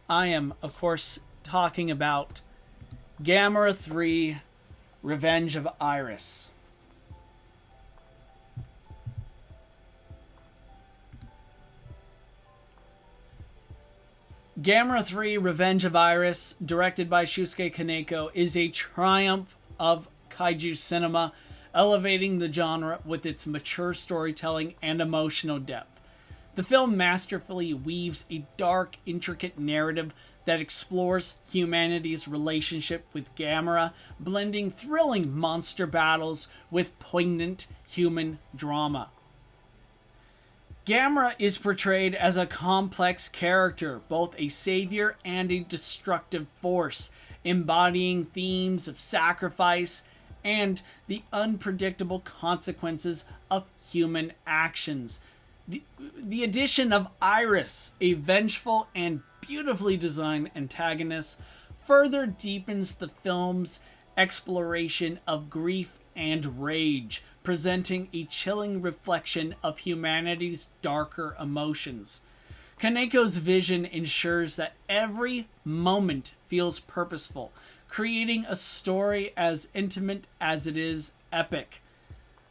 Speaker 1: I am, of course, talking about Gamera 3, Revenge of Iris. Gamera 3, Revenge of Iris, directed by Shusuke Kaneko, is a triumph of kaiju cinema, elevating the genre with its mature storytelling and emotional depth. The film masterfully weaves a dark, intricate narrative that explores humanity's relationship with Gamera, blending thrilling monster battles with poignant human drama. Gamera is portrayed as a complex character, both a savior and a destructive force, embodying themes of sacrifice and the unpredictable consequences of human actions. The addition of Iris, a vengeful and beautifully designed antagonist, further deepens the film's exploration of grief and rage, presenting a chilling reflection of humanity's darker emotions. Kaneko's vision ensures that every moment feels purposeful, creating a story as intimate as it is epic.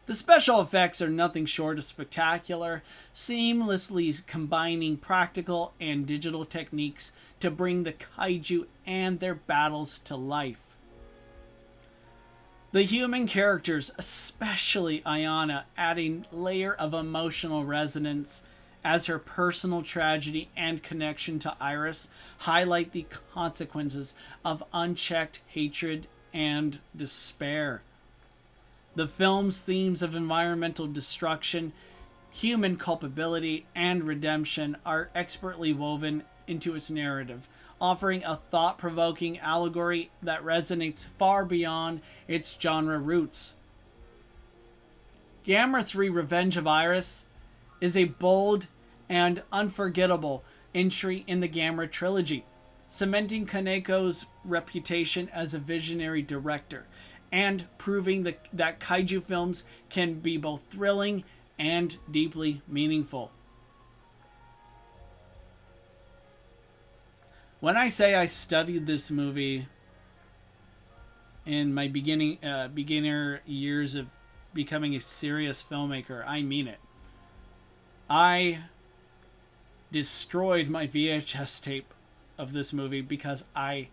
Speaker 1: The special effects are nothing short of spectacular, seamlessly combining practical and digital techniques to bring the kaiju and their battles to life. The human characters, especially Ayana, add a layer of emotional resonance as her personal tragedy and connection to Iris highlight the consequences of unchecked hatred and despair. The film's themes of environmental destruction, human culpability, and redemption are expertly woven into its narrative, offering a thought-provoking allegory that resonates far beyond its genre roots. Gamera 3 Revenge of Iris is a bold and unforgettable entry in the Gamera trilogy, cementing Kaneko's reputation as a visionary director and proving that kaiju films can be both thrilling and deeply meaningful. When I say I studied this movie in my beginner years of becoming a serious filmmaker, I mean it. I destroyed my VHS tape of this movie because I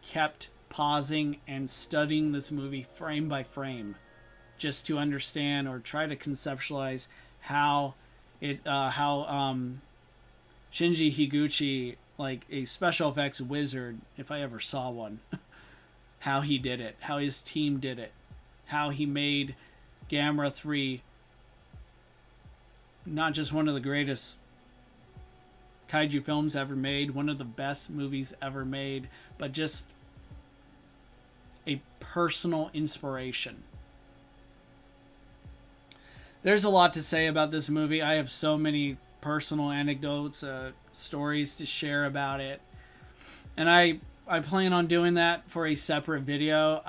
Speaker 1: kept pausing and studying this movie frame by frame just to understand or try to conceptualize how Shinji Higuchi, like a special effects wizard, if I ever saw one, how he did it, how his team did it, how he made Gamera 3 not just one of the greatest kaiju films ever made, one of the best movies ever made, but just a personal inspiration. There's a lot to say about this movie. I have so many personal anecdotes, stories to share about it, and I plan on doing that for a separate video.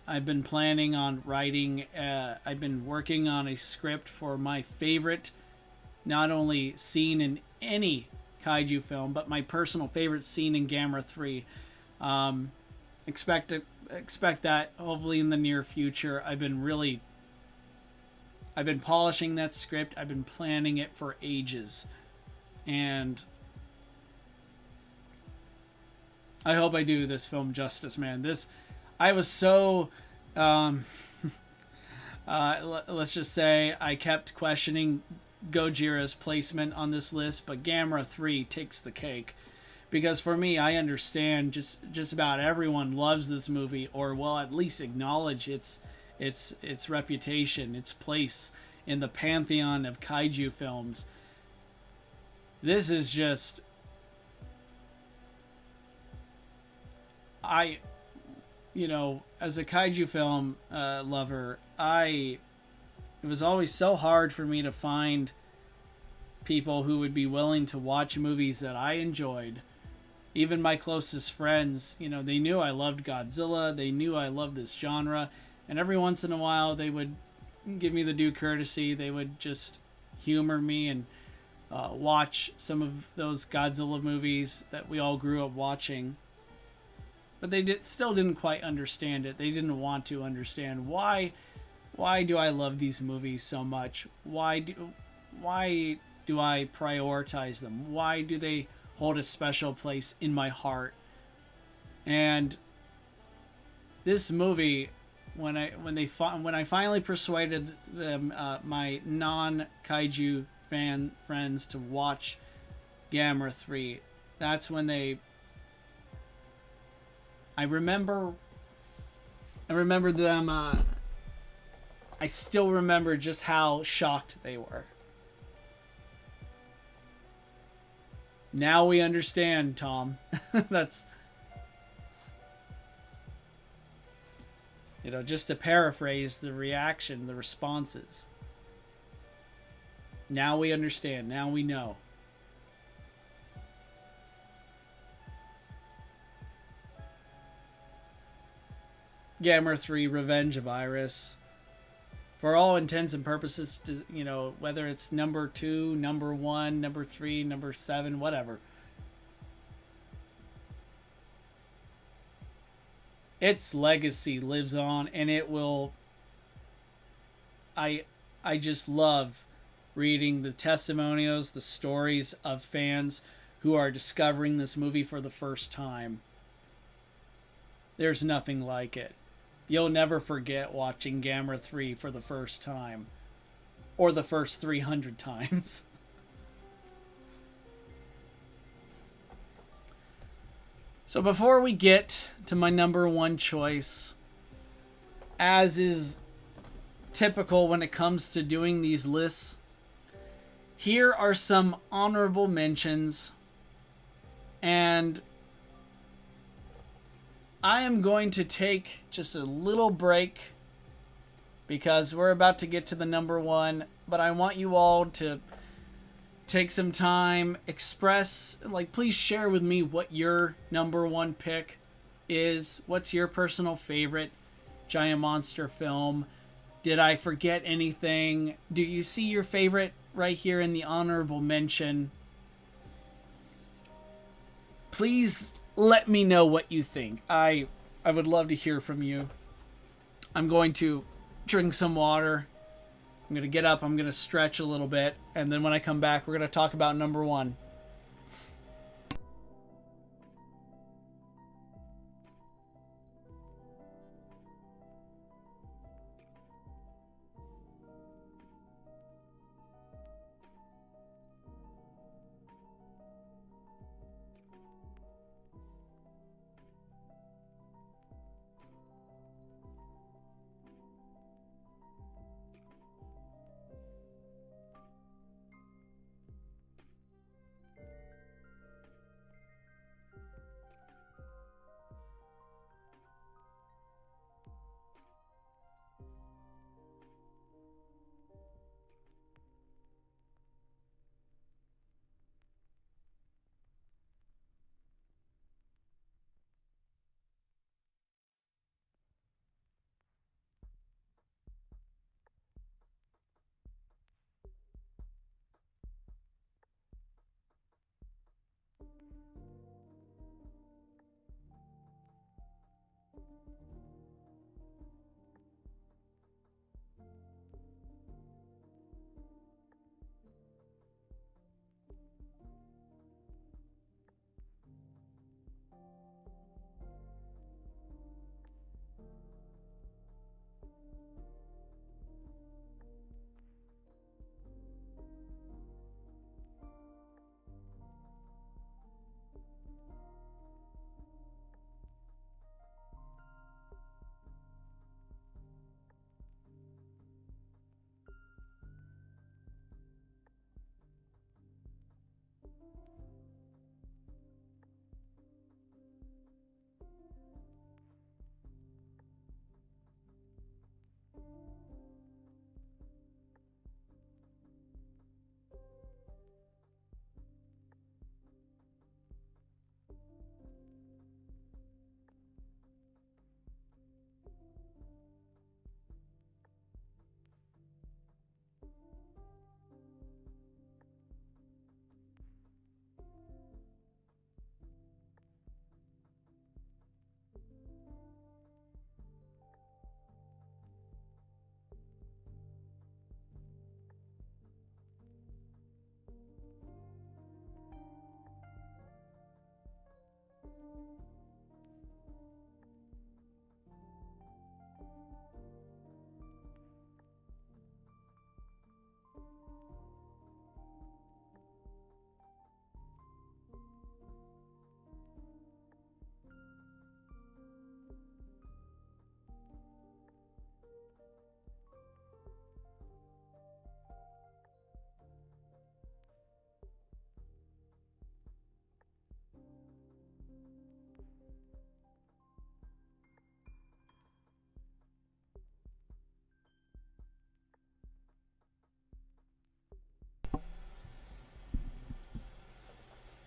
Speaker 1: I've been planning on writing. I've been working on a script for my favorite, not only scene in any kaiju film, but my personal favorite scene in Gamera 3. Expect that hopefully in the near future. I've been polishing that script. I've been planning it for ages, and I hope I do this film justice, man. I was so let's just say I kept questioning Gojira's placement on this list, but Gamera 3 takes the cake. Because for me, I understand just about everyone loves this movie, or will at least acknowledge its reputation, its place in the pantheon of kaiju films. This is just... you know, as a kaiju film lover, it was always so hard for me to find people who would be willing to watch movies that I enjoyed. Even my closest friends, you know, they knew I loved Godzilla, they knew I loved this genre, and every once in a while they would give me the due courtesy. They would just humor me and watch some of those Godzilla movies that we all grew up watching. But they still didn't quite understand it. They didn't want to understand why do I love these movies so much? Why do I prioritize them? Why do they hold a special place in my heart? And this movie, when I finally persuaded them, my non-kaiju fan friends, to watch Gamera 3, that's when I remember them. I still remember just how shocked they were. Now we understand, Tom. That's, you know, just to paraphrase the reaction, the responses. Now we understand. Now we know. Gamera 3, Revenge of Iris. For all intents and purposes, you know, whether it's number 2, number 1, number 3, number 7, whatever. Its legacy lives on, and it will. I just love reading the testimonials, the stories of fans who are discovering this movie for the first time. There's nothing like it. You'll never forget watching Gamera 3 for the first time. Or the first 300 times. So before we get to my number 1 choice, as is typical when it comes to doing these lists, here are some honorable mentions. And I am going to take just a little break because we're about to get to the number 1, but I want you all to take some time, express, like, please share with me what your number 1 pick is. What's your personal favorite giant monster film? Did I forget anything? Do you see your favorite right here in the honorable mention? Please let me know what you think. I would love to hear from you. I'm going to drink some water. I'm going to get up. I'm going to stretch a little bit. And then when I come back, we're going to talk about number 1.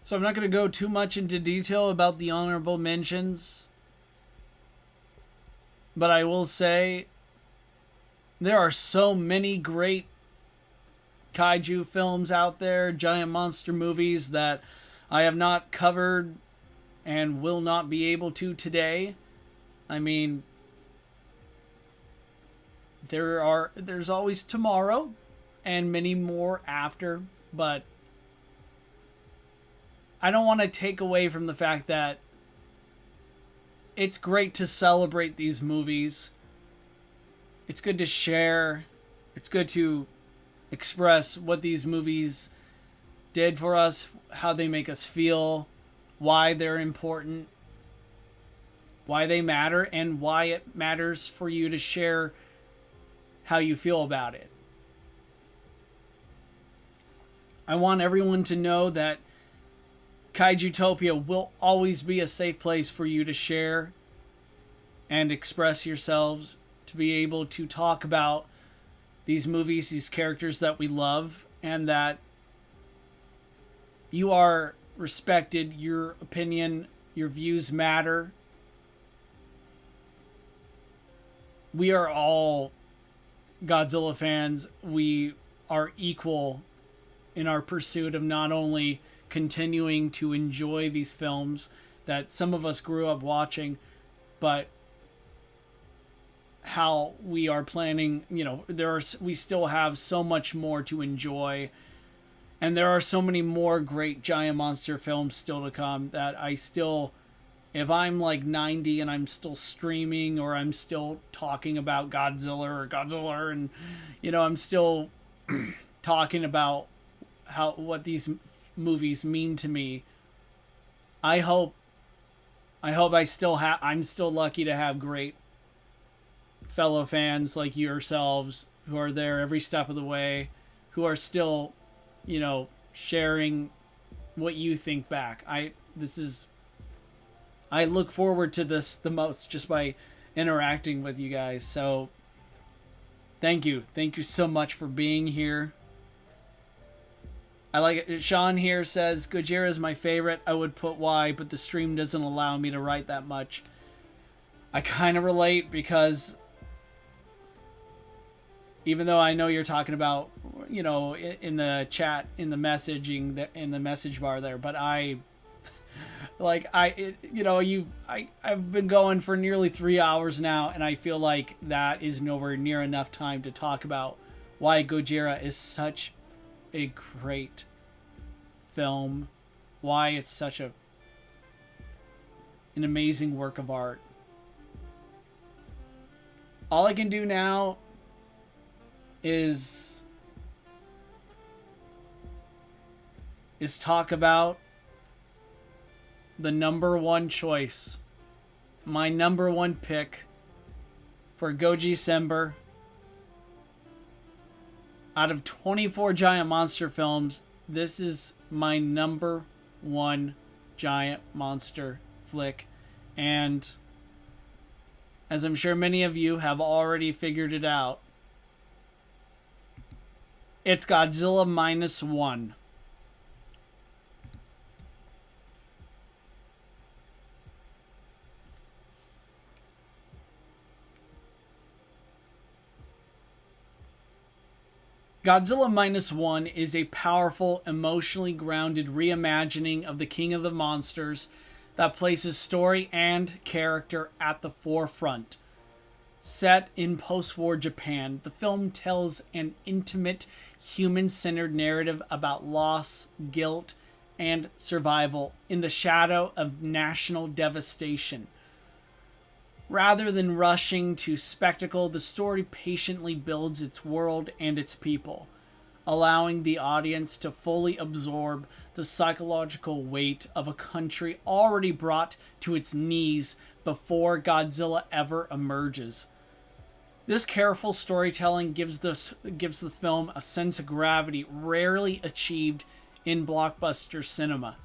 Speaker 1: So I'm not going to go too much into detail about the honorable mentions. But I will say there are so many great kaiju films out there, giant monster movies that I have not covered and will not be able to today. I mean, there's always tomorrow and many more after, but I don't want to take away from the fact that it's great to celebrate these movies. It's good to share. It's good to express what these movies did for us, how they make us feel, why they're important, why they matter, and why it matters for you to share how you feel about it. I want everyone to know that Kaijutopia will always be a safe place for you to share and express yourselves, to be able to talk about these movies, these characters that we love, and that you are respected, your opinion, your views matter. We are all Godzilla fans. We are equal in our pursuit of not only continuing to enjoy these films that some of us grew up watching, but how we are planning, we still have so much more to enjoy, and there are so many more great giant monster films still to come that I still, if I'm like 90 and I'm still streaming, or I'm still talking about Godzilla and I'm still talking about what these movies mean to me. I'm still lucky to have great fellow fans like yourselves who are there every step of the way, who are still, sharing what you think back. I look forward to this the most just by interacting with you guys. So thank you so much for being here. I like it. Sean here says Gojira is my favorite. I would put why, but the stream doesn't allow me to write that much. I kind of relate, because even though I know you're talking about, in the chat, in the messaging, in the message bar there, but I've been going for nearly 3 hours now, and I feel like that is nowhere near enough time to talk about why Gojira is such a great film, why it's such an amazing work of art. All I can do now is talk about the number one choice, my number one pick for GOJICEMBER. Out of 24 giant monster films, this is my number one giant monster flick. And as I'm sure many of you have already figured it out, it's Godzilla -1. Godzilla -1 is a powerful, emotionally grounded reimagining of the King of the Monsters that places story and character at the forefront. Set in post-war Japan, the film tells an intimate, human-centered narrative about loss, guilt, and survival in the shadow of national devastation. Rather than rushing to spectacle, the story patiently builds its world and its people, allowing the audience to fully absorb the psychological weight of a country already brought to its knees before Godzilla ever emerges. This careful storytelling gives the film a sense of gravity rarely achieved in blockbuster cinema.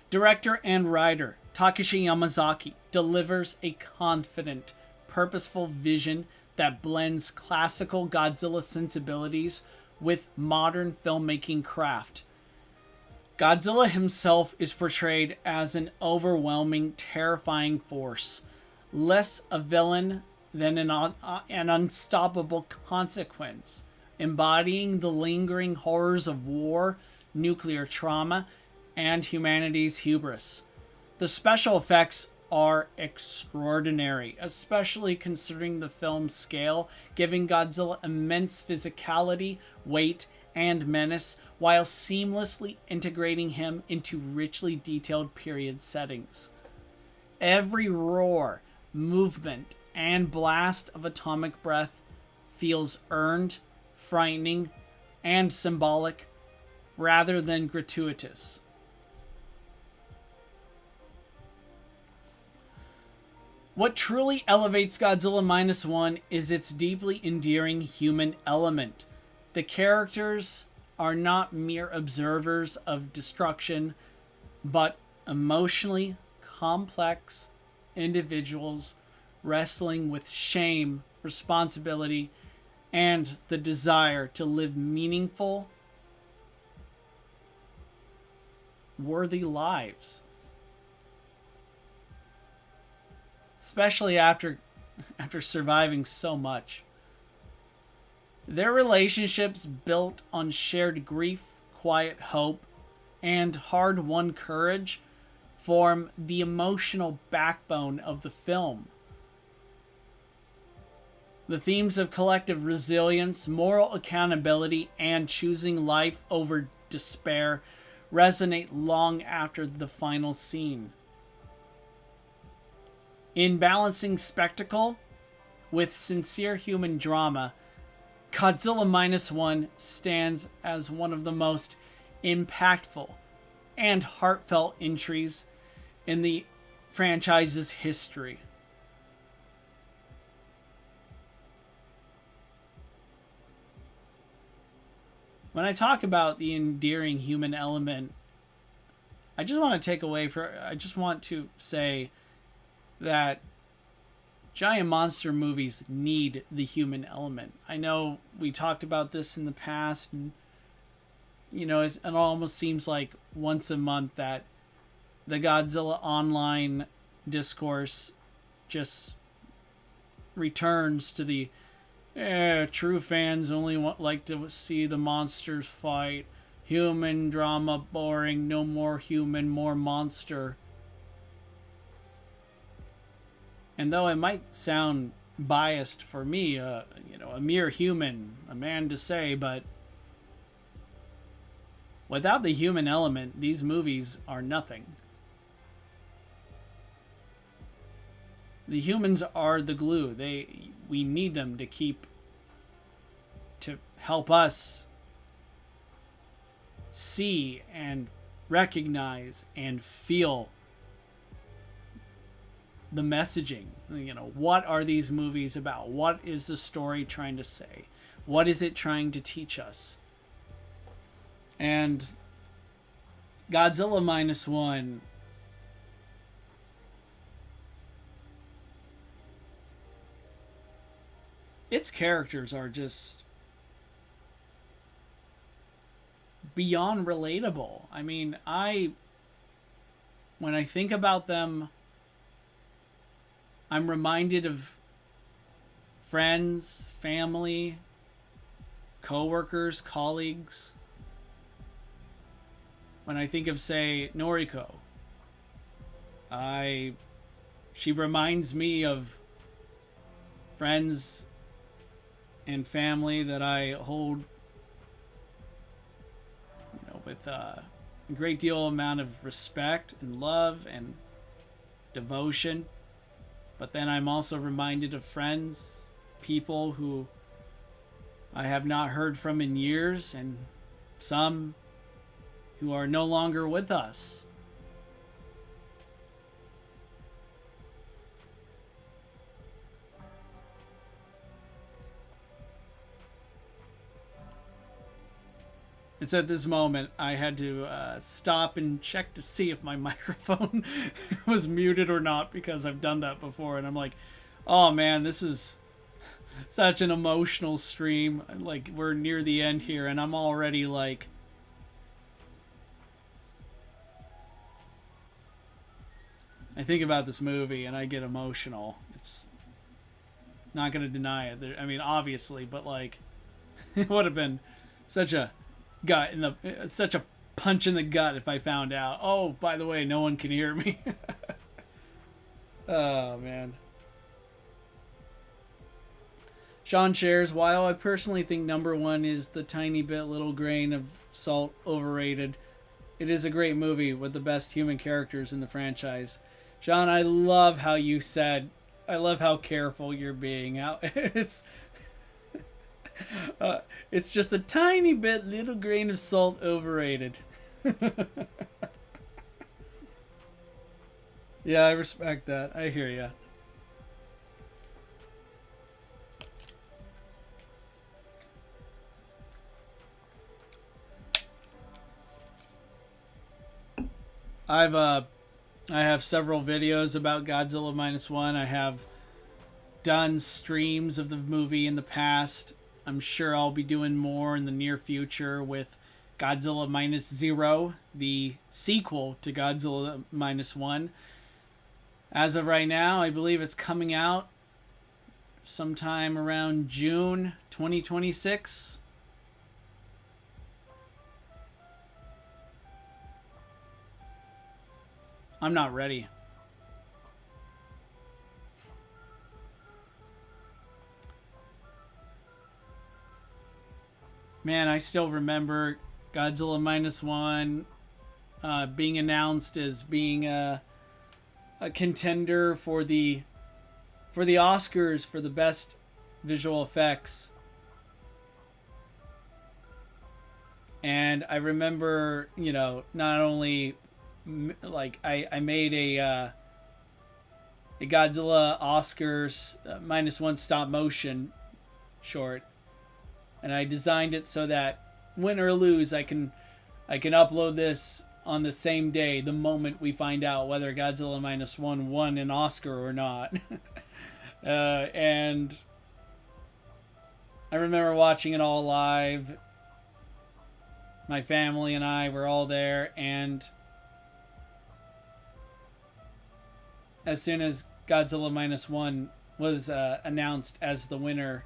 Speaker 1: Director and writer Takashi Yamazaki delivers a confident, purposeful vision that blends classical Godzilla sensibilities with modern filmmaking craft. Godzilla himself is portrayed as an overwhelming, terrifying force, less a villain than an unstoppable consequence, embodying the lingering horrors of war, nuclear trauma, and humanity's hubris. The special effects are extraordinary, especially considering the film's scale, giving Godzilla immense physicality, weight, and menace, while seamlessly integrating him into richly detailed period settings. Every roar, movement, and blast of atomic breath feels earned, frightening, and symbolic, rather than gratuitous. What truly elevates Godzilla Minus One is its deeply endearing human element. The characters are not mere observers of destruction, but emotionally complex individuals wrestling with shame, responsibility, and the desire to live meaningful, worthy lives. Especially after surviving so much. Their relationships, built on shared grief, quiet hope, and hard-won courage, form the emotional backbone of the film. The themes of collective resilience, moral accountability, and choosing life over despair resonate long after the final scene. In balancing spectacle with sincere human drama, Godzilla Minus One stands as one of the most impactful and heartfelt entries in the franchise's history. When I talk about the endearing human element, I just want to say that giant monster movies need the human element. I know we talked about this in the past, and it almost seems like once a month that the Godzilla online discourse just returns to the true fans only like to see the monsters fight, human drama boring, no more human, more monster. And though it might sound biased for me, a mere human, a man to say, but without the human element, these movies are nothing. The humans are the glue. We need them to help us see and recognize and feel the messaging. What are these movies about? What is the story trying to say? What is it trying to teach us? And Godzilla Minus One its characters are just beyond relatable. I mean, when I think about them, I'm reminded of friends, family, co-workers, colleagues. When I think of, say, Noriko, she reminds me of friends and family that I hold, with a great deal amount of respect and love and devotion. But then I'm also reminded of friends, people who I have not heard from in years, and some who are no longer with us. It's at this moment I had to stop and check to see if my microphone was muted or not, because I've done that before, and I'm like, oh man, this is such an emotional stream. Like, we're near the end here, and I'm already like I think about this movie and I get emotional. It's not going to deny it. I mean, obviously, but like, it would have been such a such a punch in the gut if I found out. Oh, by the way, no one can hear me. Oh man. Sean shares, while I personally think number one is the tiny bit little grain of salt overrated, it is a great movie with the best human characters in the franchise. Sean, I love how you said, I love how careful you're being. How it's just a tiny bit little grain of salt overrated. Yeah, I respect that. I hear ya. I have several videos about Godzilla -1. I have done streams of the movie in the past. I'm sure I'll be doing more in the near future with Godzilla -0, the sequel to Godzilla -1. As of right now, I believe it's coming out sometime around June 2026. I'm not ready. Man, I still remember Godzilla -1 being announced as being a contender for the Oscars for the best visual effects. And I remember, you know, not only like I made a Godzilla Oscars -1 stop motion short, and I designed it so that win or lose, I can upload this on the same day, the moment we find out whether Godzilla -1 won an Oscar or not. And I remember watching it all live. My family and I were all there, and as soon as Godzilla -1 was announced as the winner,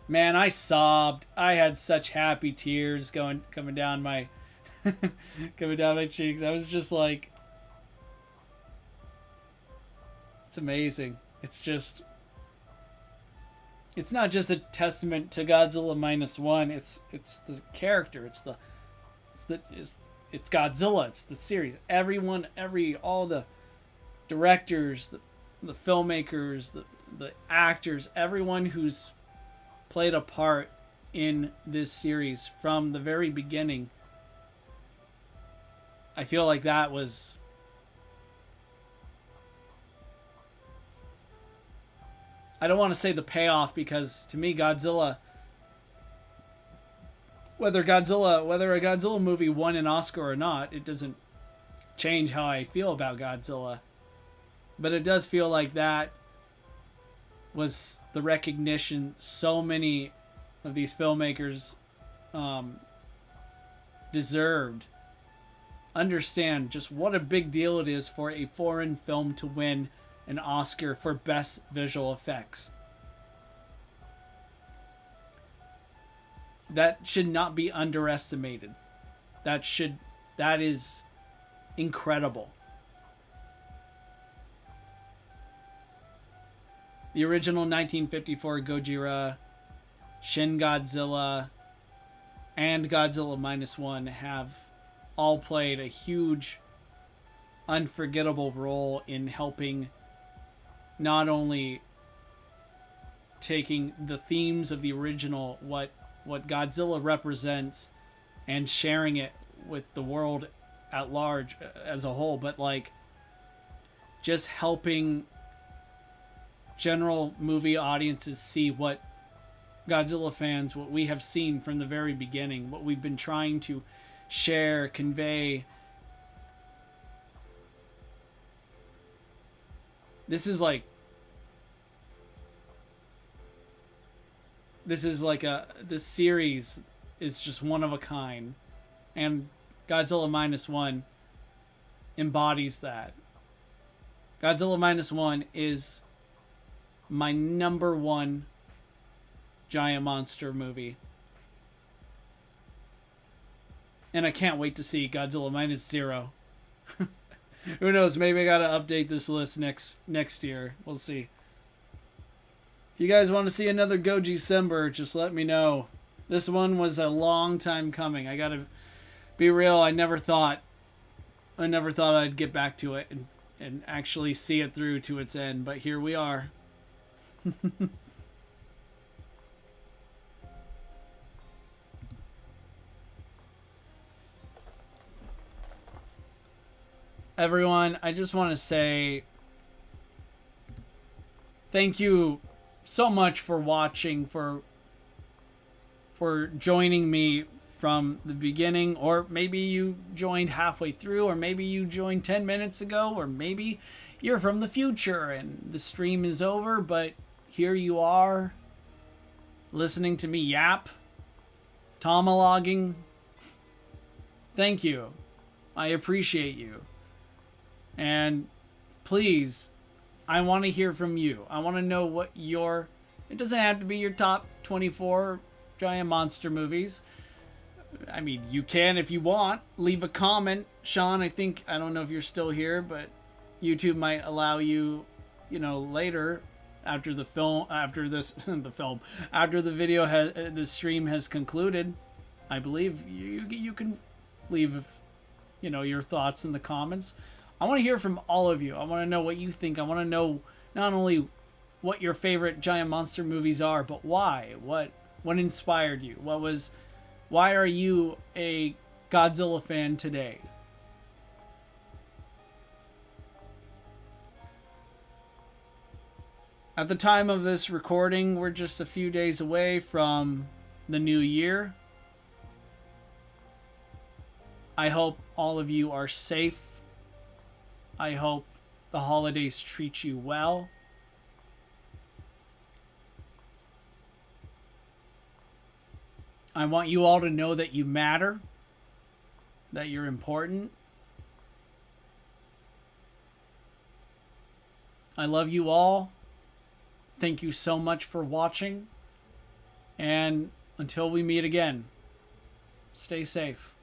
Speaker 1: man, I sobbed. I had such happy tears coming down my coming down my cheeks. I was just like, it's amazing. It's not just a testament to Godzilla -1. It's the character. It's Godzilla. It's the series. Everyone, all the directors, the filmmakers, the actors, everyone who's played a part in this series from the very beginning. I feel like that was I don't want to say the payoff, because to me Godzilla, whether a Godzilla movie won an Oscar or not, it doesn't change how I feel about Godzilla. But it does feel like that was the recognition so many of these filmmakers deserved. Understand just what a big deal it is for a foreign film to win an Oscar for best visual effects. That should not be underestimated. That is incredible. The original 1954 Gojira, Shin Godzilla, and Godzilla -1 have all played a huge, unforgettable role in helping not only taking the themes of the original, what Godzilla represents, and sharing it with the world at large as a whole, but like just helping general movie audiences see what Godzilla fans, what we have seen from the very beginning, what we've been trying to share, convey. This series is just one of a kind, and Godzilla -1 embodies that. Godzilla Minus One is my #1 giant monster movie. And I can't wait to see Godzilla Minus Zero. Who knows? Maybe I gotta update this list next year. We'll see. If you guys want to see another GOJICEMBER, just let me know. This one was a long time coming. I gotta be real. I never thought I'd get back to it and actually see it through to its end. But here we are. Everyone, I just want to say thank you so much for watching, for joining me from the beginning, or maybe you joined halfway through, or maybe you joined 10 minutes ago, or maybe you're from the future and the stream is over, but here you are listening to me yap, tomologging. Thank you. I appreciate you. And please, I want to hear from you. I want to know what your... It doesn't have to be your top 24 giant monster movies. I mean, you can if you want. Leave a comment. Sean, I don't know if you're still here, but YouTube might allow you, later after the film, after this, after the video the stream has concluded, I believe you can leave, your thoughts in the comments. I want to hear from all of you. I want to know what you think. I want to know not only what your favorite giant monster movies are, but why. What inspired you? Why are you a Godzilla fan today? At the time of this recording, we're just a few days away from the new year. I hope all of you are safe. I hope the holidays treat you well. I want you all to know that you matter, that you're important. I love you all. Thank you so much for watching. And until we meet again, stay safe.